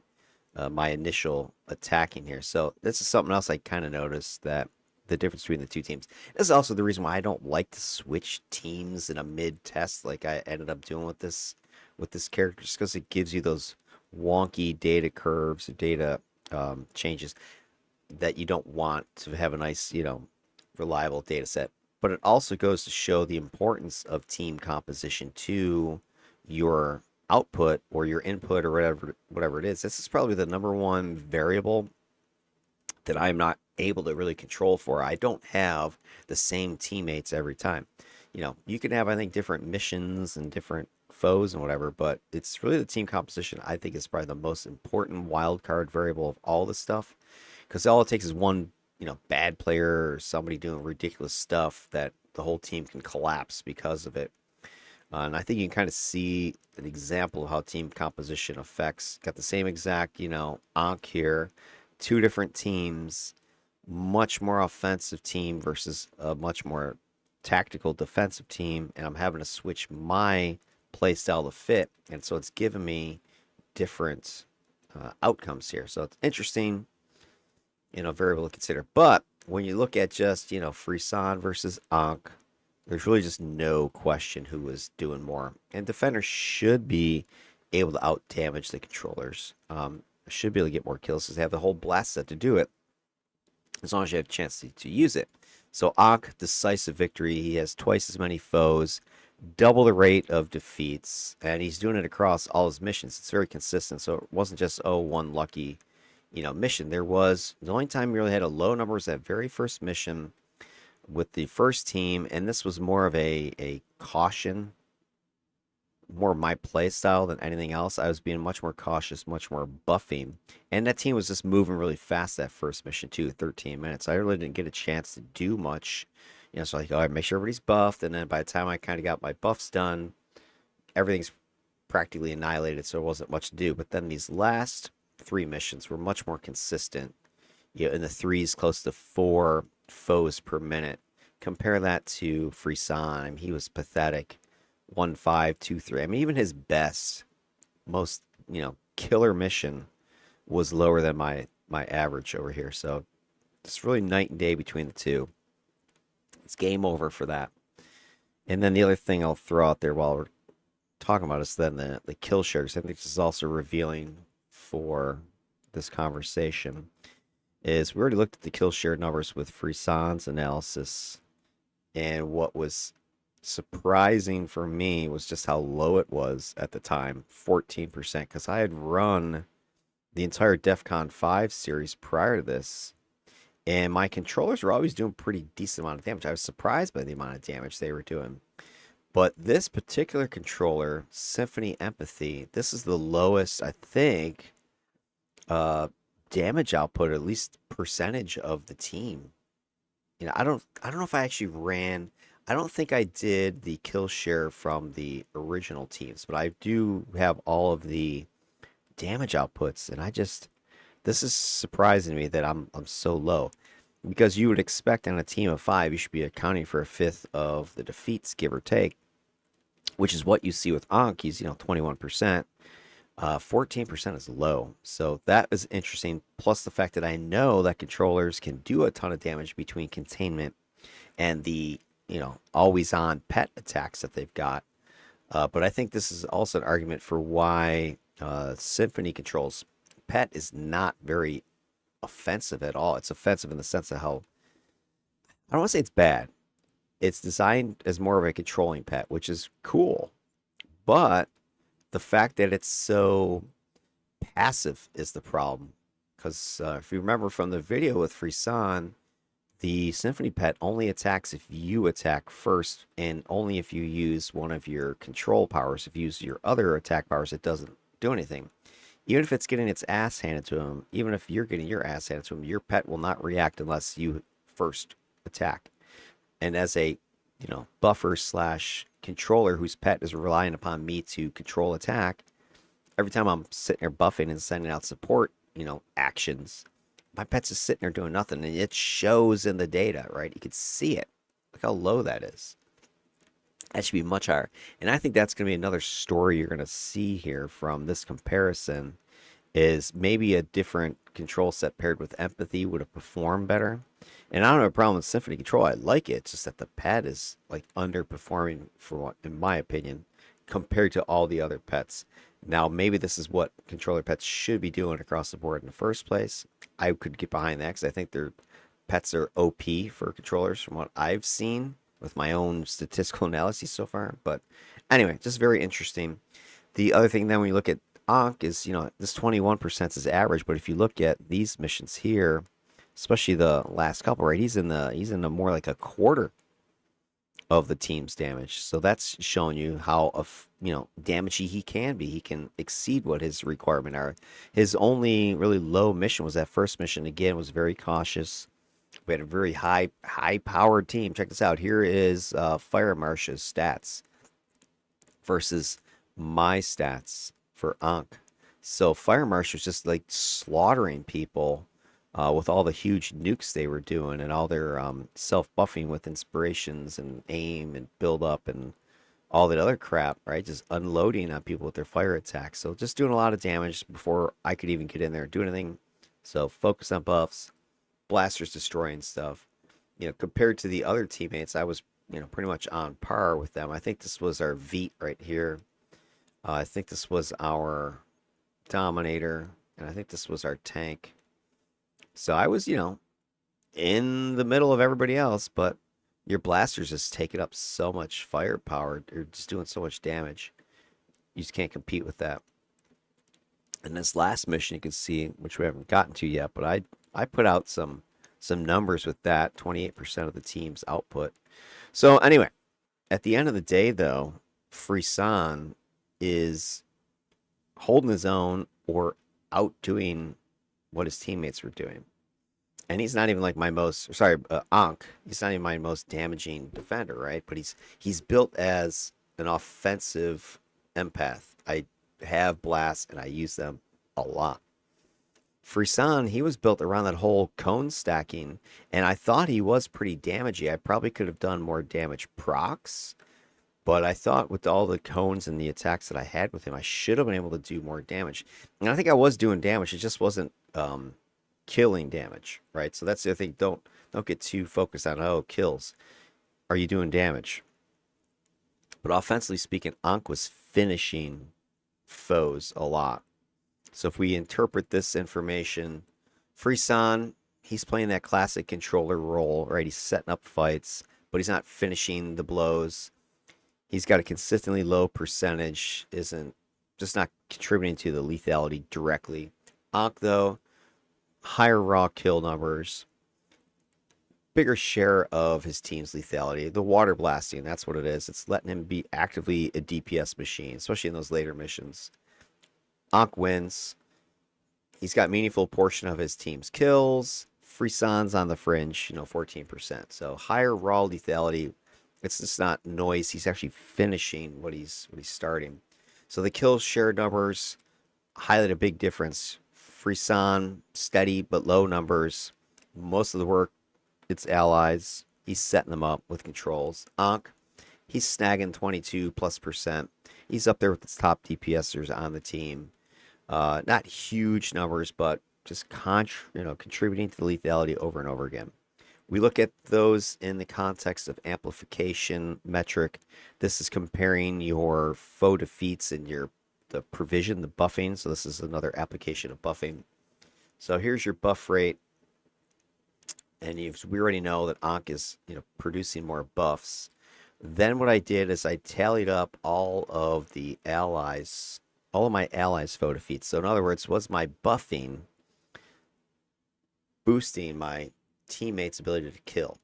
my initial attacking here. So this is something else I kind of noticed, that the difference between the two teams. This is also the reason why I don't like to switch teams in a mid test like I ended up doing with this character, just because it gives you those wonky data curves or data changes that you don't want to have a nice, reliable data set. But it also goes to show the importance of team composition to your output or your input or whatever it is. This is probably the number one variable that I'm not able to really control for. I don't have the same teammates every time. You can have, I think, different missions and different foes and whatever, but it's really the team composition I think is probably the most important wild card variable of all this stuff, because all it takes is one, bad player or somebody doing ridiculous stuff that the whole team can collapse because of it. And I think you can kind of see an example of how team composition affects. Got the same exact, Ankh here, two different teams, much more offensive team versus a much more tactical defensive team, and I'm having to switch my play style to fit, and so it's given me different outcomes here. So it's interesting, variable to consider. But when you look at just, Frisson versus Ankh, there's really just no question who was doing more. And defenders should be able to out damage the controllers. Should be able to get more kills because they have the whole blast set to do it, as long as you have a chance to use it. So Ankh, decisive victory. He has twice as many foes, double the rate of defeats, and he's doing it across all his missions. It's very consistent. So it wasn't just, one lucky, mission. There was, the only time we really had a low number was that very first mission with the first team, and this was more of a caution, more my play style than anything else. I was being much more cautious, much more buffing, and that team was just moving really fast that first mission too, 13 minutes. I really didn't get a chance to do much, so like, all right, make sure everybody's buffed, and then by the time I kind of got my buffs done, everything's practically annihilated, so there wasn't much to do. But then these last three missions were much more consistent, in the threes, close to 4 foes per minute. Compare that to Frisson. I mean, he was pathetic. 1, 5, 2, 3. I mean, even his best, most, killer mission was lower than my average over here. So it's really night and day between the two. It's game over for that. And then the other thing I'll throw out there while we're talking about is then the kill shares. I think this is also revealing for this conversation. Is we already looked at the kill share numbers with Frisson's analysis, and what was surprising for me was just how low it was at the time, 14%, because I had run the entire DEFCON 5 series prior to this, and my controllers were always doing pretty decent amount of damage. I was surprised by the amount of damage they were doing, But this particular controller, Symphony Empathy, this is the lowest, I think, uh, damage output, at least percentage of the team. I don't know if I actually ran. I don't think I did the kill share from the original teams, but I do have all of the damage outputs, and this is surprising to me that I'm so low. Because you would expect on a team of five, you should be accounting for a fifth of the defeats, give or take, which is what you see with Ankh. He's 21%. 14% is low. So that is interesting. Plus the fact that I know that controllers can do a ton of damage between containment and the, always on pet attacks that they've got. But I think this is also an argument for why Symphony Control's pet is not very offensive at all. It's offensive in the sense of how, I don't want to say it's bad. It's designed as more of a controlling pet, which is cool. But the fact that it's so passive is the problem. Because if you remember from the video with Frisson, the Symphony Pet only attacks if you attack first, and only if you use one of your control powers. If you use your other attack powers, it doesn't do anything. Even if it's getting its ass handed to him, even if you're getting your ass handed to him, your pet will not react unless you first attack. And as a, buffer slash controller whose pet is relying upon me to control attack, every time I'm sitting there buffing and sending out support, actions, my pet's just sitting there doing nothing, and it shows in the data, right? You can see it. Look how low that is. That should be much higher. And I think that's going to be another story you're going to see here from this comparison is maybe a different control set paired with empathy would have performed better. And I don't have a problem with Symphony Control. I like it. It's just that the pet is like underperforming for what, in my opinion, compared to all the other pets. Now, maybe this is what controller pets should be doing across the board in the first place. I could get behind that because I think their pets are OP for controllers from what I've seen with my own statistical analysis so far. But anyway, just very interesting. The other thing then when you look at Ankh is, this 21% is average, but if you look at these missions here, especially the last couple, right, he's in the more like a quarter of the team's damage. So that's showing you how of damagey he can be. He can exceed what his requirement are. His only really low mission was that first mission. Again, was very cautious. We had a very high powered team. Check this out. Here is Fire Marsh's stats versus my stats for Ankh. So Fire Marsh was just like slaughtering people with all the huge nukes they were doing and all their self-buffing with inspirations and aim and build up and all that other crap, right? Just unloading on people with their fire attacks. So just doing a lot of damage before I could even get in there and do anything. So focus on buffs, blasters destroying stuff. Compared to the other teammates, I was, pretty much on par with them. I think this was our Veet right here. I think this was our Dominator, and I think this was our tank. So I was, in the middle of everybody else, but your blasters just taking up so much firepower. They're just doing so much damage. You just can't compete with that. And this last mission you can see, which we haven't gotten to yet, but I put out some numbers with that, 28% of the team's output. So anyway, at the end of the day, though, Frisson is holding his own or outdoing what his teammates were doing. And he's not even like my most, sorry, Ankh. He's not even my most damaging defender, right? But he's built as an offensive empath. I have blasts and I use them a lot. Frisson, he was built around that whole cone stacking, and I thought he was pretty damagey. I probably could have done more damage procs, but I thought with all the cones and the attacks that I had with him, I should have been able to do more damage. And I think I was doing damage. It just wasn't killing damage, right? So that's the other thing. Don't get too focused on kills. Are you doing damage? But offensively speaking, Ankh was finishing foes a lot. So if we interpret this information, Frisson, he's playing that classic controller role, right? He's setting up fights, but he's not finishing the blows. He's got a consistently low percentage, isn't just not contributing to the lethality directly. Ankh, though, higher raw kill numbers, bigger share of his team's lethality. The water blasting, that's what it is. It's letting him be actively a DPS machine, especially in those later missions. Ankh wins. He's got meaningful portion of his team's kills. Frisson's on the fringe, 14%. So higher raw lethality. It's just not noise. He's actually finishing what he's starting. So the kill share numbers highlight a big difference. Frisson, steady but low numbers. Most of the work, it's allies. He's setting them up with controls. Ankh, he's snagging 22+%. He's up there with the top DPSers on the team. Not huge numbers, but just contributing to the lethality over and over again. We look at those in the context of amplification metric. This is comparing your foe defeats and the provision, the buffing. So this is another application of buffing. So here's your buff rate. And we already know that Ankh is producing more buffs. Then what I did is I tallied up all of my allies' foe defeats. So in other words, was my buffing boosting my teammates' ability to kill?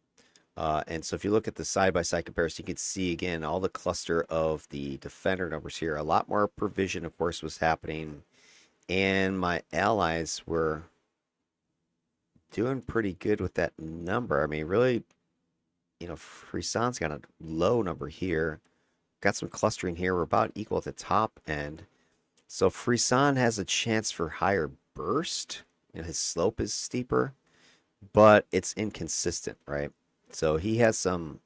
And so if you look at the side-by-side comparison, you can see again all the cluster of the defender numbers here. A lot more provision, of course, was happening, and my allies were doing pretty good with that number. I mean, really, Frisson's got a low number here. Got some clustering here. We're about equal at the top end. So Frisson has a chance for higher burst. His slope is steeper, but it's inconsistent, right? So he has some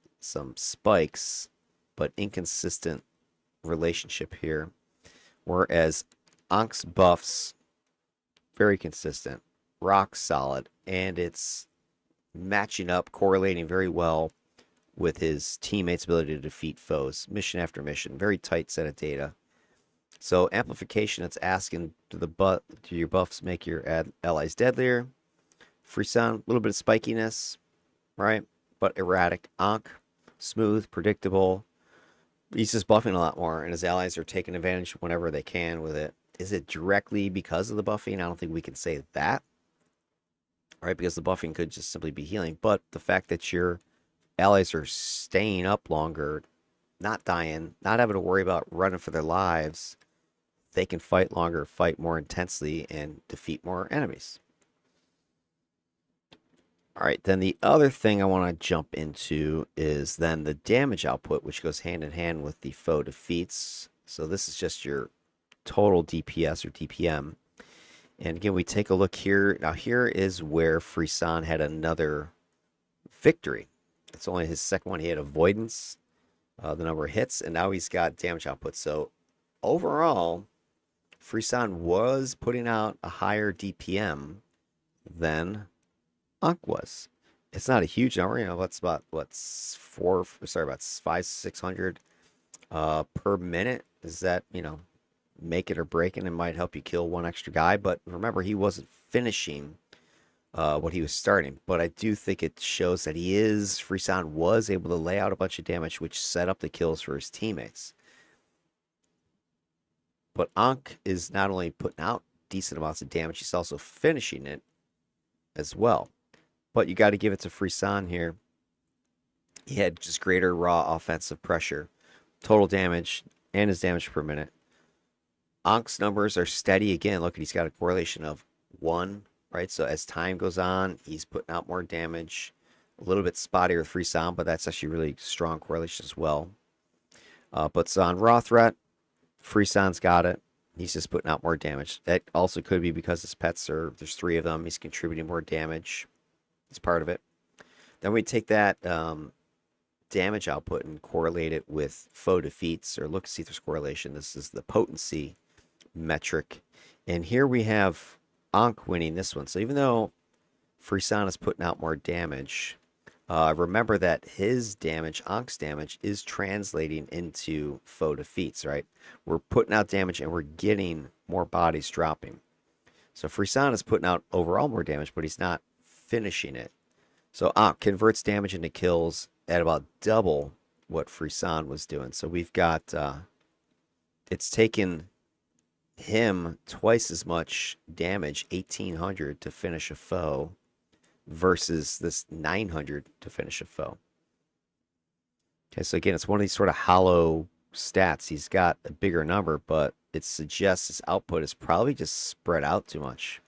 spikes, but inconsistent relationship here. Whereas Ankh's buffs, very consistent, rock solid, and it's matching up, correlating very well with his teammates' ability to defeat foes, mission after mission. Very tight set of data. So amplification, it's asking, do your buffs make your allies deadlier? Frisson, a little bit of spikiness, right? But erratic. Ankh, smooth, predictable. He's just buffing a lot more, and his allies are taking advantage whenever they can with it. Is it directly because of the buffing? I don't think we can say that, right? Because the buffing could just simply be healing. But the fact that your allies are staying up longer, not dying, not having to worry about running for their lives, they can fight longer, fight more intensely, and defeat more enemies. All right, then the other thing I want to jump into is then the damage output, which goes hand in hand with the foe defeats. So this is just your total DPS or DPM. And again, we take a look here. Now here is where Frisson had another victory. It's only his second one. He had avoidance, the number of hits, and now he's got damage output. So overall, Frisson was putting out a higher DPM than Ankh was. It's not a huge number, that's about about 500-600 per minute. Is that, make it or break it? It might help you kill one extra guy, but remember, he wasn't finishing what he was starting. But I do think it shows that Frisson was able to lay out a bunch of damage, which set up the kills for his teammates. But Ankh is not only putting out decent amounts of damage, he's also finishing it as well. But you got to give it to Frisson here. He had just greater raw offensive pressure, total damage, and his damage per minute. Ankh's numbers are steady again. Look, he's got a correlation of 1, right? So as time goes on, he's putting out more damage. A little bit spottier with Frisson, but that's actually really strong correlation as well. But on raw threat, Frisson's got it. He's just putting out more damage. That also could be because his pets there's 3 of them. He's contributing more damage. It's part of it. Then we take that damage output and correlate it with foe defeats, or look, see if there's correlation. This is the potency metric. And here we have Ankh winning this one. So even though Frisson is putting out more damage, remember that his damage, Ankh's damage, is translating into foe defeats, right? We're putting out damage and we're getting more bodies dropping. So Frisson is putting out overall more damage, but he's not finishing it. So Ankh converts damage into kills at about double what Frisson was doing. So we've got, it's taken him twice as much damage, 1,800, to finish a foe, versus this 900 to finish a foe. Okay, so again, it's one of these sort of hollow stats. He's got a bigger number, but it suggests his output is probably just spread out too much.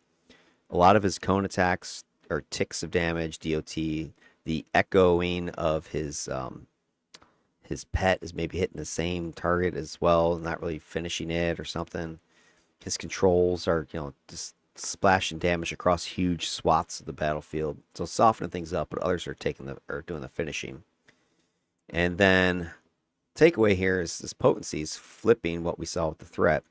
A lot of his cone attacks are ticks of damage, DOT. The echoing of his pet is maybe hitting the same target as well, not really finishing it or something. His controls are, just splashing damage across huge swaths of the battlefield. So softening things up, but others are doing the finishing. And then takeaway here is this potency is flipping what we saw with the threat.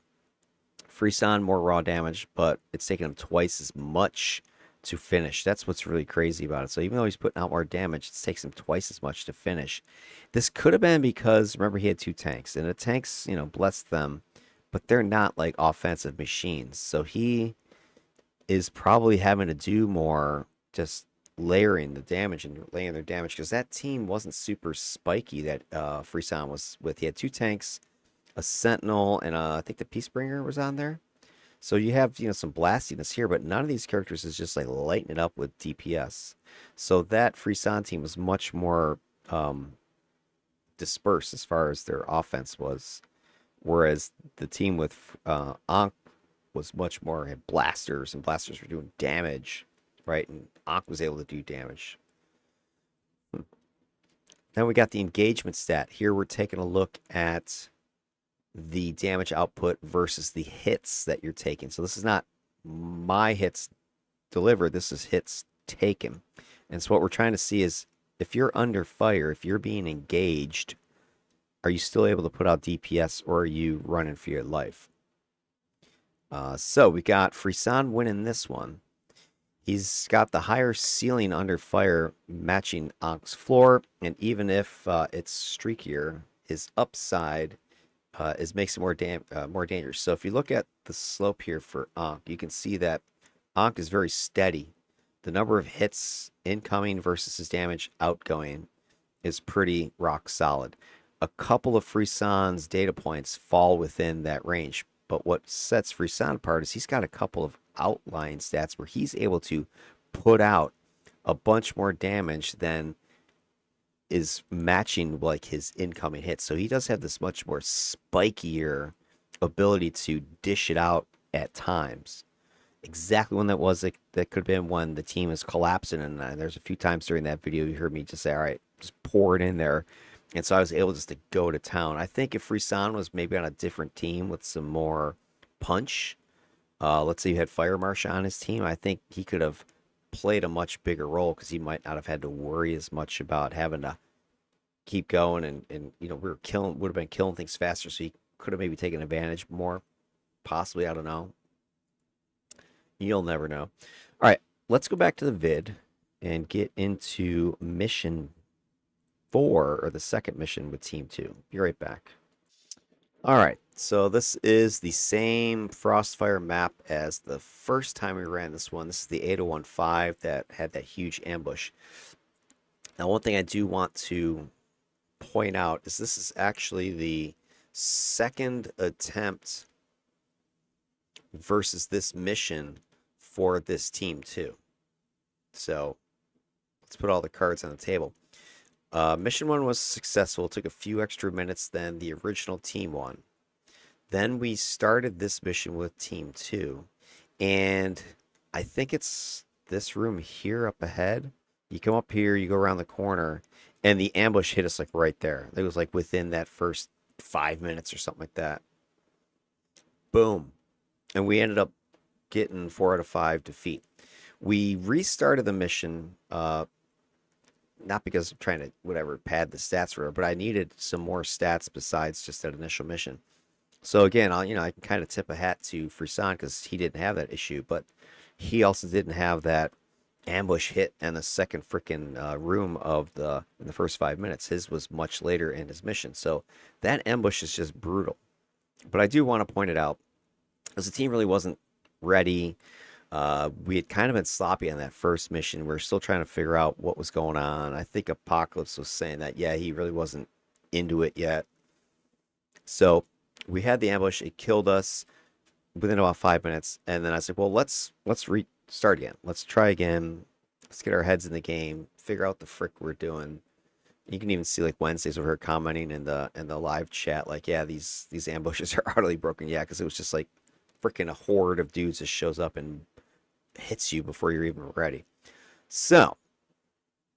Frisson more raw damage, but it's taking him twice as much to finish. That's what's really crazy about it. So even though he's putting out more damage, it takes him twice as much to finish. This could have been because, remember, he had 2 tanks, and the tanks, blessed them, but they're not like offensive machines. So he is probably having to do more just layering the damage and laying their damage, because that team wasn't super spiky that Frisson was with. He had 2 tanks, a sentinel, and I think the Peacebringer was on there. So you have, some blastiness here, but none of these characters is just like lighting it up with DPS. So that Frisson team was much more dispersed as far as their offense was, whereas the team with Ankh was much more had blasters, and blasters were doing damage, right? And Ankh was able to do damage. Then we got the engagement stat. Here we're taking a look at the damage output versus the hits that you're taking. So this is not my hits delivered, this is hits taken. And so what we're trying to see is, if you're under fire, if you're being engaged, are you still able to put out DPS, or are you running for your life? So we got Frisson winning this one. He's got the higher ceiling under fire, matching Ankh's floor, and even if it's streakier, his upside makes it more dangerous. So if you look at the slope here for Ankh, you can see that Ankh is very steady. The number of hits incoming versus his damage outgoing is pretty rock solid. A couple of Frisson's data points fall within that range, but what sets Frisson apart is he's got a couple of outlying stats where he's able to put out a bunch more damage than is matching like his incoming hits. So he does have this much more spikier ability to dish it out at times. Exactly when that was, that could have been when the team is collapsing, and there's a few times during that video you heard me just say, all right, just pour it in there. And so I was able just to go to town. I think if Frisson was maybe on a different team with some more punch, let's say you had Fire Marsh on his team, I think he could have played a much bigger role, because he might not have had to worry as much about having to keep going, and would have been killing things faster, so he could have maybe taken advantage more, possibly. I don't know, you'll never know. All right, let's go back to the vid and get into mission 4, or the second mission with team 2. Be right back. All right, so this is the same Frostfire map as the first time we ran this one. This is the 8015 that had that huge ambush. Now, one thing I do want to point out is this is actually the second attempt versus this mission for this team too. So let's put all the cards on the table. Mission 1 was successful. It took a few extra minutes than the original team 1. Then we started this mission with team 2, and I think it's this room here up ahead. You come up here, you go around the corner, and the ambush hit us like right there. It was like within that first 5 minutes or something like that. Boom. And we ended up getting 4 out of 5 defeat. We restarted the mission, not because I'm trying to pad the stats for it, but I needed some more stats besides just that initial mission. So again, I can kind of tip a hat to Frisson, because he didn't have that issue, but he also didn't have that ambush hit in the second freaking room in the first 5 minutes. His was much later in his mission, so that ambush is just brutal. But I do want to point it out, as the team really wasn't ready. We had kind of been sloppy on that first mission. We are still trying to figure out what was going on. I think Apocalypse was saying that, yeah, he really wasn't into it yet. So we had the ambush. It killed us within about 5 minutes. And then I said, well, let's restart again. Let's try again. Let's get our heads in the game, figure out the frick we're doing. You can even see like Wednesdays with her commenting in the live chat, like, yeah, these ambushes are utterly broken. Yeah, because it was just like freaking a horde of dudes just shows up and hits you before you're even ready. So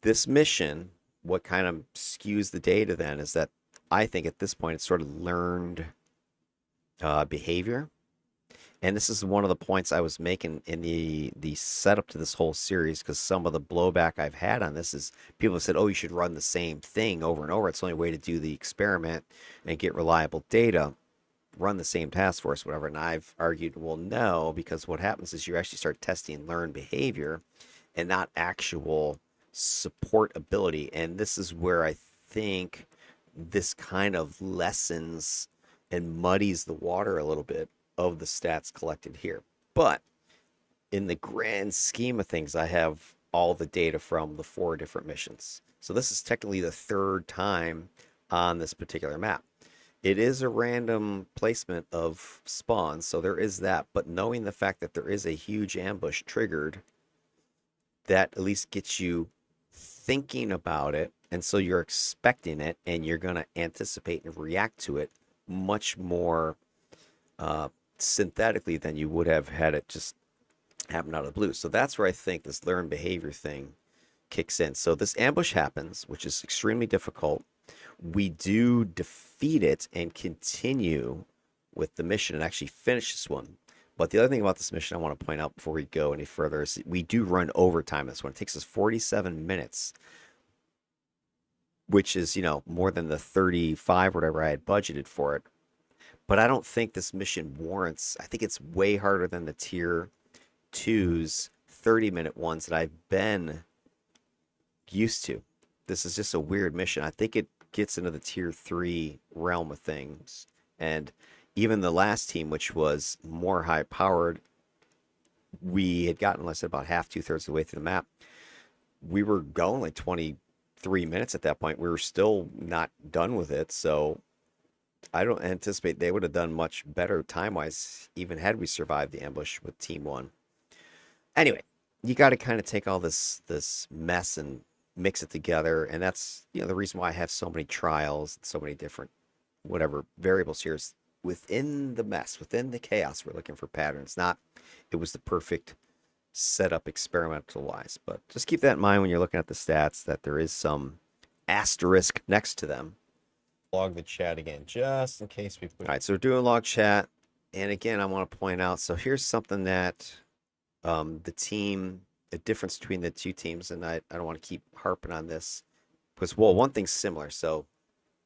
this mission, what kind of skews the data then is that I think at this point it's sort of learned behavior. And this is one of the points I was making in the setup to this whole series, because some of the blowback I've had on this is people have said, "Oh, you should run the same thing over and over. It's the only way to do the experiment and get reliable data. Run the same task force, whatever." And I've argued, well, no, because what happens is you actually start testing learned behavior and not actual support ability. And this is where I think this kind of lessens and muddies the water a little bit of the stats collected here. But in the grand scheme of things, I have all the data from the 4 different missions. So this is technically the 3rd time on this particular map. It is a random placement of spawns, so there is that. But knowing the fact that there is a huge ambush triggered, that at least gets you thinking about it. And so you're expecting it and you're going to anticipate and react to it much more synthetically than you would have had it just happen out of the blue. So that's where I think this learned behavior thing kicks in. So this ambush happens, which is extremely difficult. We do defeat it and continue with the mission and actually finish this one. But the other thing about this mission I want to point out before we go any further is we do run overtime this one. It takes us 47 minutes, which is, more than the 35 whatever I had budgeted for it. But I don't think this mission warrants, I think it's way harder than the tier 2's 30-minute ones that I've been used to. This is just a weird mission. I think it gets into the tier 3 realm of things. And even the last team, which was more high powered, we had gotten, let's say, about half, 2/3 of the way through the map. We were going like 23 minutes at that point. We were still not done with it. So I don't anticipate they would have done much better time-wise, even had we survived the ambush with Team 1. Anyway, you got to kind of take all this mess and mix it together, and that's the reason why I have so many trials and so many different whatever variables here is within the mess, within the chaos. We're looking for patterns, not it was the perfect setup experimental-wise. But just keep that in mind when you're looking at the stats, that there is some asterisk next to them. Log the chat again, just in case we put. All right, so we're doing log chat, and again, I want to point out. So here's something that the difference between the 2 teams, and I don't want to keep harping on this because, well, one thing's similar. So,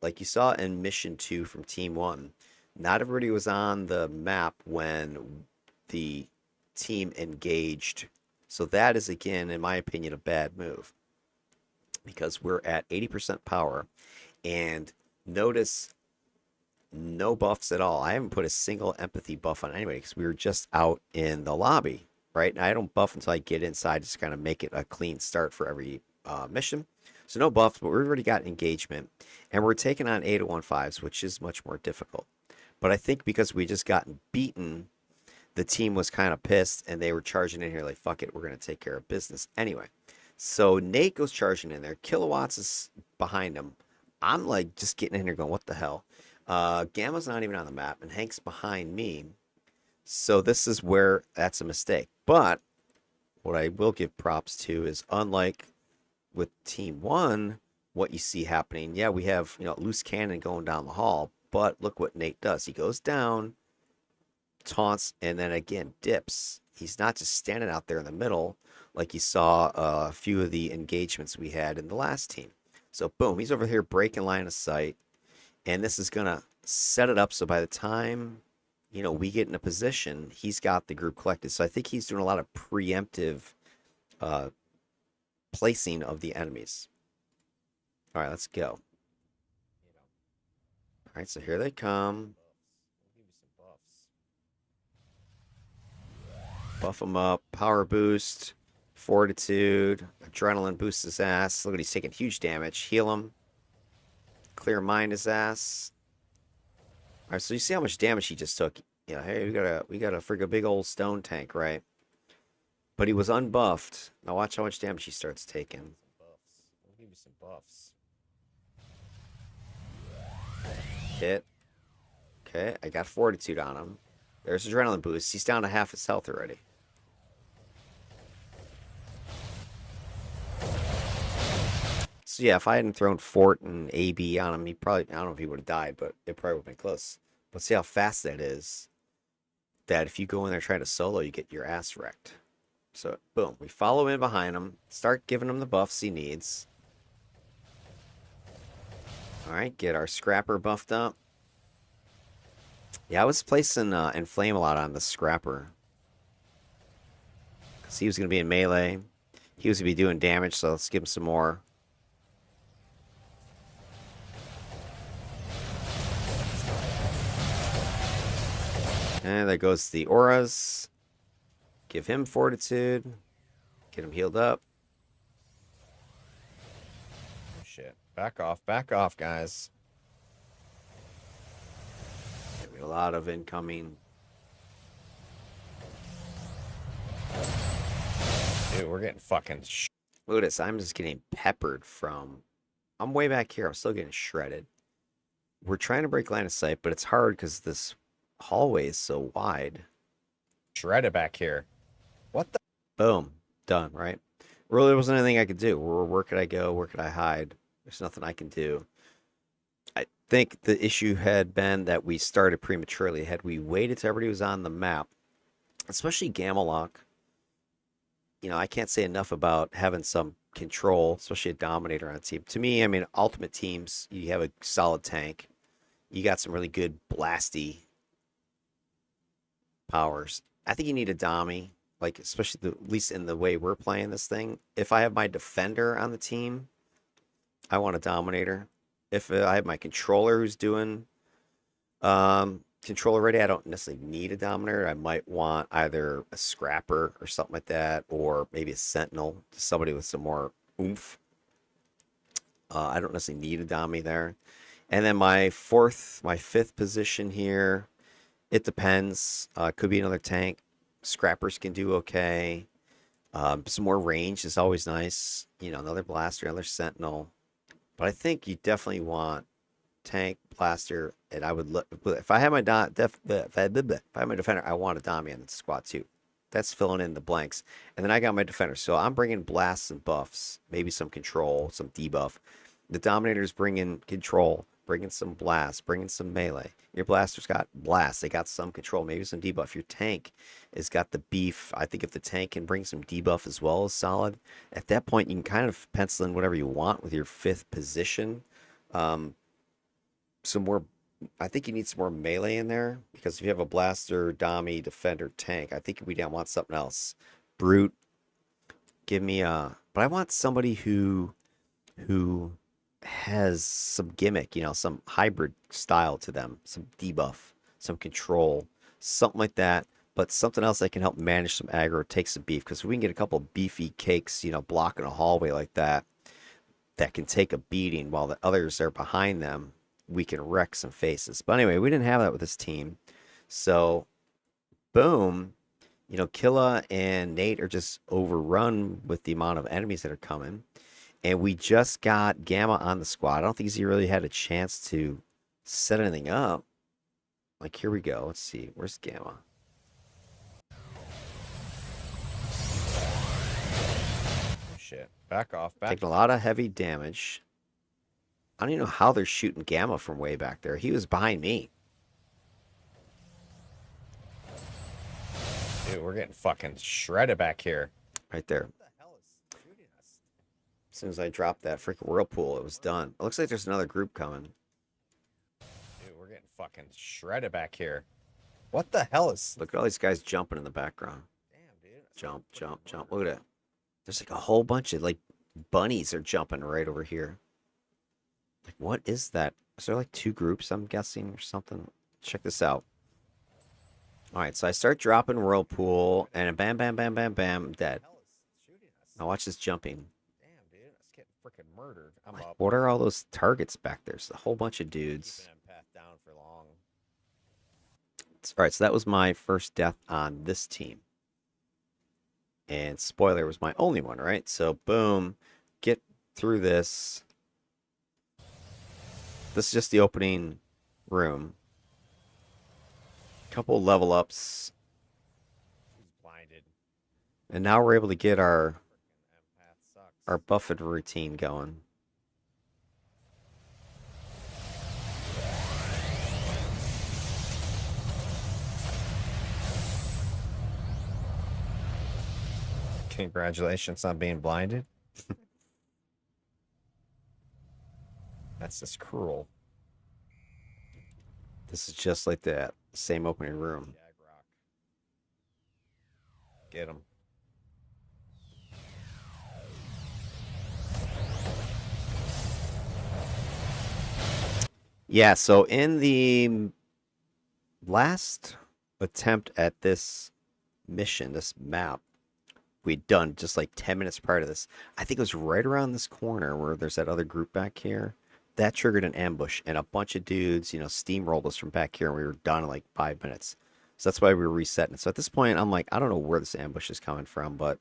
like you saw in mission 2 from Team 1, not everybody was on the map when the team engaged. So that is, again, in my opinion, a bad move because we're at 80% power, and notice no buffs at all. I haven't put a single empathy buff on anybody because we were just out in the lobby, right? And I don't buff until I get inside, just kind of make it a clean start for every mission. So no buffs, but we've already got engagement, and we're taking on 801.5s, which is much more difficult. But I think because we just gotten beaten, the team was kind of pissed, and they were charging in here like, fuck it, we're going to take care of business anyway. So Nate goes charging in there. Kilowatts is behind him. I'm like just getting in here going, what the hell? Gamma's not even on the map, and Hank's behind me. So this is where that's a mistake. But what I will give props to is, unlike with Team 1, what you see happening, yeah, we have loose cannon going down the hall, but look what Nate does. He goes down, taunts, and then again dips. He's not just standing out there in the middle like you saw a few of the engagements we had in the last team. So boom, he's over here breaking line of sight, and this is gonna set it up so by the time we get in a position, he's got the group collected. So I think he's doing a lot of preemptive placing of the enemies. All right, let's go. All right, so here they come. We'll give you some buffs. Buff him up. Power boost. Fortitude. Adrenaline boosts his ass. Look at, he's taking huge damage. Heal him. Clear mind his ass. All right, so you see how much damage he just took. Yeah, hey, we got a friggin' big old stone tank, right? But he was unbuffed. Now watch how much damage he starts taking. Some buffs. We'll give you some buffs. Hit. Okay, I got fortitude on him. There's adrenaline boost. He's down to half his health already. So yeah, if I hadn't thrown Fort and AB on him, he probably, I don't know if he would have died, but it probably would have been close. But see how fast that is. That if you go in there trying to solo, you get your ass wrecked. So boom, we follow in behind him, start giving him the buffs he needs. All right, get our scrapper buffed up. Yeah, I was placing Inflame a lot on the scrapper. Because he was going to be in melee. He was going to be doing damage, so let's give him some more. And there goes the auras. Give him fortitude. Get him healed up. Oh, shit. Back off, guys. A lot of incoming. Dude, we're getting fucking Look at this. I'm just getting peppered from... I'm way back here. I'm still getting shredded. We're trying to break line of sight, but it's hard because this hallway is so wide. shredded back here. What the? Boom. Done, right? Really, there wasn't anything I could do. Where could I go? Where could I hide? There's nothing I can do. I think the issue had been that we started prematurely. Had we waited till everybody was on the map, especially Gamalok, you know, I can't say enough about having some control, especially a dominator on a team. To me, I mean, ultimate teams, you have a solid tank. You got some really good blasty powers. I think you need a Dami, like especially at least in the way we're playing this thing. If I have my defender on the team, I want a dominator. If I have my controller who's doing control already, I don't necessarily need a dominator. I might want either a scrapper or something like that, or maybe a sentinel, somebody with some more oomph. I don't necessarily need a Dami there. And then my fifth position here, it depends. Could be another tank. Scrappers can do okay. Some more range is always nice. You know, another blaster, another sentinel. But I think you definitely want tank, blaster, and I would look if I have my if I have my defender, I want a Dami in the squad too. That's filling in the blanks. And then I got my defender. So I'm bringing blasts and buffs, maybe some control, some debuff. The Dominator's bringing control, bringing some blast, bringing some melee. Your blaster's got blast. They got some control, maybe some debuff. Your tank has got the beef. I think if the tank can bring some debuff as well as solid, at that point you can kind of pencil in whatever you want with your fifth position. Some more. I think you need some more melee in there because if you have a blaster, Dami, defender, tank, I think we don't want something else. Brute. Give me a. But I want somebody who has some gimmick, you know, some hybrid style to them, some debuff, some control, something like that. But something else that can help manage some aggro, take some beef. Because if we can get a couple beefy cakes, you know, blocking a hallway like that, that can take a beating while the others are behind them, we can wreck some faces. But anyway, we didn't have that with this team. So, boom, you know, Killa and Nate are just overrun with the amount of enemies that are coming. And we just got Gamma on the squad. I don't think he really had a chance to set anything up. Like, here we go. Let's see. Where's Gamma? Oh, shit. Back off. Taking a lot of heavy damage. I don't even know how they're shooting Gamma from way back there. He was behind me. Dude, we're getting fucking shredded back here. Right there. What the hell is shooting us? As soon as I dropped that freaking whirlpool, it was done. It looks like there's another group coming. Dude, we're getting fucking shredded back here. What the hell is... Look at all these guys jumping in the background. Damn, dude. Jump, jump, jump. Look at that. There's like a whole bunch of like bunnies are jumping right over here. Like, what is that? Is there like two groups, I'm guessing, or something? Check this out. All right, so I start dropping whirlpool, and bam, bam, bam, bam, bam, dead. What the hell is shooting us? Now watch this jumping. Damn, dude. I was getting freaking murdered. I'm Like, up. what are all those targets back there? It's a whole bunch of dudes. Keeping Empath down for long. All right, so that was my first death on this team. And spoiler was my only one, right? So boom, get through this. This is just the opening room. Couple level ups. He's blinded. And now we're able to get our Empath our sucks. buffet routine going. Congratulations on being blinded. That's just cruel. This is just like that same opening room. Jag rock. Get him. Yeah, so in the last attempt at this mission, this map, we'd done just like 10 minutes prior to this. I think it was right around this corner where there's that other group back here. That triggered an ambush, and a bunch of dudes, steamrolled us from back here, and we were done in like 5 minutes. So that's why we were resetting it. So at this point, I'm like, I don't know where this ambush is coming from, but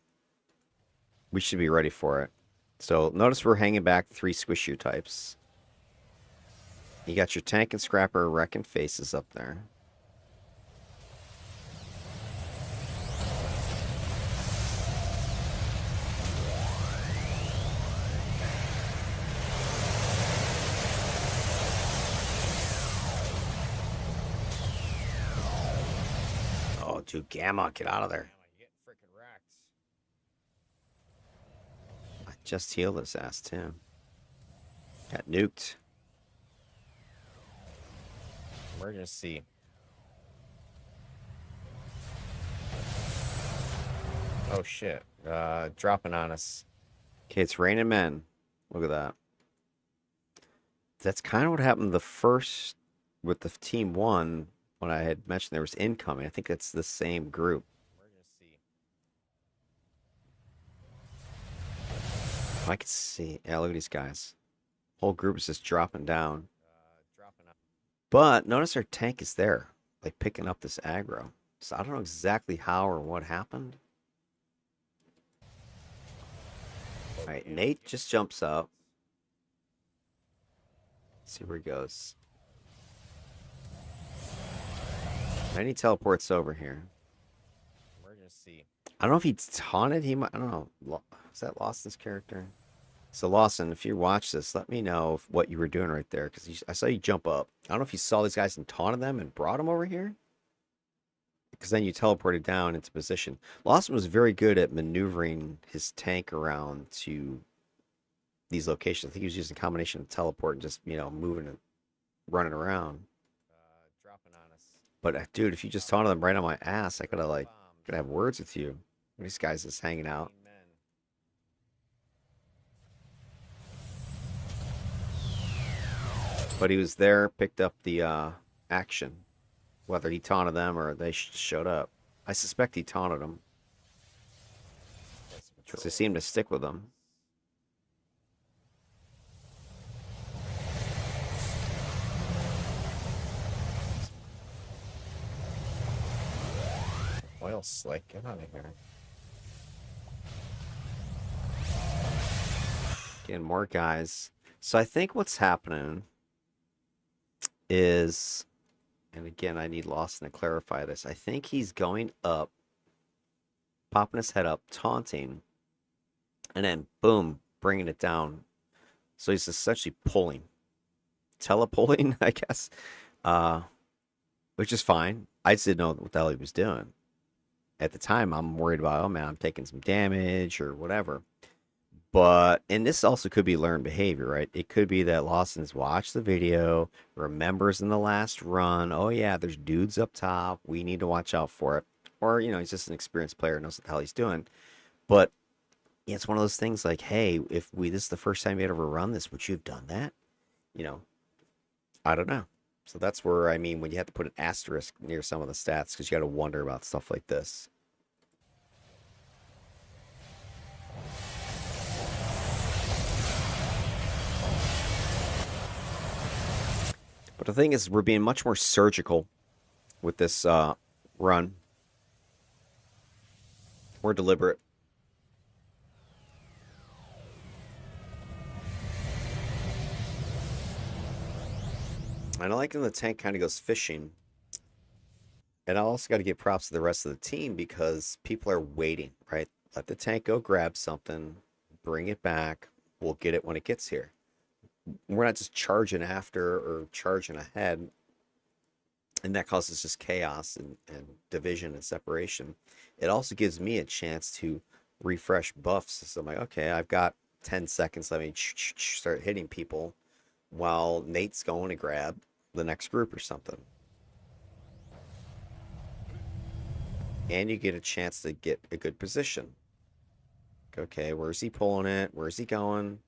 we should be ready for it. So notice we're hanging back 3 squish you types. You got your tank and scrapper wrecking faces up there. Oh, dude, Gamma, get out of there. You get freaking wrecked. I just healed his ass, too. Got nuked. Emergency. Oh shit. Dropping on us. Okay, it's raining men. Look at that. That's kind of what happened the first with the team 1 when I had mentioned there was incoming. I think that's the same group. Emergency. I can see. Yeah, look at these guys. Whole group is just dropping down. Dropping on. But notice our tank is there, like picking up this aggro. So I don't know exactly how or what happened. All right, Nate just jumps up. See where he goes. Then he teleports over here. Emergency. I don't know if he taunted. He might. I don't know. Is that Lawson's character? So Lawson, if you watch this, let me know what you were doing right there, because I saw you jump up. I don't know if you saw these guys and taunted them and brought them over here, because then you teleported down into position. Lawson was very good at maneuvering his tank around to these locations. I think he was using a combination of teleport and just moving and running around. Dropping on us. But dude, if you just taunted them right on my ass, I could have words with you. These guys just hanging out. But he was there, picked up the action, whether he taunted them or they showed up. I suspect he taunted them because they seemed to stick with him. Oil slick, get out of here. Getting more guys. So I think what's happening is, and again, I need Lawson to clarify this. I think he's going up, popping his head up, taunting, and then boom, bringing it down. So he's essentially pulling, telepulling, I guess, which is fine. I just didn't know what the hell he was doing. At the time, I'm worried about, oh man, I'm taking some damage or whatever. But, and this also could be learned behavior, right? It could be that Lawson's watched the video, remembers in the last run, oh yeah, there's dudes up top, we need to watch out for it. Or, he's just an experienced player, knows what the hell he's doing. But yeah, it's one of those things like, hey, if this is the first time you ever run this, would you have done that? I don't know. So that's where, I mean, when you have to put an asterisk near some of the stats, because you got to wonder about stuff like this. But the thing is, we're being much more surgical with this run. More deliberate. And I like when the tank kind of goes fishing. And I also got to give props to the rest of the team because people are waiting, right? Let the tank go grab something, bring it back. We'll get it when it gets here. We're not just charging after or charging ahead, and that causes just chaos and division and separation. It also gives me a chance to refresh buffs. So I'm like, okay, I've got 10 seconds. Let me start hitting people while Nate's going to grab the next group or something. And you get a chance to get a good position. Okay, where's he pulling it? Where's he going?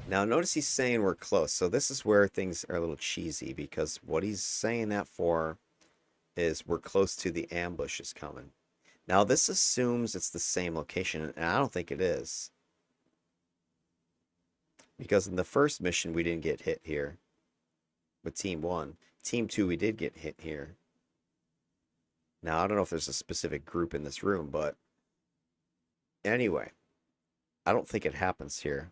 Now, notice he's saying we're close. So this is where things are a little cheesy because what he's saying that for is we're close to the ambush is coming. Now, this assumes it's the same location, and I don't think it is. Because in the first mission, we didn't get hit here with Team 1. Team 2, we did get hit here. Now, I don't know if there's a specific group in this room, but anyway, I don't think it happens here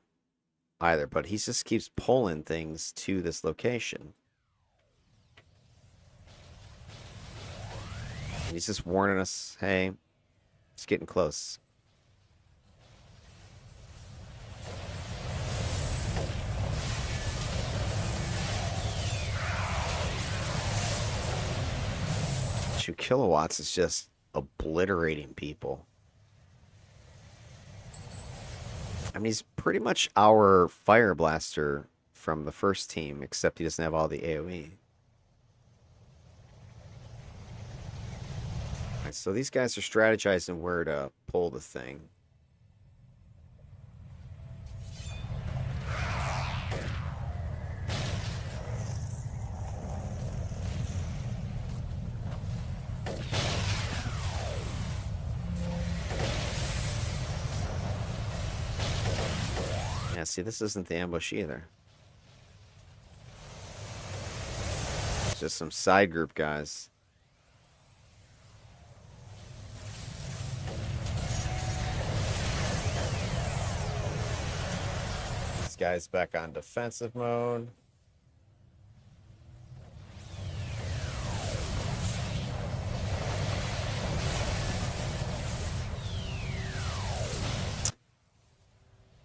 either, but he just keeps pulling things to this location. And he's just warning us, hey, it's getting close. Two kilowatts is just obliterating people. I mean, he's pretty much our fire blaster from the first team, except he doesn't have all the AoE. Right, so these guys are strategizing where to pull the thing. Yeah, see, this isn't the ambush either. It's just some side group guys. This guy's back on defensive mode.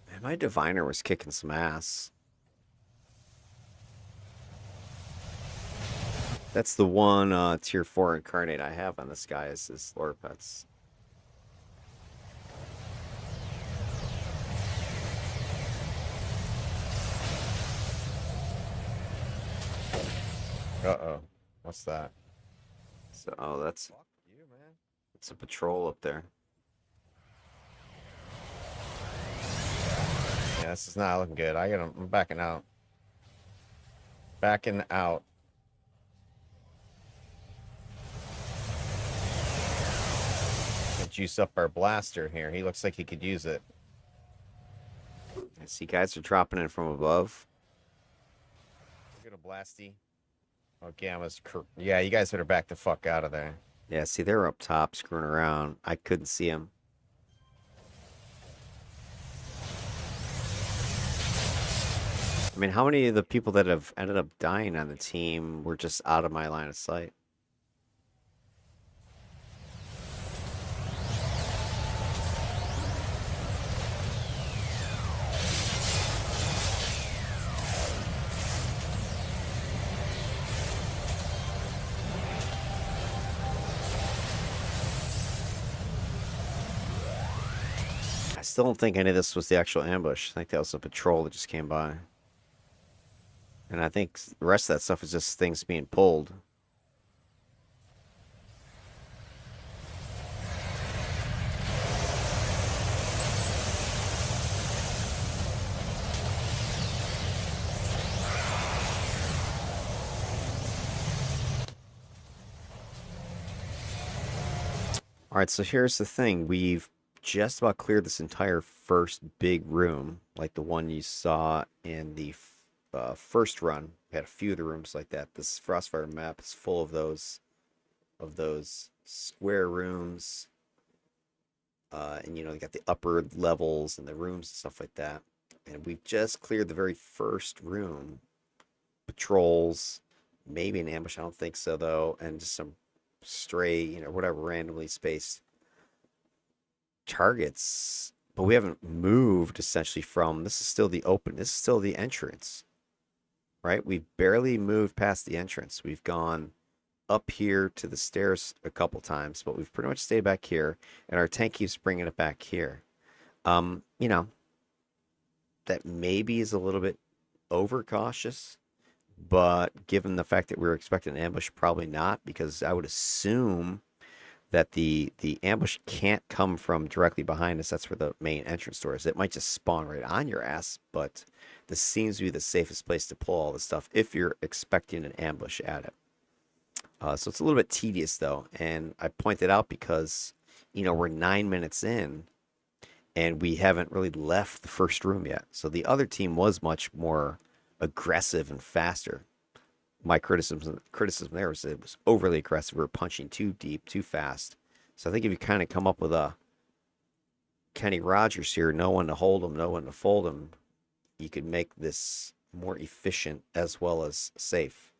Man, my diviner was kicking some ass. That's the one tier 4 incarnate I have on this guy is his lore pets. Uh-oh. What's that? So, oh, that's Fuck you, man. it's a patrol up there. Yeah, this is not looking good. I'm backing out. Backing out. Juice up our blaster here. He looks like he could use it. I see guys are dropping in from above. We're gonna blasty. Oh, Gamma's. Yeah, you guys better back the fuck out of there. Yeah, see, they're up top screwing around. I couldn't see them. I mean, how many of the people that have ended up dying on the team were just out of my line of sight? I still don't think any of this was the actual ambush. I think that was a patrol that just came by. And I think the rest of that stuff is just things being pulled. All right, so here's the thing. We've just about cleared this entire first big room, like the one you saw in the first run. We had a few of the rooms like that. This Frostfire map is full of those square rooms. And you know, you got the upper levels and the rooms and stuff like that. And we've just cleared the very first room. Patrols, maybe an ambush. I don't think so, though. And just some stray, whatever, randomly spaced targets. But we haven't moved essentially from, this is still the open, this is still the entrance, right? We've barely moved past the entrance. We've gone up here to the stairs a couple times, but we've pretty much stayed back here, and our tank keeps bringing it back here. You know, that maybe is a little bit overcautious, but given the fact that we were expecting an ambush, probably not, because I would assume that the ambush can't come from directly behind us. That's where the main entrance door is. It might just spawn right on your ass, but this seems to be the safest place to pull all this stuff if you're expecting an ambush at it. So it's a little bit tedious, though, and I point it out because, we're 9 minutes in, and we haven't really left the first room yet. So the other team was much more aggressive and faster. My criticism there was it was overly aggressive. We were punching too deep, too fast. So I think if you kind of come up with a Kenny Rogers here, no one to hold him, no one to fold him, you could make this more efficient as well as safe.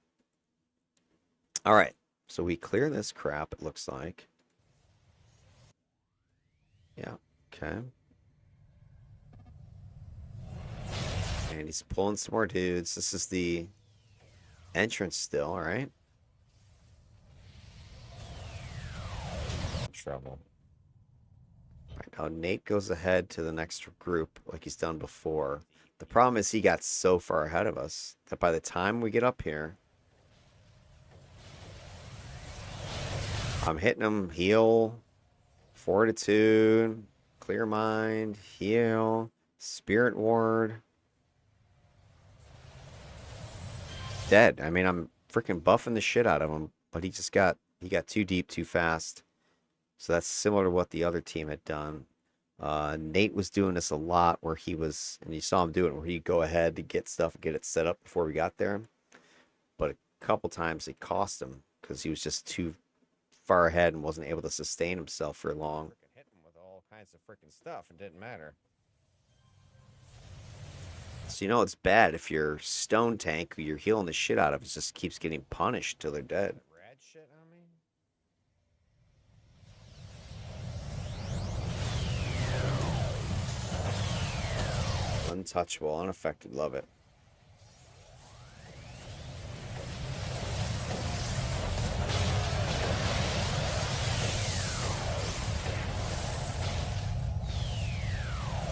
All right, so we clear this crap, it looks like. Yeah, okay. And he's pulling some more dudes. This is the entrance still, all right? Trouble. All right, now Nate goes ahead to the next group like he's done before. The problem is he got so far ahead of us that by the time we get up here, I'm hitting him, heal, fortitude, clear mind, heal, spirit ward. Dead. I mean, I'm freaking buffing the shit out of him, but he got too deep too fast. So that's similar to what the other team had done. Nate was doing this a lot where he was, and you saw him do it, where he'd go ahead to get stuff and get it set up before we got there. But a couple times it cost him because he was just too far ahead and wasn't able to sustain himself for long. Hit him with all kinds of freaking stuff. It didn't matter. So it's bad if your stone tank who you're healing the shit out of just keeps getting punished till they're dead. Rad shit on me? Untouchable, unaffected, love it.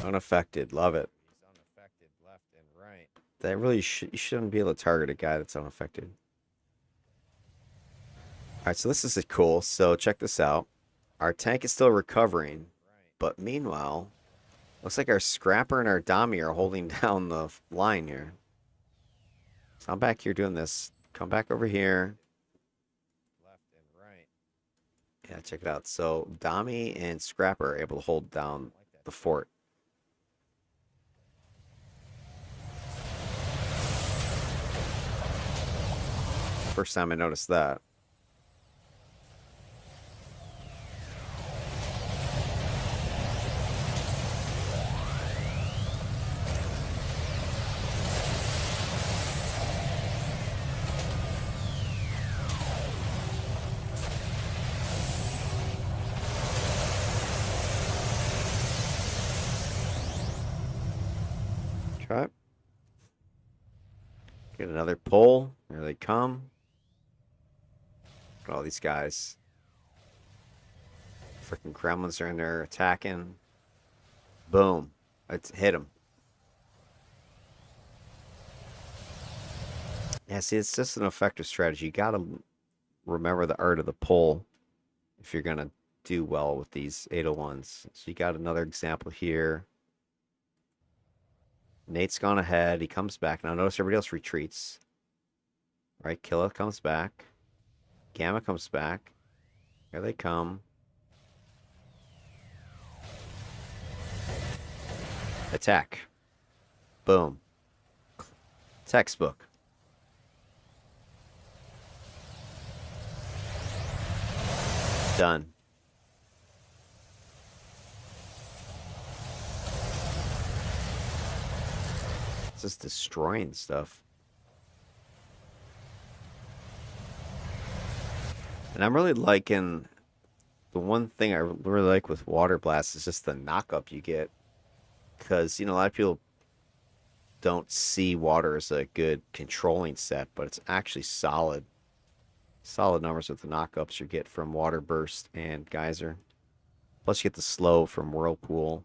Unaffected, love it. He's unaffected left and right. That really you shouldn't be able to target a guy that's unaffected. All right, so this is cool. So check this out. Our tank is still recovering, but meanwhile, looks like our scrapper and our Dami are holding down the line here. So I'm back here doing this. Come back over here. Left and right. Yeah, check it out. So Dami and Scrapper are able to hold down the fort. First time I noticed that. Try. Get another pull. Here they come. Look at all these guys. Freaking gremlins are in there attacking. Boom. Let's hit them. Yeah, see, it's just an effective strategy. You got to remember the art of the pull if you're going to do well with these 801s. So you got another example here. Nate's gone ahead. He comes back. Now notice everybody else retreats. Right, Killa comes back. Gamma comes back. Here they come. Attack. Boom. Textbook. Done. just destroying stuff. And I'm really liking the one thing I really like with Water Blast is just the knock-up you get. Because, you know, a lot of people don't see water as a good controlling set, but it's actually solid. Solid numbers with the knockups you get from Water Burst and Geyser. Plus you get the slow from Whirlpool.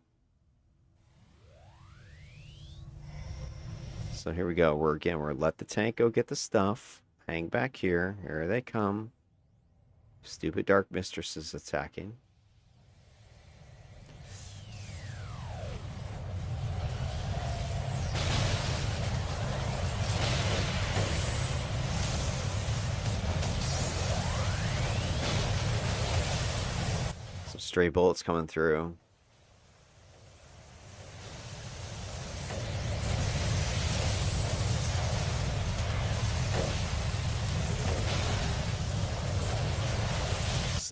So here we go. We're let the tank go get the stuff. Hang back here. Here they come. Stupid Dark Mistress is attacking. Some stray bullets coming through.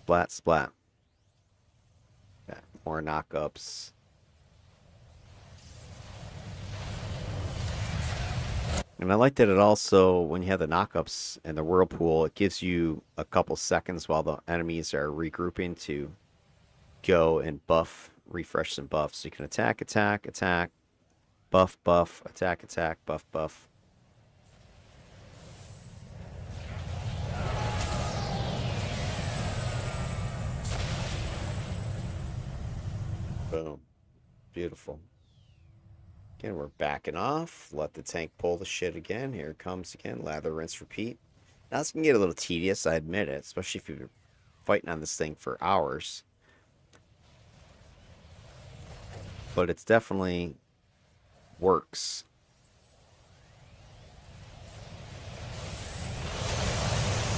Splat, splat. Yeah, more knockups. And I like that it also, when you have the knockups and the whirlpool, it gives you a couple seconds while the enemies are regrouping to go and buff, refresh some buffs. So you can attack, attack, attack, buff, buff, attack, attack, buff, buff. Boom. Beautiful. Again, we're backing off. Let the tank pull the shit again. Here it comes again. Lather, rinse, repeat. Now this can get a little tedious, I admit it, especially if you're fighting on this thing for hours. But it's definitely works.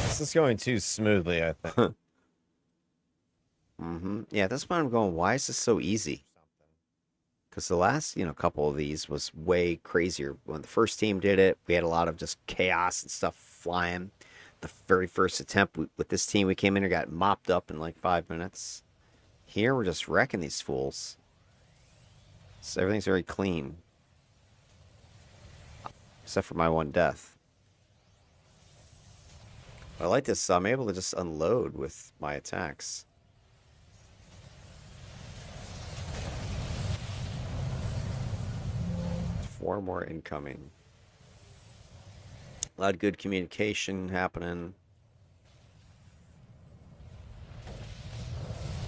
This is going too smoothly, I think. Yeah, that's why I'm going, why is this so easy? Because the last, couple of these was way crazier. When the first team did it, we had a lot of just chaos and stuff flying. The very first attempt with this team, we came in and got mopped up in like 5 minutes. Here, we're just wrecking these fools. So everything's very clean. Except for my one death. But I like this. I'm able to just unload with my attacks. Four more incoming. A lot of good communication happening.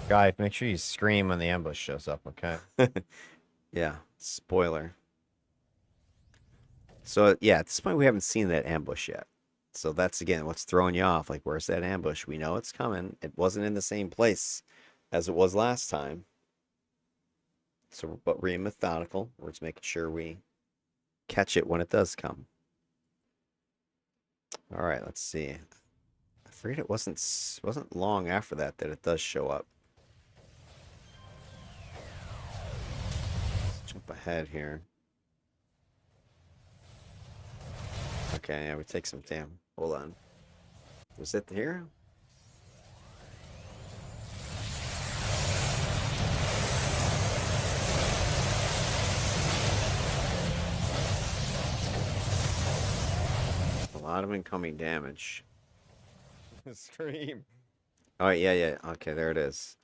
Guy, make sure you scream when the ambush shows up, okay? Yeah, spoiler. So, yeah, at this point, we haven't seen that ambush yet. So that's, again, what's throwing you off. Like, where's that ambush? We know it's coming. It wasn't in the same place as it was last time. So, but we're being methodical. We're just making sure we catch it when it does come. All right, let's see. I forget it wasn't long after that it does show up. Let's jump ahead here. Okay, yeah, we take some damn. Hold on. Was it here? A lot of incoming damage. Scream. Oh, yeah. Okay, there it is.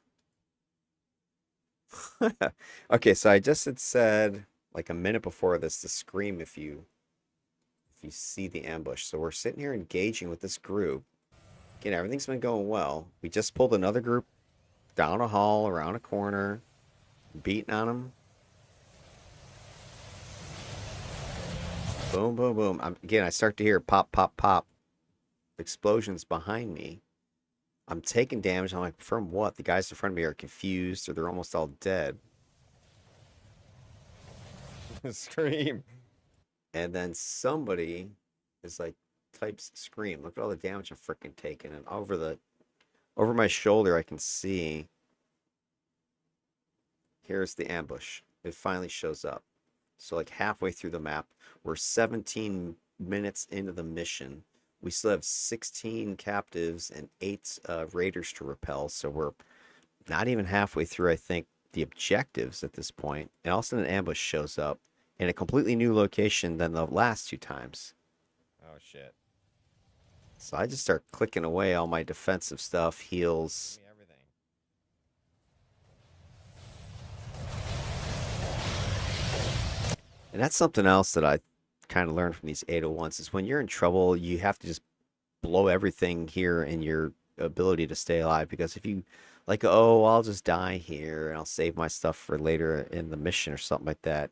Okay, so I just had said like a minute before this to scream if you see the ambush. So we're sitting here engaging with this group. Again, everything's been going well. We just pulled another group down a hall, around a corner, beating on them. Boom, boom, boom. Again, I start to hear pop, pop, pop. Explosions behind me. I'm taking damage. I'm like, from what? The guys in front of me are confused or they're almost all dead. Scream. And then somebody is like, types scream. Look at all the damage I'm freaking taking. And over my shoulder, I can see. Here's the ambush. It finally shows up. So like halfway through the map, we're 17 minutes into the mission. We still have 16 captives and 8 raiders to repel. So we're not even halfway through, I think, the objectives at this point. And all of a sudden an ambush shows up. in a completely new location than the last 2 times. Oh shit. So I just start clicking away all my defensive stuff, Give heals. me everything. And that's something else that I kind of learned from these 801s is when you're in trouble, you have to just blow everything here in your ability to stay alive. Because if you, like, oh, I'll just die here and I'll save my stuff for later in the mission or something like that.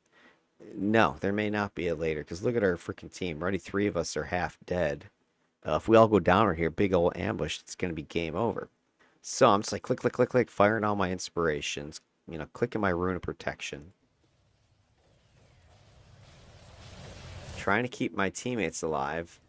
No, there may not be a later. Because look at our freaking team. Already 3 of us are half dead. If we all go down right here, big old ambush, it's going to be game over. So I'm just like click, click, click, click, firing all my inspirations, clicking my rune of protection, trying to keep my teammates alive.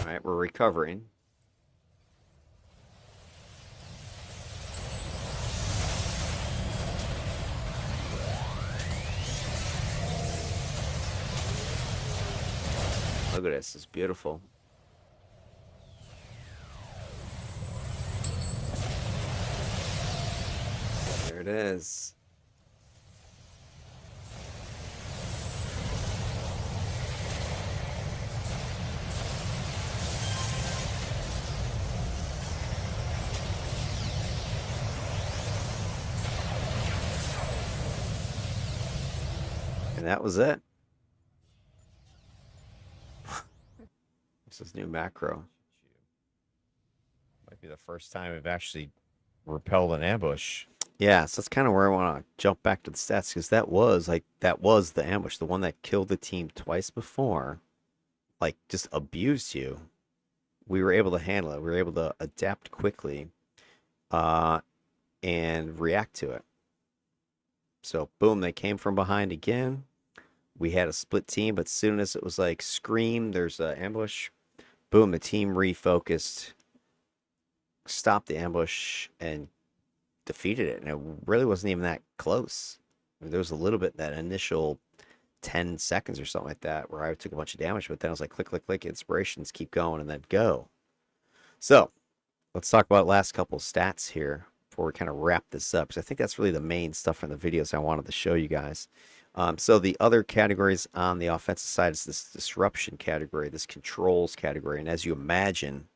All right, we're recovering. Look at this, it's beautiful. There it is. And that was it. This is new macro. Might be the first time I've actually repelled an ambush. Yeah, so that's kind of where I want to jump back to the stats because that was the ambush, the one that killed the team twice before, like just abused you. We were able to handle it. We were able to adapt quickly, uh, and react to it. So boom, they came from behind again. We had a split team, but soon as it was like scream, there's an ambush. Boom, the team refocused, stopped the ambush, and defeated it. And it really wasn't even that close. I mean, there was a little bit that initial 10 seconds or something like that where I took a bunch of damage, but then I was like, click, click, click, inspirations, keep going, and then go. So let's talk about last couple stats here before we kind of wrap this up, because I think that's really the main stuff from the videos I wanted to show you guys. So the other categories on the offensive side is this disruption category, this controls category, and as you imagine,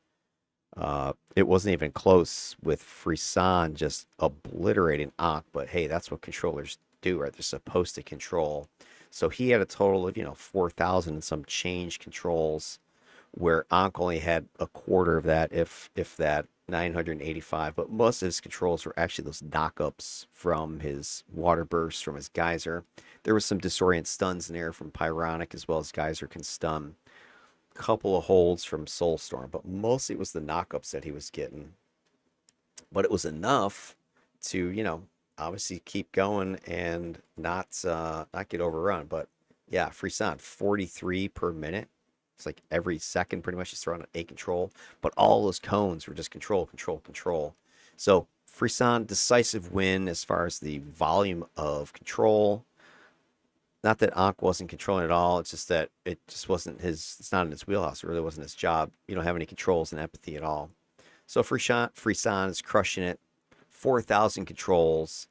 it wasn't even close with Frisson just obliterating Ankh, but hey, that's what controllers do, right? They're supposed to control. So he had a total of 4,000 and some change controls, where Ankh only had a quarter of that, if that, 985. But most of his controls were actually those knockups from his water bursts, from his geyser. There was some disorient stuns in there from Pyronic, as well as geyser can stun. Couple of holds from Soulstorm, but mostly it was the knockups that he was getting. But it was enough to, obviously keep going and not get overrun. But yeah, Frisson 43 per minute. It's like every second, pretty much, he's throwing a control. But all those cones were just control, control, control. So Frisson, decisive win as far as the volume of control. Not that Ankh wasn't controlling at all. It's just that it just wasn't his. It's not in his wheelhouse. It really wasn't his job. You don't have any controls and empathy at all. So Frisson is crushing it. 4,000 controls.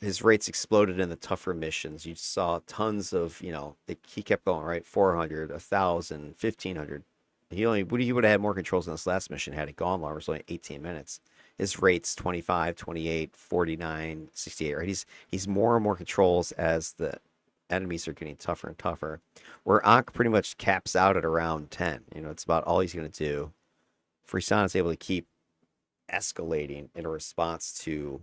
His rates exploded in the tougher missions. You saw tons of, he kept going, right? 400, 1,000, 1,500. He would have had more controls in this last mission had it gone longer. It was only 18 minutes. His rates 25, 28, 49, 68, right? He's more and more controls as the enemies are getting tougher and tougher. Where Ankh pretty much caps out at around 10. It's about all he's going to do. Frisson is able to keep escalating in response to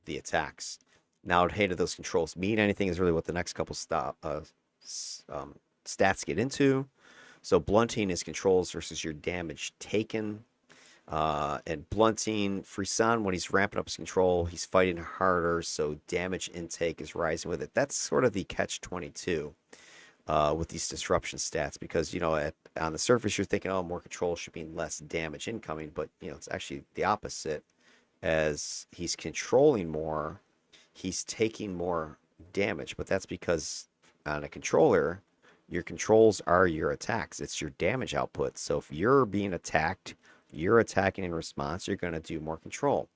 the attacks. Now, hey, do those controls mean anything is really what the next couple stats get into. So blunting is controls versus your damage taken. And blunting, Frisson, when he's ramping up his control, he's fighting harder, so damage intake is rising with it. That's sort of the catch-22 with these disruption stats, because, on the surface, you're thinking, oh, more control should mean less damage incoming, but, it's actually the opposite. As he's controlling more, he's taking more damage, but that's because on a controller, Your controls are your attacks. It's your damage output. So if you're being attacked, you're attacking in response, you're going to do more control.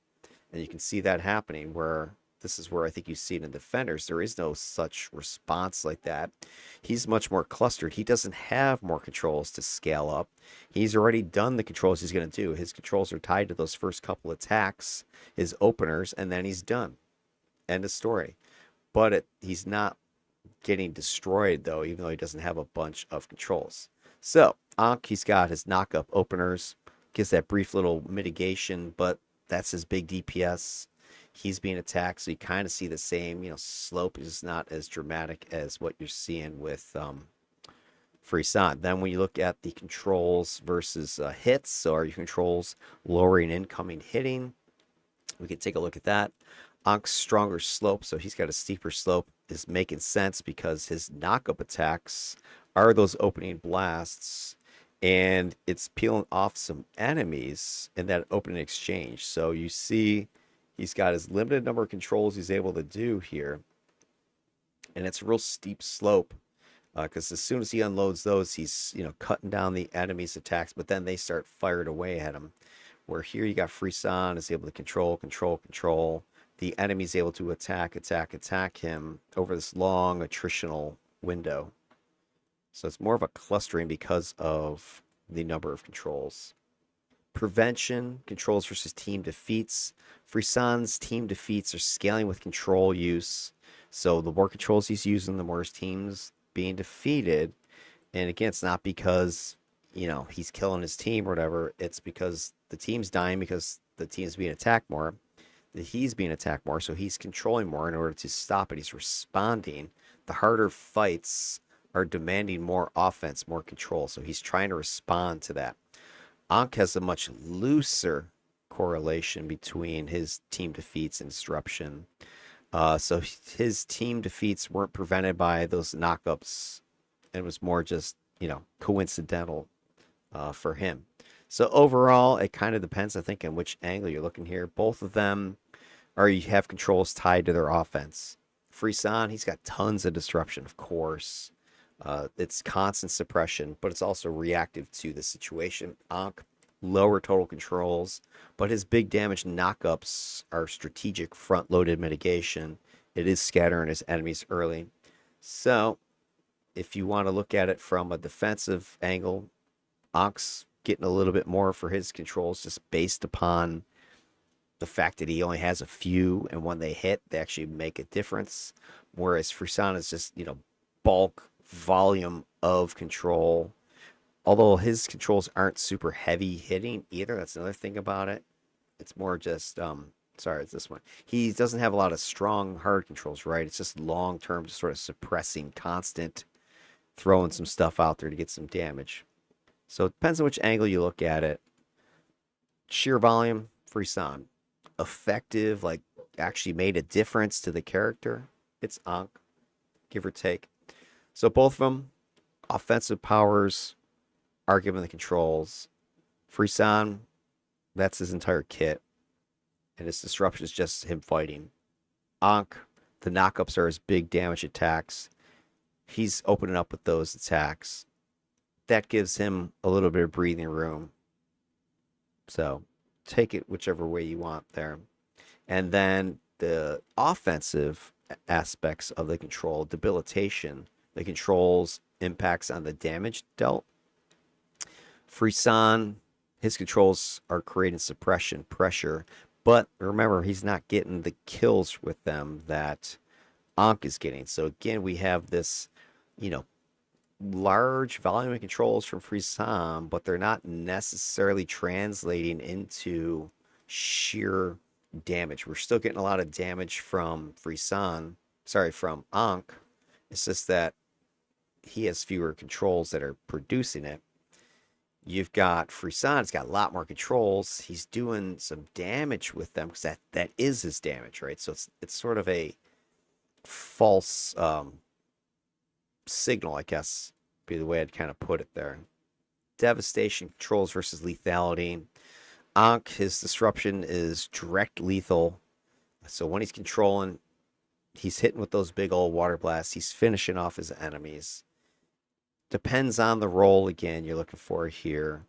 And you can see that happening where this is where I think you see it in Defenders. There is no such response like that. He's much more clustered. He doesn't have more controls to scale up. He's already done the controls he's going to do. His controls are tied to those first couple attacks, his openers, and then he's done. End of story. But he's not getting destroyed, though, even though he doesn't have a bunch of controls. So, Ankh, he's got his knock-up openers, gives that brief little mitigation, but that's his big DPS. He's being attacked, so you kind of see the same, slope is not as dramatic as what you're seeing with Frisson. Then when you look at the controls versus hits, so are your controls lowering incoming hitting? We can take a look at that. Ankh's stronger slope, so he's got a steeper slope, is making sense because his knock-up attacks are those opening blasts, and it's peeling off some enemies in that opening exchange. So you see he's got his limited number of controls he's able to do here, and it's a real steep slope because as soon as he unloads those, he's cutting down the enemy's attacks, but then they start fired away at him. Where here you got Frisson is able to control. The enemy's able to attack him over this long attritional window. So it's more of a clustering because of the number of controls. Prevention, controls versus team defeats. Frisson's team defeats are scaling with control use. So the more controls he's using, the more his team's being defeated. And again, it's not because, he's killing his team or whatever. It's because the team's dying because the team's being attacked more. He's being attacked more, so he's controlling more in order to stop it. He's responding. The harder fights are demanding more offense, more control, so he's trying to respond to that. Ankh has a much looser correlation between his team defeats and disruption. So his team defeats weren't prevented by those knockups. It was more just, coincidental for him. So overall, it kind of depends, I think, on which angle you're looking here. Both of them you have controls tied to their offense. Frisson, he's got tons of disruption, of course. It's constant suppression, but it's also reactive to the situation. Ankh, lower total controls, but his big damage knockups are strategic front-loaded mitigation. It is scattering his enemies early. So, if you want to look at it from a defensive angle, Ankh's getting a little bit more for his controls just based upon the fact that he only has a few, and when they hit, they actually make a difference. Whereas Frisson is just, bulk volume of control. Although his controls aren't super heavy hitting either. That's another thing about it. It's more just, sorry, it's this one. He doesn't have a lot of strong hard controls, right? It's just long term, just sort of suppressing, constant, throwing some stuff out there to get some damage. So it depends on which angle you look at it. Sheer volume, Frisson. Effective, like actually made a difference to the character, it's Ankh, give or take. So both of them, offensive powers are given the controls. Frisson, that's his entire kit, and his disruption is just him fighting. Ankh, the knockups are his big damage attacks. He's opening up with those attacks. That gives him a little bit of breathing room. So take it whichever way you want there. And then the offensive aspects of the control, debilitation, the controls impacts on the damage dealt. Frisson, his controls are creating suppression, pressure, but remember, he's not getting the kills with them that Ankh is getting. So again, we have this, large volume of controls from Frisson, but they're not necessarily translating into sheer damage. We're still getting a lot of damage from from Ankh. It's just that he has fewer controls that are producing it. You've got Frisson, it's got a lot more controls. He's doing some damage with them because that is his damage, right? So it's sort of a false signal, I guess, be the way I'd kind of put it there. Devastation, controls versus lethality. Ankh, his disruption is direct lethal. So when he's controlling, he's hitting with those big old water blasts. He's finishing off his enemies. Depends on the role again you're looking for here.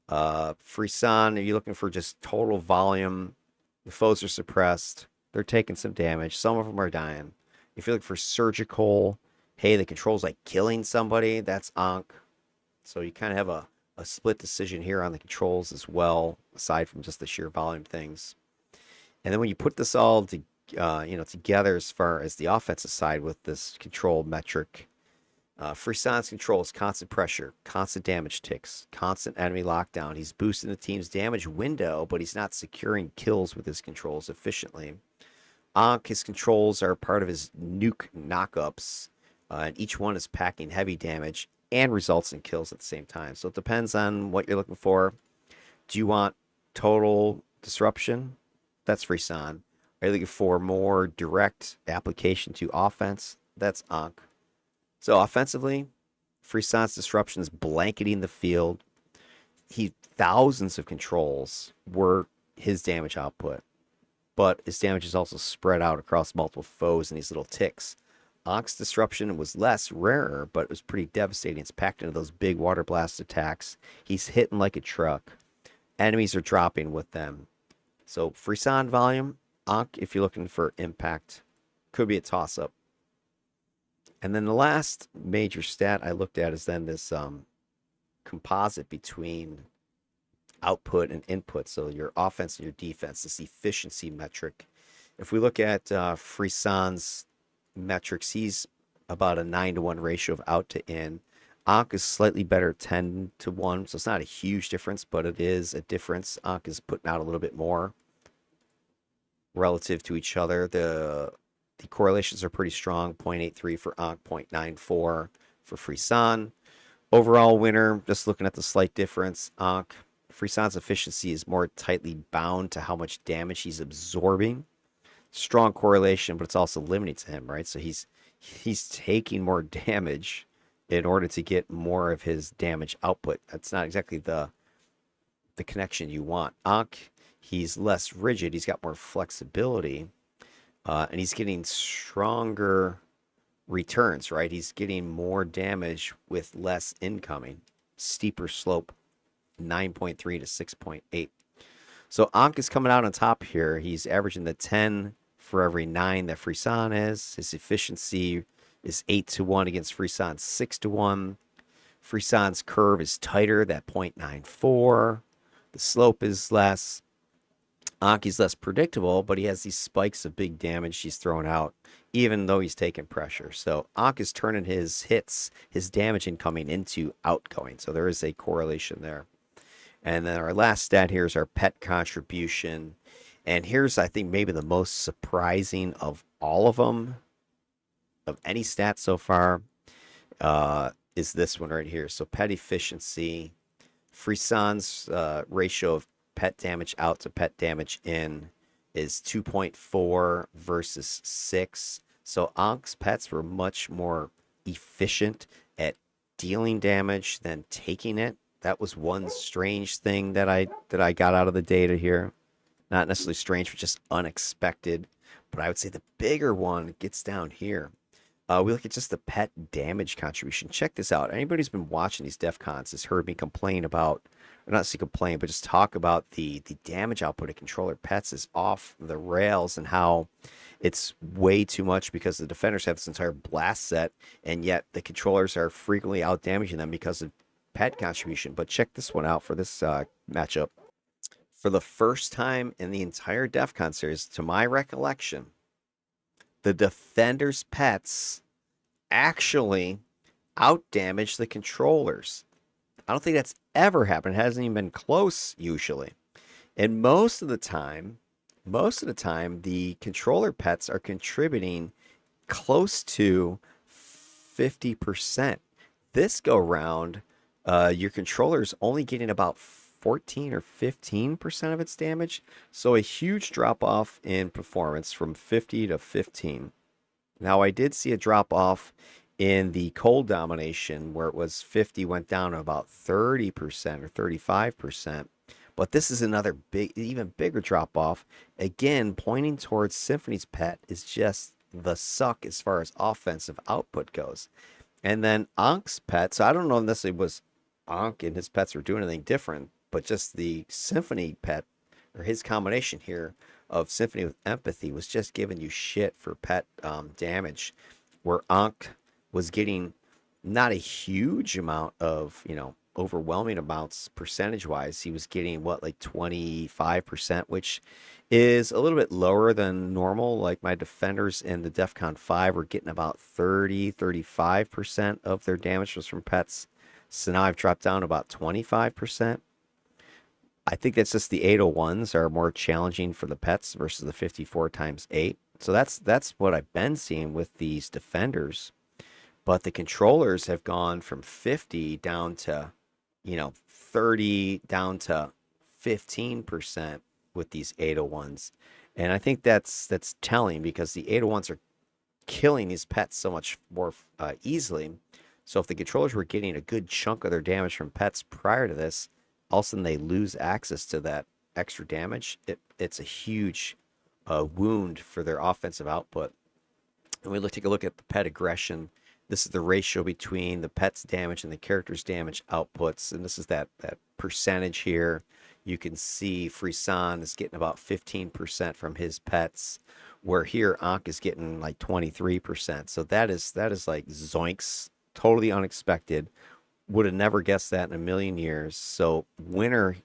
Frisson, are you looking for just total volume? The foes are suppressed. They're taking some damage. Some of them are dying. If you're looking for surgical, hey, the control's like killing somebody, that's Ankh. So you kind of have a split decision here on the controls as well, aside from just the sheer volume things. And then when you put this all together as far as the offensive side with this control metric, Frisson's control is constant pressure, constant damage ticks, constant enemy lockdown. He's boosting the team's damage window, but he's not securing kills with his controls efficiently. Ankh, his controls are part of his nuke knockups, and each one is packing heavy damage and results in kills at the same time. So it depends on what you're looking for. Do you want total disruption? That's Frisson. Are you looking for more direct application to offense? That's Ankh. So offensively, Frisson's disruption is blanketing the field. Thousands of controls were his damage output, but his damage is also spread out across multiple foes in these little ticks. Ankh's disruption was less rarer, but it was pretty devastating. It's packed into those big water blast attacks. He's hitting like a truck. Enemies are dropping with them. So Frisson volume, Ankh, if you're looking for impact, could be a toss-up. And then the last major stat I looked at is then this composite between output and input. So your offense and your defense, this efficiency metric. If we look at Frisson's metrics, he's about a 9-to-1 ratio of out to in. Ankh is slightly better, 10-to-1. So it's not a huge difference, but it is a difference. Ankh is putting out a little bit more relative to each other. The correlations are pretty strong, 0.83 for Ankh, 0.94 for Frisson. Overall winner, just looking at the slight difference, Ankh, Frisson's efficiency is more tightly bound to how much damage he's absorbing. Strong correlation, but it's also limiting to him, right? So he's taking more damage in order to get more of his damage output. That's not exactly the connection you want. Ankh, he's less rigid, he's got more flexibility. And he's getting stronger returns, right? He's getting more damage with less incoming. Steeper slope, 9.3 to 6.8. So Ankh is coming out on top here. He's averaging the 10 for every 9 that Frisson is. His efficiency is 8-to-1 against Frisson's 6-to-1. Frisson's curve is tighter, that 0.94. The slope is less. Ankh is less predictable, but he has these spikes of big damage he's throwing out, even though he's taking pressure. So Ankh is turning his hits, his damage incoming into outgoing. So there is a correlation there. And then our last stat here is our pet contribution. And here's, I think, maybe the most surprising of all of them, of any stat so far, is this one right here. So pet efficiency, Frisson's ratio of pet damage out to pet damage in is 2.4 versus 6. So Ankh's pets were much more efficient at dealing damage than taking it. That was one strange thing that I got out of the data here. Not necessarily strange, but just unexpected. But I would say the bigger one gets down here. We look at just the pet damage contribution. Check this out. Anybody who's been watching these DEFCONs has heard me complain about, or not say complain, but just talk about the damage output of controller pets is off the rails and how it's way too much because the defenders have this entire blast set, and yet the controllers are frequently out damaging them because of pet contribution. But check this one out for this matchup. For the first time in the entire DEFCON series, to my recollection, the defenders' pets actually outdamage the controllers. I don't think that's ever happened. It hasn't even been close usually. And most of the time, the controller pets are contributing close to 50%. This go round, your controller's only getting about 14 or 15% of its damage. So a huge drop off in performance from 50 to 15. Now I did see a drop off in the cold domination where it was 50 went down to about 30% or 35%. But this is another big, even bigger drop off. Again, pointing towards Symphony's pet is just the suck as far as offensive output goes. And then Ankh's pet, so I don't know if necessarily was Ankh and his pets were doing anything different, but just the Symphony pet or his combination here of Symphony with Empathy was just giving you shit for pet damage, where Ankh was getting not a huge amount of, overwhelming amounts percentage wise. He was getting what, like 25%, which is a little bit lower than normal. Like my defenders in the DEFCON 5 were getting about 35% of their damage was from pets. So now I've dropped down about 25%. I think that's just the 801s are more challenging for the pets versus the 54 times 8. So that's what I've been seeing with these defenders. But the controllers have gone from 50 down to, 30 down to 15% with these 801s. And I think that's telling because the 801s are killing these pets so much more easily. So if the controllers were getting a good chunk of their damage from pets prior to this, all of a sudden they lose access to that extra damage. It's a huge wound for their offensive output. And take a look at the pet aggression. This is the ratio between the pet's damage and the character's damage outputs. And this is that percentage here. You can see Frisson is getting about 15% from his pets, where here Ankh is getting like 23%. So that is like zoinks, totally unexpected. Would have never guessed that in a million years. So winner,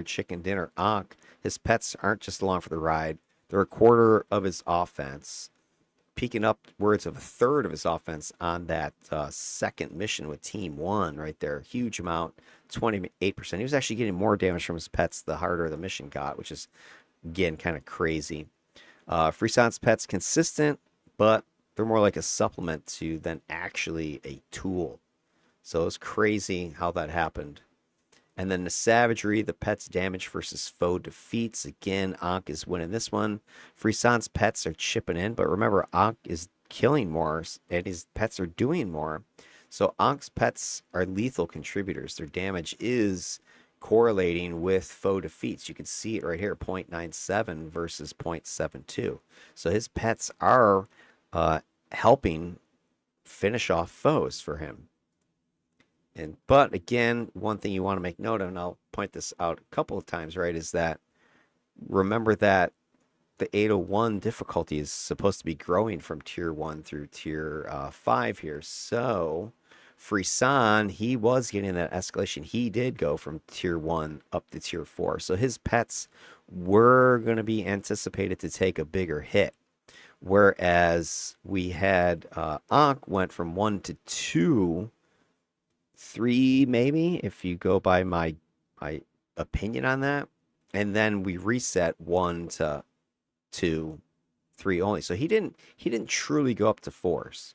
chicken dinner. Ankh, his pets aren't just along for the ride. They're a quarter of his offense, peaking upwards of a third of his offense on that second mission with Team 1 right there. Huge amount, 28%. He was actually getting more damage from his pets the harder the mission got, which is, again, kind of crazy. Frisson's pets consistent, but they're more like a supplement to than actually a tool. So it's crazy how that happened. And then the savagery, the pet's damage versus foe defeats. Again, Ankh is winning this one. Frisson's pets are chipping in, but remember, Ankh is killing more, and his pets are doing more. So Ankh's pets are lethal contributors. Their damage is correlating with foe defeats. You can see it right here, 0.97 versus 0.72. So his pets are helping finish off foes for him. But again, one thing you want to make note of, and I'll point this out a couple of times, right, is that remember that the 801 difficulty is supposed to be growing from tier 1 through tier 5 here. So Frisson, he was getting that escalation. He did go from tier 1 up to tier 4. So his pets were going to be anticipated to take a bigger hit. Whereas we had Ankh went from 1 to 2, 3 maybe, if you go by my opinion on that. And then we reset 1 to 2, 3 only. So he didn't truly go up to 4s.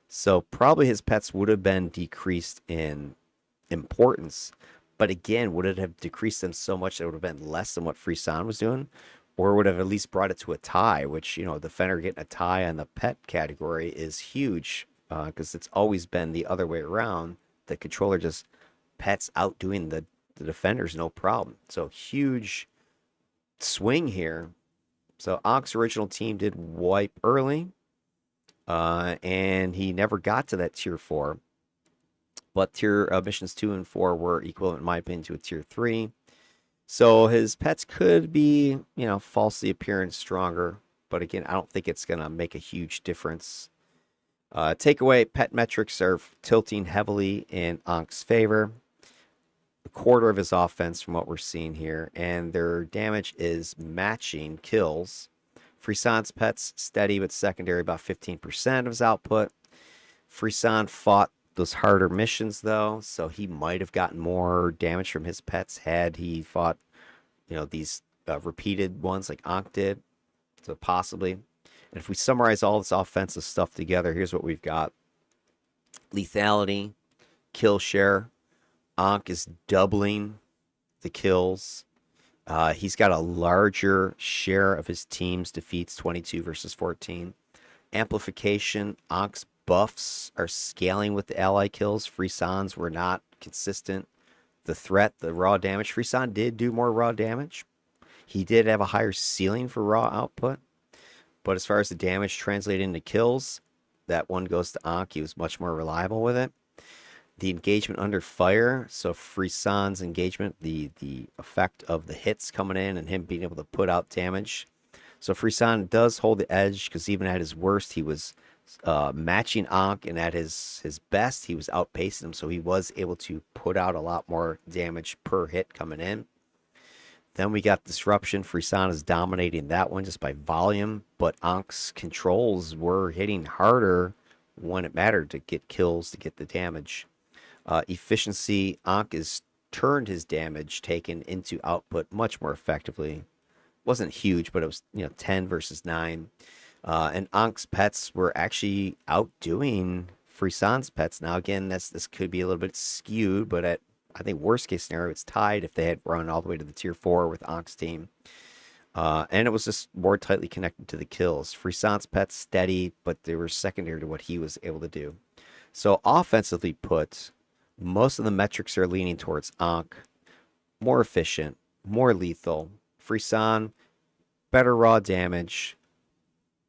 So probably his pets would have been decreased in importance. But again, would it have decreased them so much that it would have been less than what Frisson was doing? Or would have at least brought it to a tie, which, the defender getting a tie on the pet category is huge because it's always been the other way around. The controller just pets outdoing the defenders, no problem. So huge swing here. So Ankh's original team did wipe early, and he never got to that tier 4. But tier missions 2 and 4 were equivalent, in my opinion, to a tier 3. So his pets could be, falsely appearing stronger. But again, I don't think it's going to make a huge difference. Takeaway, pet metrics are tilting heavily in Ankh's favor. A quarter of his offense from what we're seeing here, and their damage is matching kills. Frisson's pets steady but secondary, about 15% of his output. Frisson fought those harder missions though, so he might have gotten more damage from his pets had he fought, these repeated ones like Ankh did. So possibly. And if we summarize all this offensive stuff together, here's what we've got. Lethality, kill share. Ankh is doubling the kills. He's got a larger share of his team's defeats, 22 versus 14. Amplification, Ankh's buffs are scaling with the ally kills. Frisson's were not consistent. The threat, the raw damage, Frisson did do more raw damage. He did have a higher ceiling for raw output. But as far as the damage translated into kills, that one goes to Ankh. He was much more reliable with it. The engagement under fire, so Frisson's engagement, the effect of the hits coming in and him being able to put out damage. So Frisson does hold the edge because even at his worst, he was matching Ankh, and at his best, he was outpacing him. So he was able to put out a lot more damage per hit coming in. Then we got Disruption. Frisson is dominating that one just by volume, but Ankh's controls were hitting harder when it mattered to get kills, to get the damage. Efficiency, Ankh has turned his damage taken into output much more effectively. Wasn't huge, but it was 10 versus 9. And Ankh's pets were actually outdoing Frisson's pets. Now again, this could be a little bit skewed, but at I think worst case scenario, it's tied if they had run all the way to the tier 4 with Ankh's team. And it was just more tightly connected to the kills. Frisson's pets steady, but they were secondary to what he was able to do. So offensively put, most of the metrics are leaning towards Ankh. More efficient, more lethal. Frisson, better raw damage,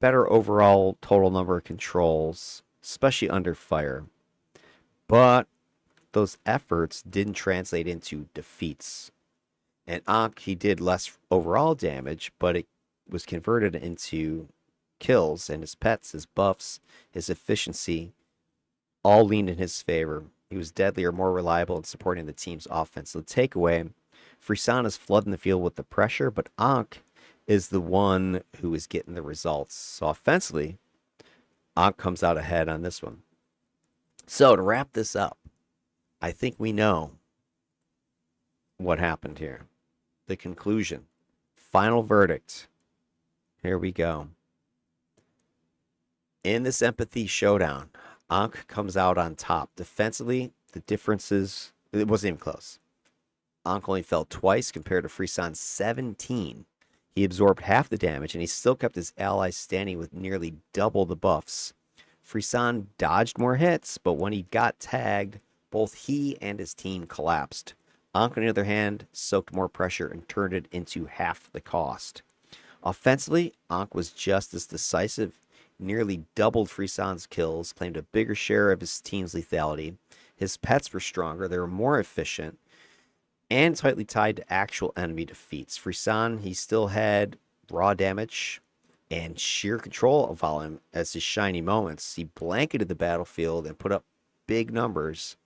better overall total number of controls, especially under fire. But those efforts didn't translate into defeats. And Ankh, he did less overall damage, but it was converted into kills, and his pets, his buffs, his efficiency all leaned in his favor. He was deadlier, more reliable in supporting the team's offense. So the takeaway, Frisson is flooding the field with the pressure, but Ankh is the one who is getting the results. So offensively, Ankh comes out ahead on this one. So to wrap this up, I think we know what happened here. The conclusion. Final verdict. Here we go. In this empathy showdown, Ankh comes out on top. Defensively, the differences, it wasn't even close. Ankh only fell twice compared to Frisson's 17. He absorbed half the damage, and he still kept his allies standing with nearly double the buffs. Frisson dodged more hits, but when he got tagged, both he and his team collapsed. Ankh, on the other hand, soaked more pressure and turned it into half the cost. Offensively, Ankh was just as decisive, nearly doubled Frisson's kills, claimed a bigger share of his team's lethality. His pets were stronger, they were more efficient, and tightly tied to actual enemy defeats. Frisson, he still had raw damage and sheer control of volume as his shiny moments. He blanketed the battlefield and put up big numbers,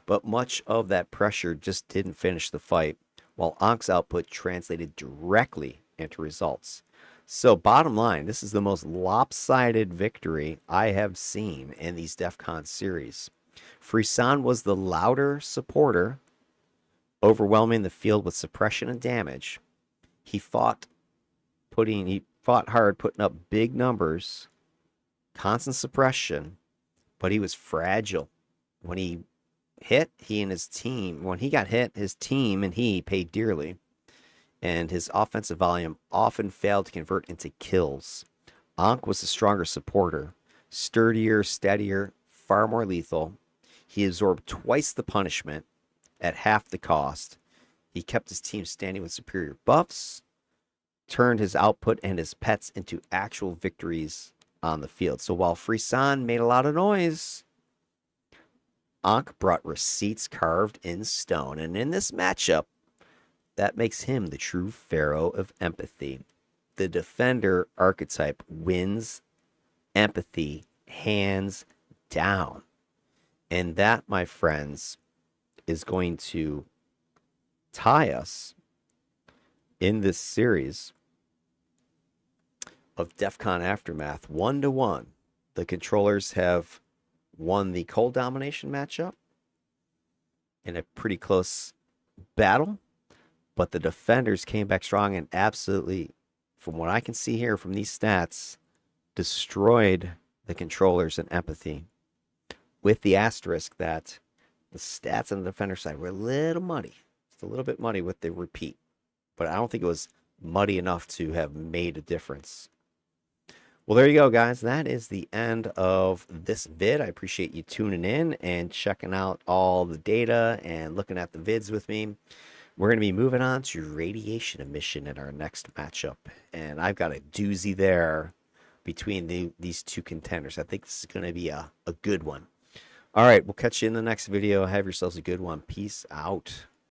but much of that pressure just didn't finish the fight, while Ankh's output translated directly into results. So bottom line, this is the most lopsided victory I have seen in these DEFCON series. Frisson was the louder supporter, overwhelming the field with suppression and damage. He fought hard, putting up big numbers, constant suppression, but he was fragile. When he hit, when he got hit, his team and he paid dearly. And his offensive volume often failed to convert into kills. Ankh was a stronger supporter, sturdier, steadier, far more lethal. He absorbed twice the punishment at half the cost. He kept his team standing with superior buffs, turned his output and his pets into actual victories on the field. So while Frisson made a lot of noise, Ankh brought receipts carved in stone. And in this matchup, that makes him the true pharaoh of empathy. The defender archetype wins empathy hands down. And that, my friends, is going to tie us in this series of DEFCON Aftermath 1-1. The controllers have won the cold domination matchup in a pretty close battle, but the defenders came back strong and absolutely, from what I can see here from these stats, destroyed the controllers in empathy, with the asterisk that the stats on the defender side were a little muddy. Just a little bit muddy with the repeat, but I don't think it was muddy enough to have made a difference. Well, there you go, guys. That is the end of this vid. I appreciate you tuning in and checking out all the data and looking at the vids with me. We're going to be moving on to radiation emission in our next matchup, and I've got a doozy there between these two contenders. I think this is going to be a good one. All right, we'll catch you in the next video. Have yourselves a good one. Peace out.